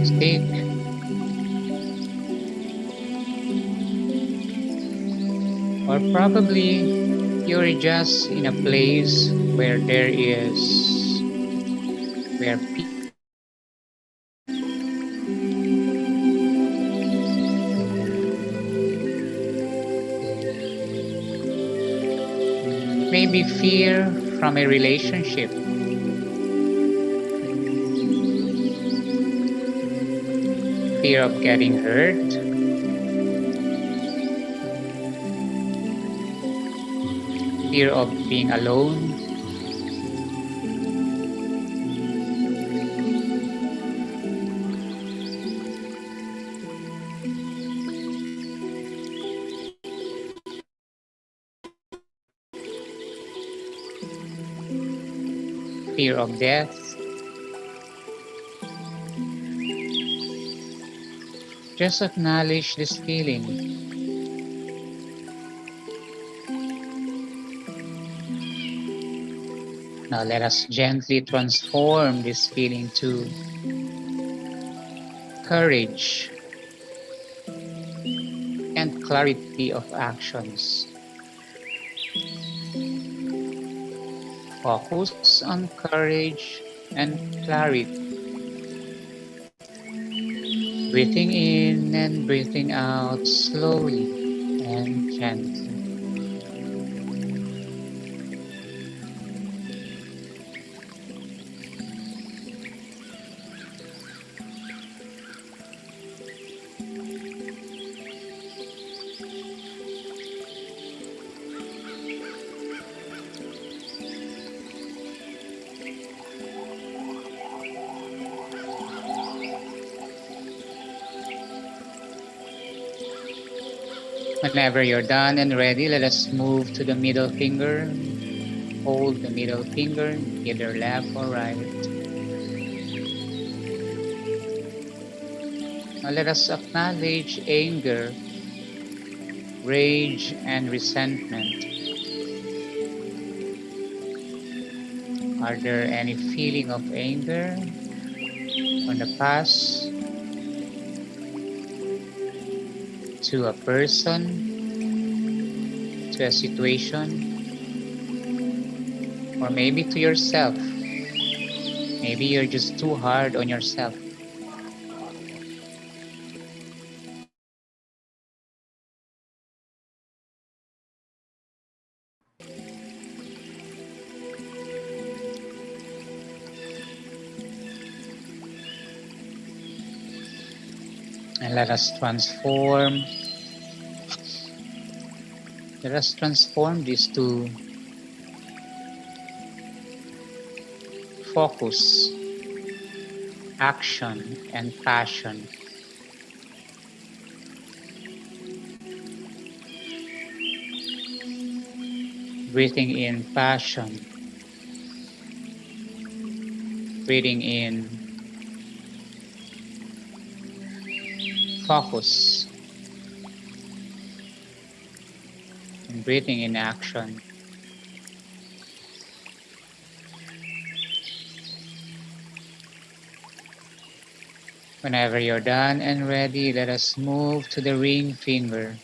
sick, or probably you're just in a place where where maybe fear from a relationship, fear of getting hurt, fear of being alone, fear of death. Just acknowledge this feeling. Now let us gently transform this feeling to courage and clarity of actions. Focus on courage and clarity. Breathing in and breathing out slowly and gently. Whenever you're done and ready, let us move to the middle finger. Hold the middle finger, either left or right. Now let us acknowledge anger, rage, and resentment. Are there any feeling of anger from the past to a person, to a situation, or maybe to yourself? Maybe you're just too hard on yourself. And let us transform this to focus, action, and passion. Breathing in passion, breathing in focus, and breathing in action. Whenever you're done and ready, let us move to the ring finger.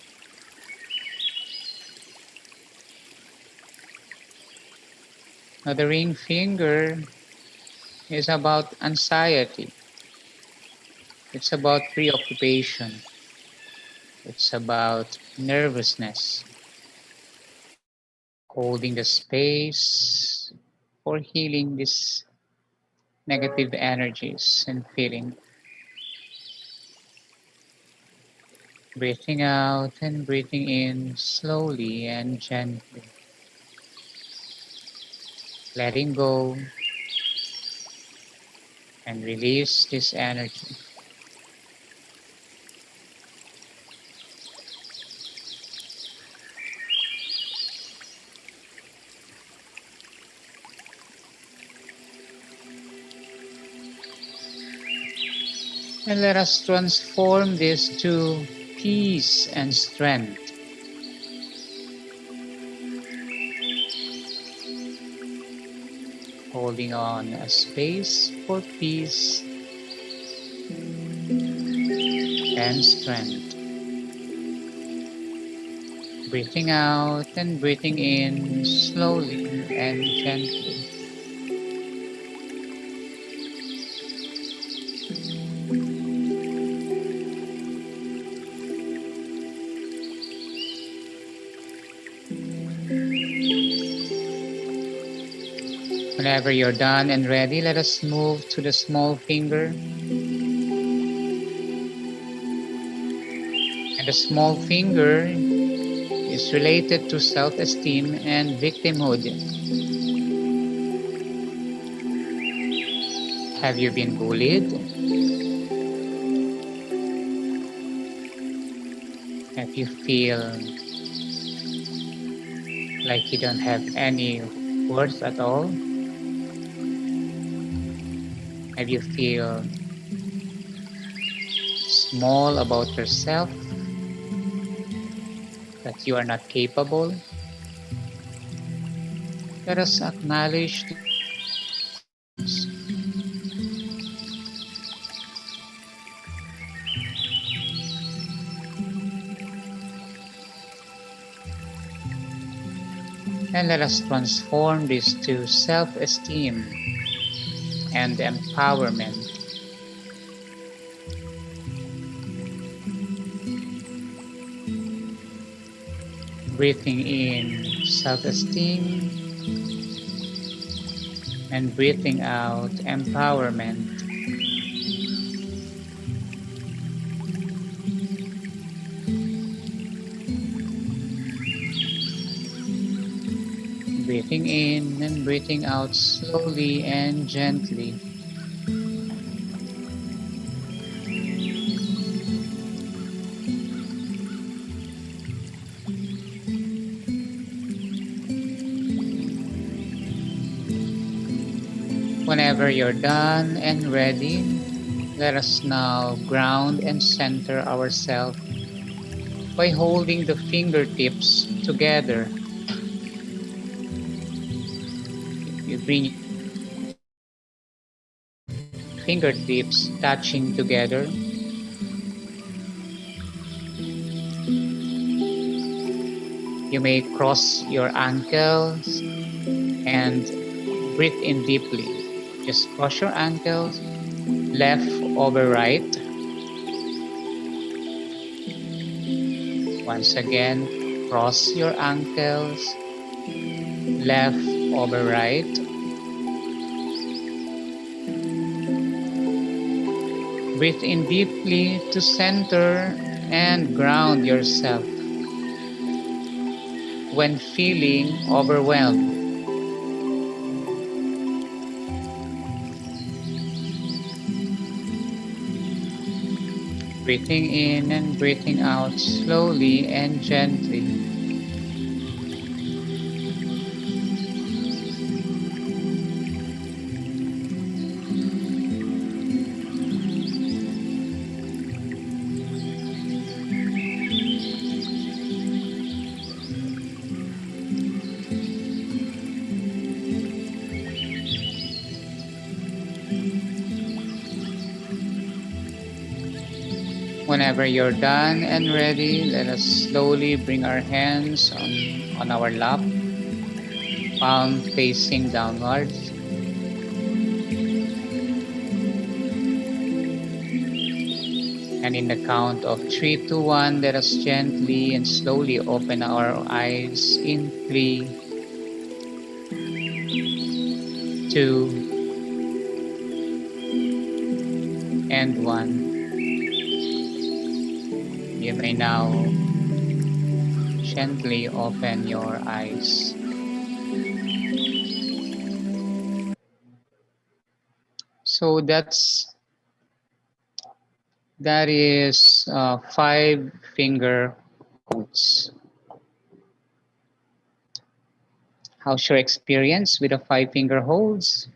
Now the ring finger is about anxiety, It's about preoccupation. It's about nervousness, holding the space for healing these negative energies and feeling. Breathing out and breathing in slowly and gently. Letting go and release this energy. And let us transform this to peace and strength. Holding on a space for peace and strength. Breathing out and breathing in slowly and gently. Whenever you're done and ready, let us move to the small finger. And the small finger is related to self-esteem and victimhood. Have you been bullied? Have you feel like you don't have any worth at all? Have you feel small about yourself? That you are not capable? Let us acknowledge this. And let us transform this to self-esteem and empowerment. Breathing in self-esteem and breathing out empowerment. Breathing in and breathing out slowly and gently. Whenever you're done and ready, let us now ground and center ourselves by holding the fingertips together. You bring fingertips touching together. You may cross your ankles and breathe in deeply. Just cross your ankles, left over right. Once again, cross your ankles, left over right. Breathe in deeply to center and ground yourself. When feeling overwhelmed, breathing in and breathing out slowly and gently. Whenever you're done and ready, let us slowly bring our hands on our lap, palm facing downwards. And in the count of 3, 2, 1, let us gently and slowly open our eyes in 3, 2, and 1. You may now gently open your eyes. So that is 5-finger holds. How's your experience with the 5-finger holds?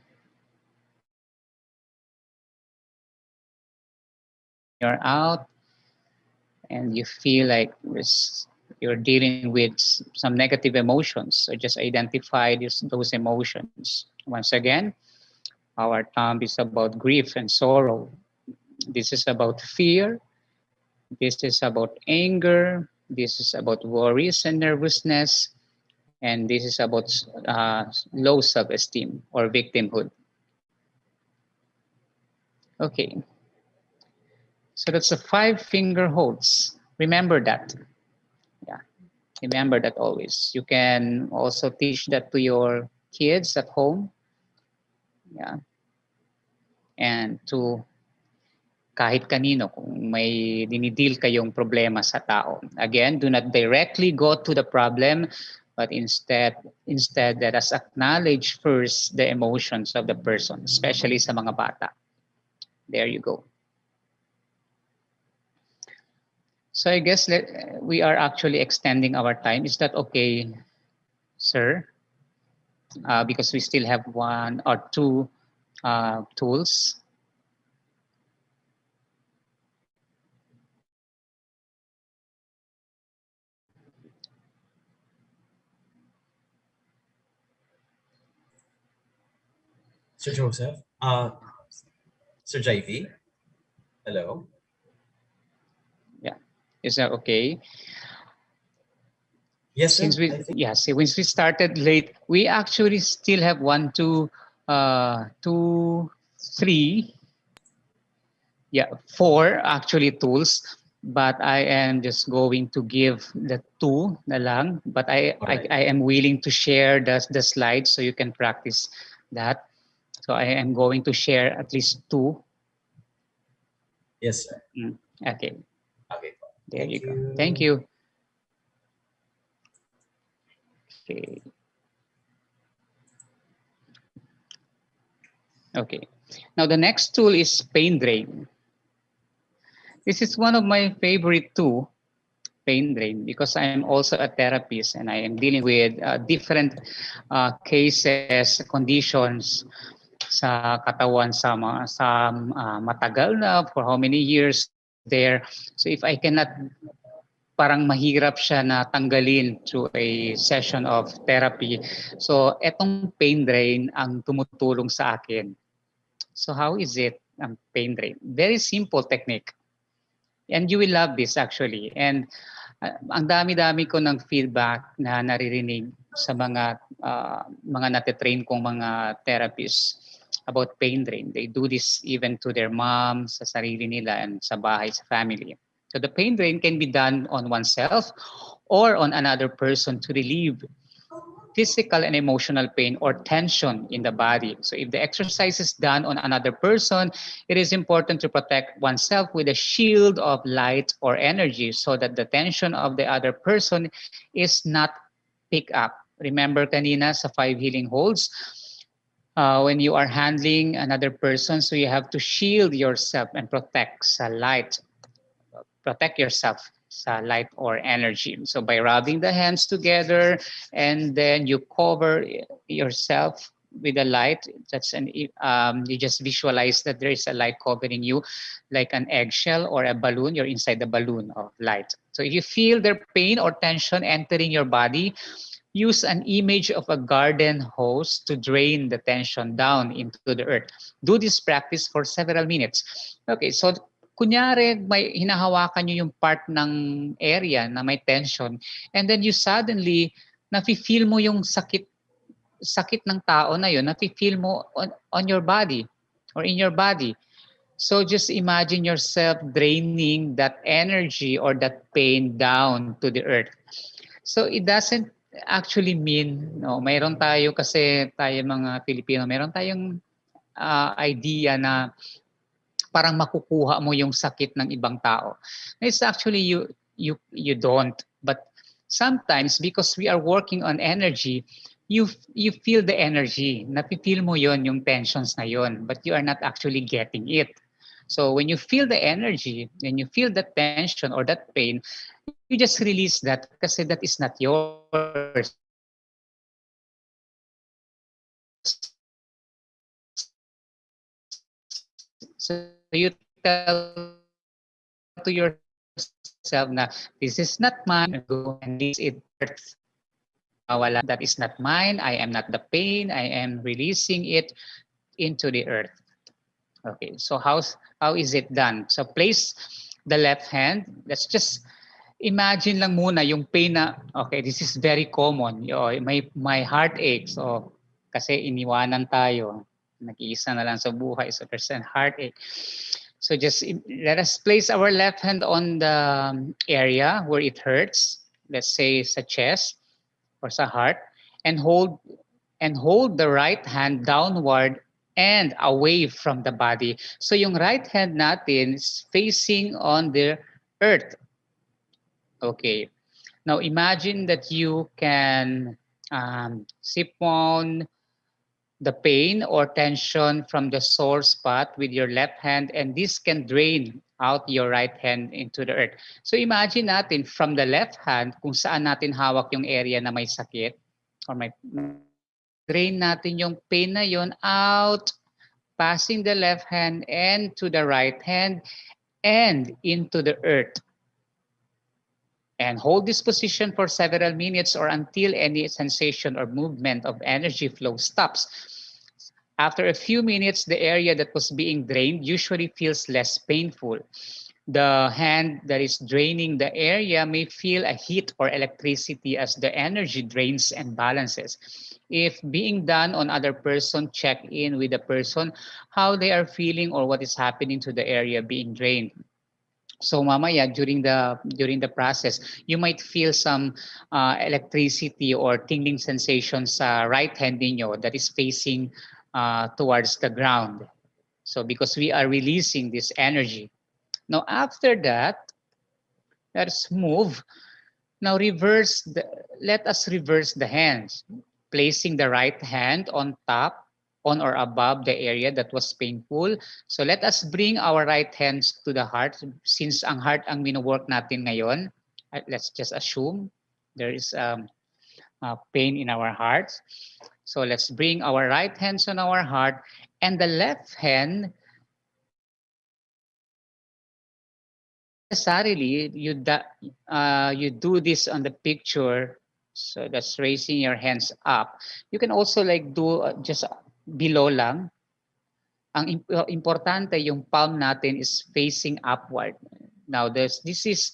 You're out and you feel like you're dealing with some negative emotions. So just identify those emotions. Once again, our thumb is about grief and sorrow. This is about fear. This is about anger. This is about worries and nervousness. And this is about low self-esteem or victimhood. Okay. So that's the 5-finger holds. Remember that. Yeah. Remember that always. You can also teach that to your kids at home. Yeah. And to kahit kanino kung may dinidil kayong problema sa tao. Again, do not directly go to the problem, but instead let us acknowledge first the emotions of the person, especially sa mga bata. There you go. So I guess we are actually extending our time. Is that okay, sir? Because we still have 1 or 2 tools. Sir Joseph, Sir JV, hello. Yeah, is that okay? Yes, sir. Since we started late, we actually still have 1, 2, 2, 3, 4 actually tools. But I am just going to give the 2 na lang. But I am willing to share the slides so you can practice that. So I am going to share at least 2. Yes, sir. Okay. Okay. There you go. Thank you. Okay. Okay. Now the next tool is pain drain. This is one of my favorite too, pain drain, because I am also a therapist and I am dealing with different cases, conditions sa katawan sa matagal na, for how many years there. So if I cannot, parang mahirap siya na tanggalin through a session of therapy. So etong pain drain ang tumutulong sa akin. So how is it ang pain drain? Very simple technique. And you will love this actually. And ang dami-dami ko ng feedback na naririnig sa mga natitrain kong mga therapists about pain drain. They do this even to their mom, sa sarili nila, and sa bahay, sa family. So the pain drain can be done on oneself or on another person to relieve physical and emotional pain or tension in the body. So if the exercise is done on another person, it is important to protect oneself with a shield of light or energy so that the tension of the other person is not picked up. Remember kanina sa 5 healing holds, when you are handling another person, so you have to shield yourself and protect sa light. Protect yourself sa light or energy. So by rubbing the hands together and then you cover yourself with a light, you just visualize that there is a light covering you like an eggshell or a balloon. You're inside the balloon of light. So if you feel their pain or tension entering your body, use an image of a garden hose to drain the tension down into the earth. Do this practice for several minutes. Okay, so kunyari may hinahawakan nyo yung part ng area na may tension and then you suddenly nafe-feel mo yung sakit ng tao na yun, nafe-feel mo on your body or in your body. So just imagine yourself draining that energy or that pain down to the earth. So it doesn't actually mean, no, mayroon tayo kasi tayo mga Pilipino, mayroon tayong idea na parang makukuha mo yung sakit ng ibang tao. It's actually you don't. But sometimes because we are working on energy, you feel the energy. Napipil mo yon yung tensions na yon, but you are not actually getting it. So when you feel the energy, when you feel that tension or that pain, you just release that kasi that is not yours. So you tell to yourself na this is not mine, go and release it. That is not mine, I am not the pain, I am releasing it into the earth. Okay, so how is it done? So place the left hand. Let's just imagine lang muna yung pain na, okay, this is very common. My heart aches. So, kasi iniwanan tayo. Nag-iisa na lang sa buhay. So there's a heartache. So just let us place our left hand on the area where it hurts. Let's say sa chest or sa heart. And hold the right hand downward and away from the body. So yung right hand natin is facing on the earth. Okay. Now imagine that you can sip on the pain or tension from the sore spot with your left hand, and this can drain out your right hand into the earth. So imagine natin from the left hand kung saan natin hawak yung area na may sakit or may drain natin yung pain na yon out, passing the left hand and to the right hand and into the earth. And hold this position for several minutes or until any sensation or movement of energy flow stops. After a few minutes, the area that was being drained usually feels less painful. The hand that is draining the area may feel a heat or electricity as the energy drains and balances. If being done on other person, check in with the person, how they are feeling or what is happening to the area being drained. So mamaya during the process, you might feel some electricity or tingling sensation sa right hand ninyo that is facing towards the ground. So because we are releasing this energy. Now after that, let's move. Now let us reverse the hands, placing the right hand on top, on or above the area that was painful. So let us bring our right hands to the heart. Since ang heart ang mino-work natin ngayon, let's just assume there is pain in our hearts. So let's bring our right hands on our heart, and the left hand, necessarily you do this on the picture. So that's raising your hands up. You can also like do just below lang. Ang importante yung palm natin is facing upward. Now this is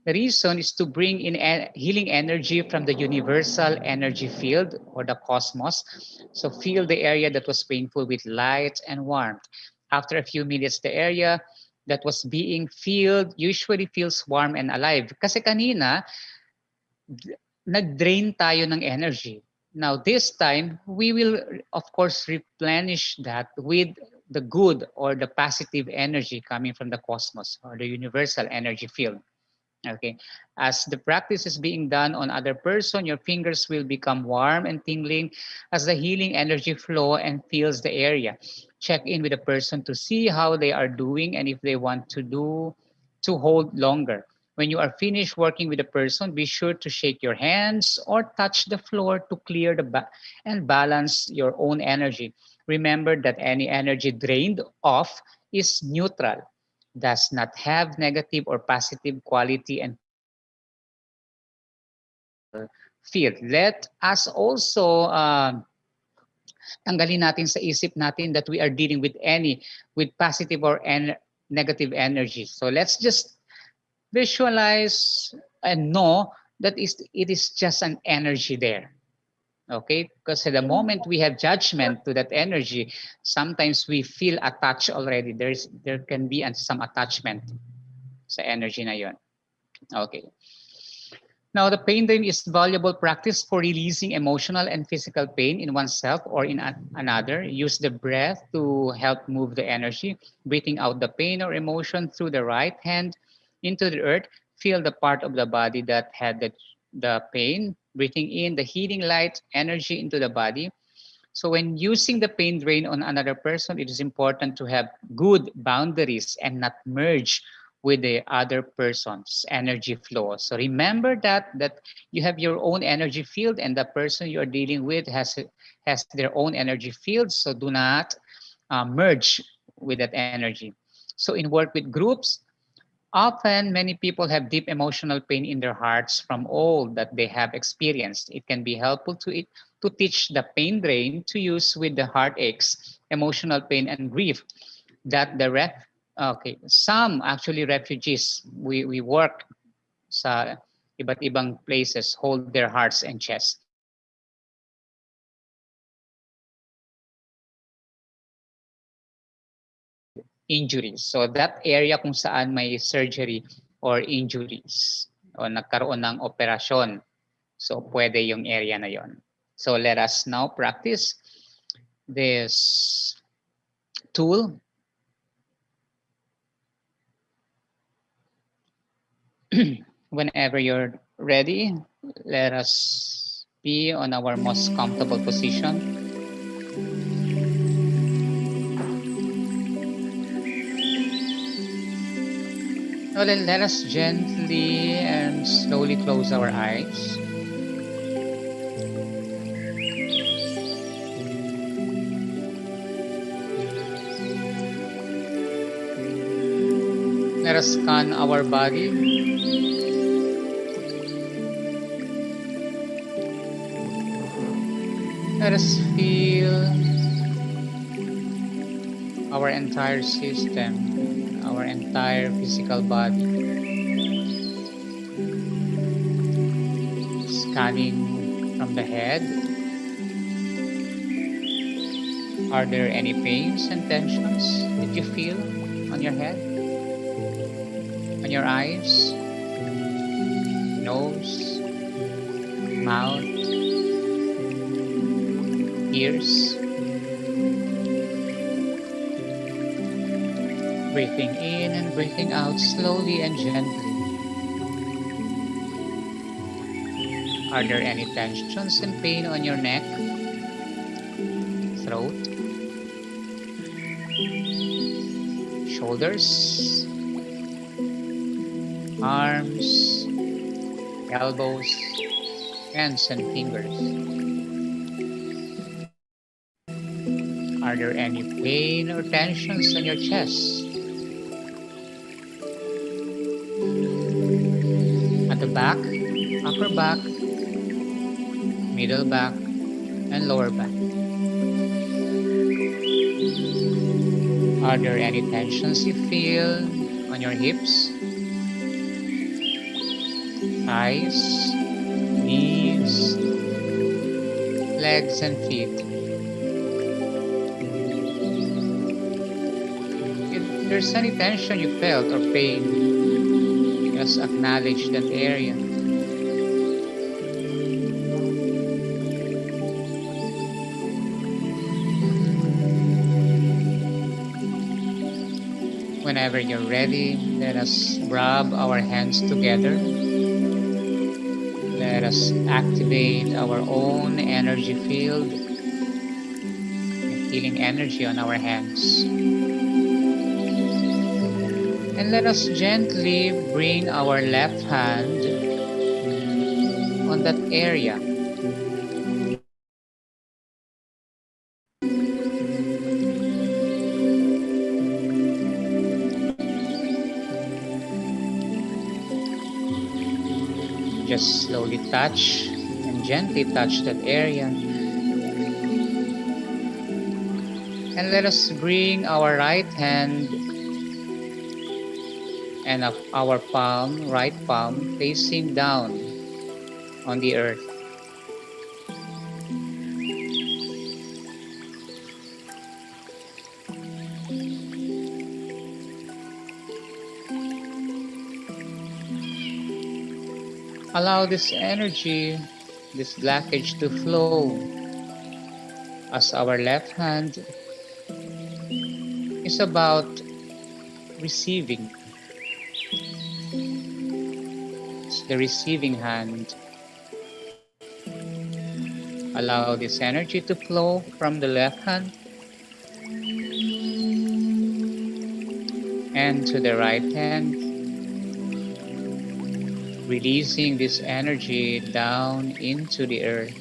the reason is to bring in healing energy from the universal energy field or the cosmos. So feel the area that was painful with light and warmth. After a few minutes, the area that was being filled usually feels warm and alive. Kasi kanina, nag-drain tayo ng energy. Now this time, we will of course replenish that with the good or the positive energy coming from the cosmos or the universal energy field. Okay, as the practice is being done on other person, your fingers will become warm and tingling as the healing energy flow and fills the area. Check in with the person to see how they are doing and if they want to hold longer. When you are finished working with the person, be sure to shake your hands or touch the floor to clear and balance your own energy. Remember that any energy drained off is neutral, does not have negative or positive quality and field. Let us also tanggalin natin sa isip natin that we are dealing with positive or negative energy. So let's just visualize and know that it is just an energy there. Okay, because at the moment we have judgment to that energy, sometimes we feel attached already. There can be some attachment sa energy na yon. Okay. Now, the pain drain is valuable practice for releasing emotional and physical pain in oneself or in another. Use the breath to help move the energy, breathing out the pain or emotion through the right hand into the earth. Feel the part of the body that had the pain, breathing in the healing light energy into the body. So when using the pain drain on another person, it is important to have good boundaries and not merge with the other person's energy flow. So remember that you have your own energy field and the person you are dealing with has their own energy field. So do not merge with that energy. So in work with groups, often, many people have deep emotional pain in their hearts from all that they have experienced. It can be helpful to teach the pain drain to use with the heartaches, emotional pain, and grief that some actually refugees, we work sa iba't ibang places, hold their hearts and chests. Injuries. So that area kung saan may surgery or injuries o nagkaroon ng operasyon. So pwede yung area na yon. So let us now practice this tool. Whenever you're ready, let us be on our most comfortable position. Now let us gently and slowly close our eyes. Let us scan our body. Let us feel our entire system, our entire physical body. Scanning from the head. Are there any pains and tensions that you feel on your head? On your eyes? Nose? Mouth? Ears? Breathing in and breathing out slowly and gently. Are there any tensions and pain on your neck, throat, shoulders, arms, elbows, hands and fingers? Are there any pain or tensions on your chest? At the back, upper back, middle back, and lower back? Are there any tensions you feel on your hips, thighs, knees, legs, and feet? If there's any tension you felt or pain, just acknowledge that area. Whenever you're ready, let us rub our hands together. Let us activate our own energy field, healing energy on our hands. And let us gently bring our left hand on that area. Just slowly touch and gently touch that area. And let us bring our right hand and our palm, right palm, facing down on the earth. allow this energy, this blockage to flow as our left hand is about receiving. It's the receiving hand. Allow this energy to flow from the left hand and to the right hand, releasing this energy down into the earth.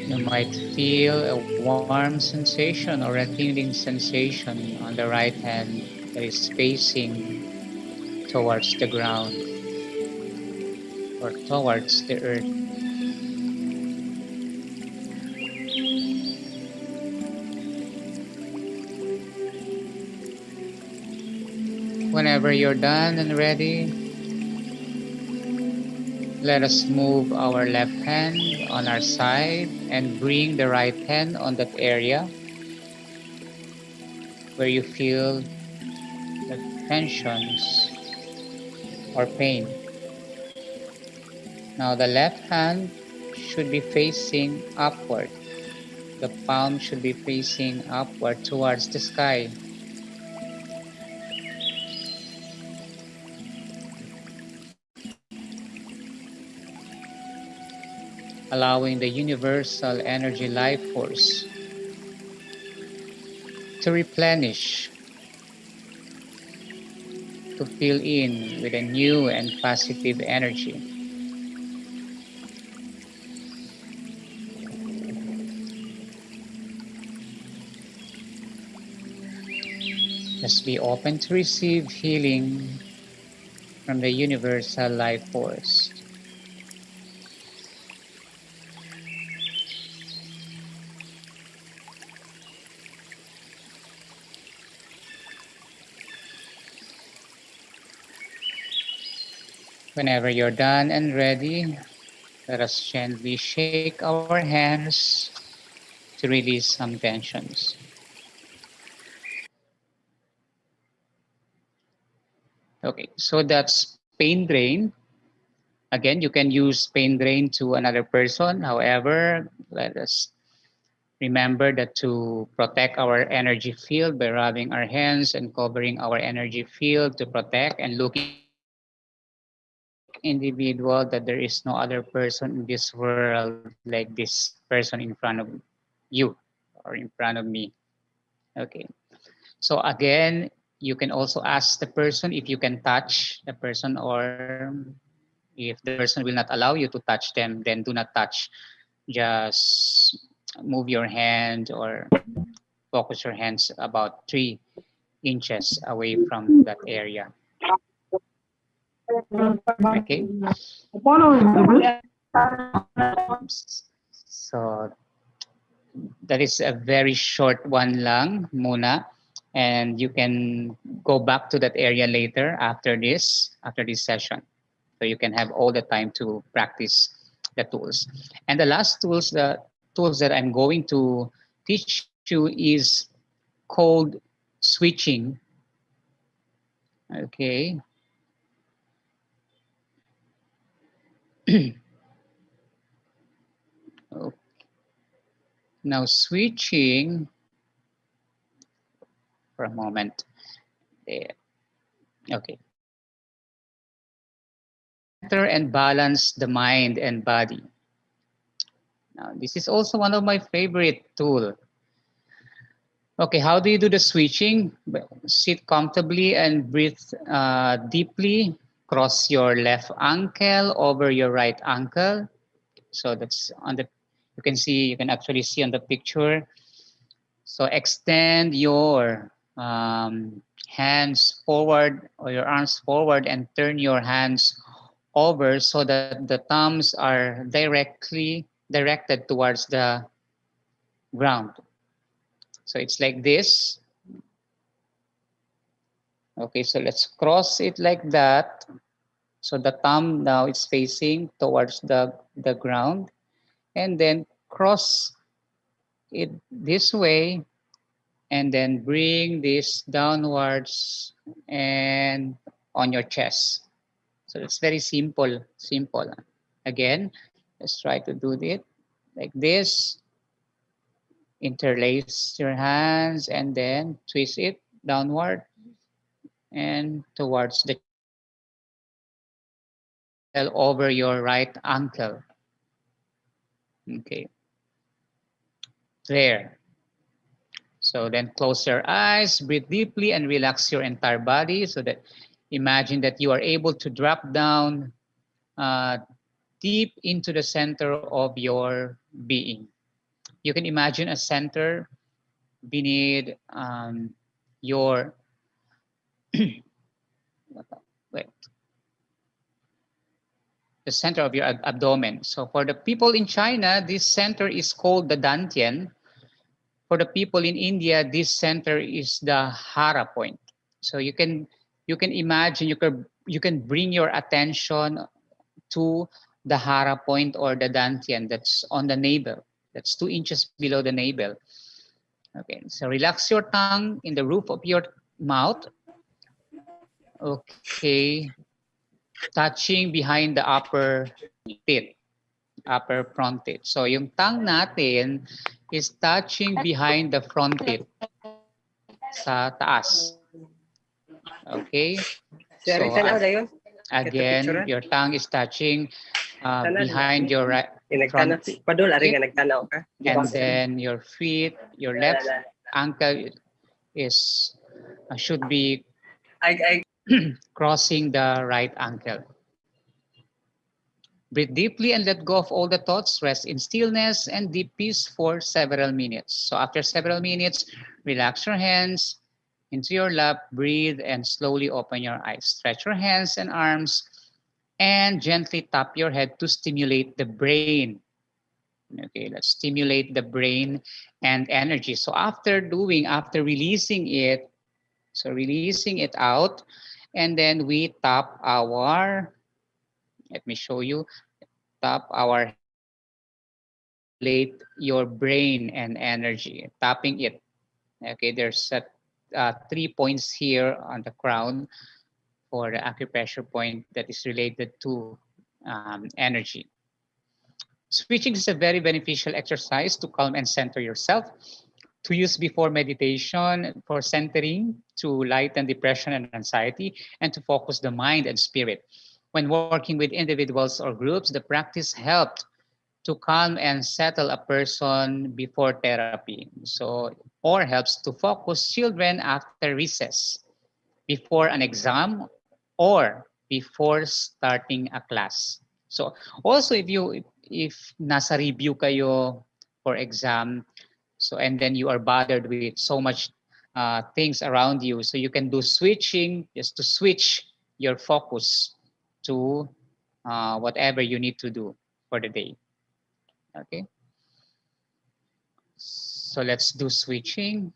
You might feel a warm sensation or a tingling sensation on the right hand that is facing towards the ground or towards the earth. Whenever you're done and ready, let us move our left hand on our side and bring the right hand on that area where you feel the tensions or pain. Now the left hand should be facing upward. The palm should be facing upward towards the sky. Allowing the universal energy life force to replenish, to fill in with a new and positive energy. Just be open to receive healing from the universal life force. Whenever you're done and ready, let us gently shake our hands to release some tensions. Okay, so that's pain drain. Again, you can use pain drain to another person. However, let us remember that to protect our energy field by rubbing our hands and covering our energy field to protect and looking individual that there is no other person in this world like this person in front of you or in front of me. Okay. So again, you can also ask the person if you can touch the person, or if the person will not allow you to touch them, then do not touch. Just move your hand or focus your hands about 3 inches away from that area. Okay. So that is a very short one lang muna, and you can go back to that area later after this session. So you can have all the time to practice the tools. And the last tools, the tools that I'm going to teach you is called switching. Okay. Okay. Now switching for a moment. There. Okay. Center and balance the mind and body. Now, this is also one of my favorite tool. Okay, how do you do the switching? Sit comfortably and breathe deeply. Cross your left ankle over your right ankle. So that's on the, you can actually see on the picture. So extend your hands forward or your arms forward and turn your hands over so that the thumbs are directed towards the ground. So it's like this. Okay, so let's cross it like that. So the thumb now is facing towards the ground, and then cross it this way, and then bring this downwards and on your chest. So it's very simple. Again, let's try to do it like this. Interlace your hands and then twist it downward and towards the over your right ankle. Okay, there. So then close your eyes, breathe deeply, and relax your entire body so that imagine that you are able to drop down deep into the center of your being. You can imagine a center beneath your wait, the center of your abdomen. So for the people in China, this center is called the dantian. For the people in India, this center is the hara point. So you can imagine, you can bring your attention to the hara point or the dantian that's on the navel. That's 2 inches below the navel. Okay, so relax your tongue in the roof of your mouth. Okay, touching behind the upper teeth, upper front teeth. So yung tongue natin is touching behind the front teeth sa taas. Okay, so again, your tongue is touching behind your right front teeth. And then your feet, your left ankle is should be crossing the right ankle. Breathe deeply and let go of all the thoughts. Rest in stillness and deep peace for several minutes. So after several minutes, relax your hands into your lap, breathe, and slowly open your eyes. Stretch your hands and arms and gently tap your head to stimulate the brain. Okay, let's stimulate the brain and energy. So after releasing it, so releasing it out, and then we tap our, let me show you, tap our, stimulate your brain and energy, tapping it. Okay, there's 3 points here on the crown for the acupressure point that is related to energy. Switching is a very beneficial exercise to calm and center yourself, to use before meditation for centering, to lighten depression and anxiety, and to focus the mind and spirit. When working with individuals or groups, the practice helped to calm and settle a person before therapy. So, or helps to focus children after recess, before an exam, or before starting a class. So also if nasa review kayo for exam, so and then you are bothered with so much things around you, so you can do switching just to switch your focus to whatever you need to do for the day. Okay, so let's do switching.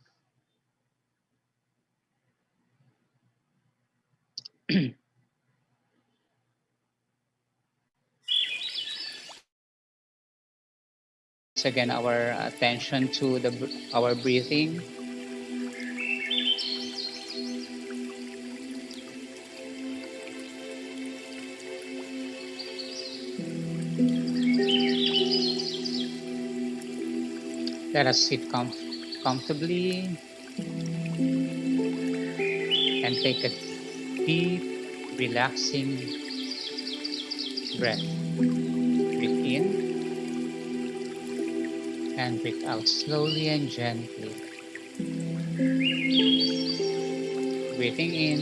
Again, our attention to our breathing. Let us sit comfortably and take a deep, relaxing breath. Breathe in and breathe out slowly and gently. Breathing in,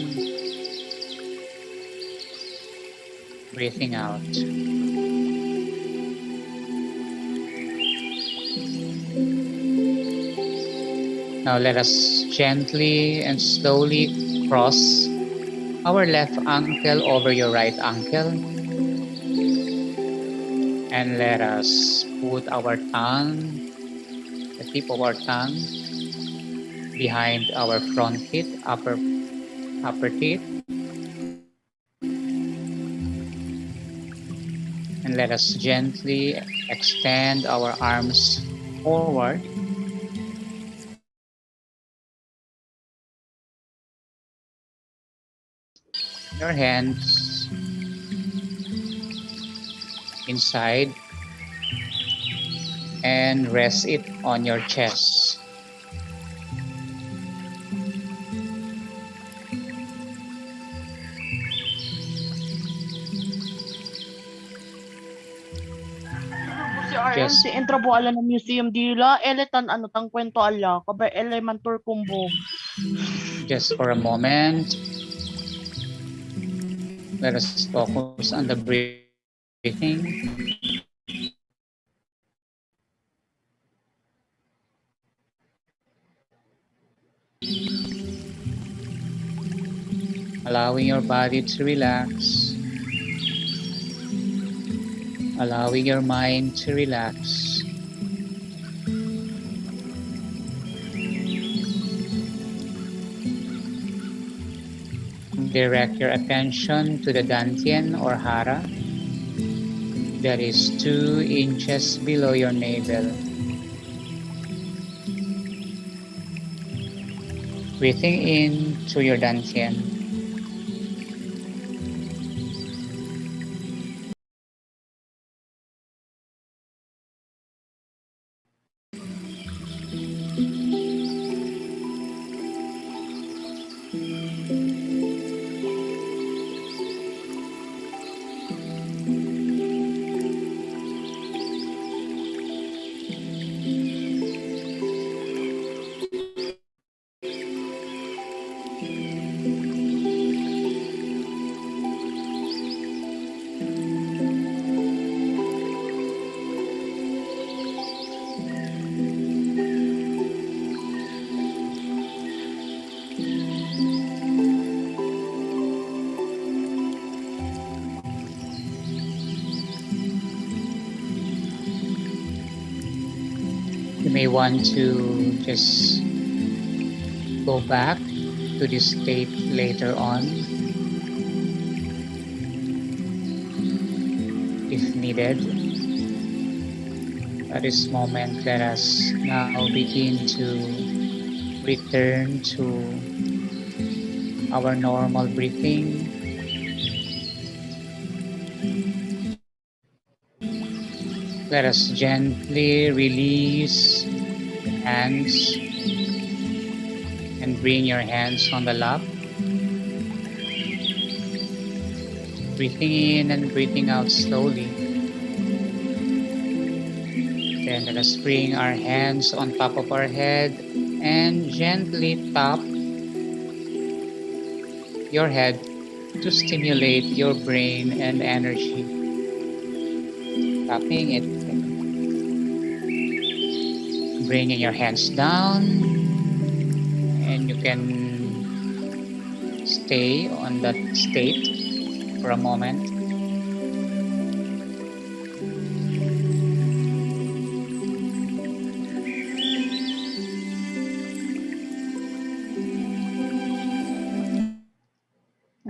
breathing out. Now let us gently and slowly cross our left ankle over your right ankle. And let us put our tongue, the tip of our tongue, behind our front teeth, upper teeth. And let us gently extend our arms forward. Your hands inside and rest it on your chest. Si RM, Just si entra po ala ng museum dila, eletan ano tang kwento ala, kabay elementor kumbog. just for a moment, let us focus on the breathing. Allowing your body to relax. Allowing your mind to relax. Direct your attention to the dantian or hara that is 2 inches below your navel. Breathing in to your dantian. You may want to just go back to this state later on if needed. At this moment, let us now begin to return to our normal breathing. Let us gently release the hands and bring your hands on the lap. Breathing in and breathing out slowly. Then let us bring our hands on top of our head and gently tap your head to stimulate your brain and energy. Tapping it. Bringing your hands down, and you can stay on that state for a moment.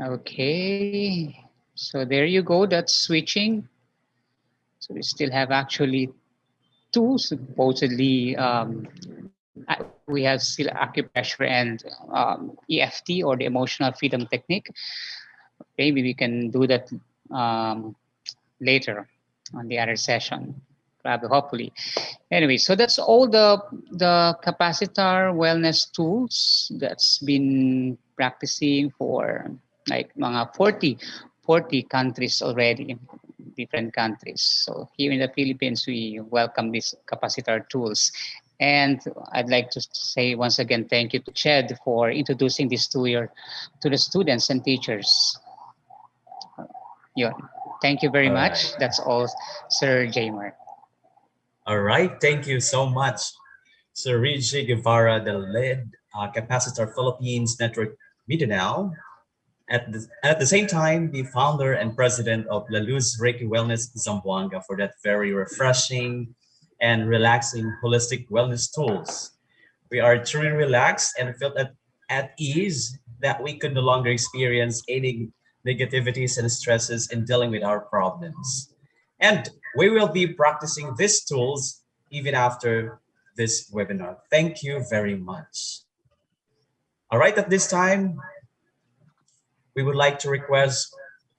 Okay, so there you go, that's switching. So we still have actually two supposedly we have still acupressure and EFT or the emotional freedom technique. Maybe we can do that later on the other session, probably, hopefully. Anyway, so that's all the capacitor wellness tools that's been practicing for like mga 40 countries already, different countries. So here in the Philippines, we welcome these capacitor tools. And I'd like to say once again, thank you to Ched for introducing this to the students and teachers. Yeah, thank you very much. That's all, Sir Jamer. All right, thank you so much, Sir Rigi Guevara, the lead capacitor Philippines Network Mindanao. At the same time, the founder and president of La Luz Reiki Wellness Zamboanga for that very refreshing and relaxing holistic wellness tools. We are truly relaxed and felt at ease that we could no longer experience any negativities and stresses in dealing with our problems. And we will be practicing these tools even after this webinar. Thank you very much. All right, at this time, we would like to request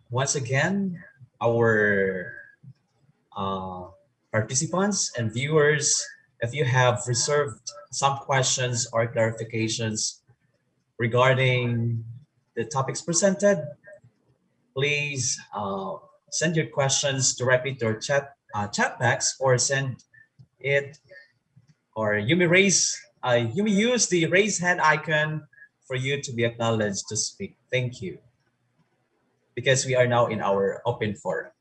once again our participants and viewers, if you have reserved some questions or clarifications regarding the topics presented, please send your questions directly to our chat box, or send it, or you may use the raise hand icon for you to be acknowledged to speak. Thank you. Because we are now in our open forum.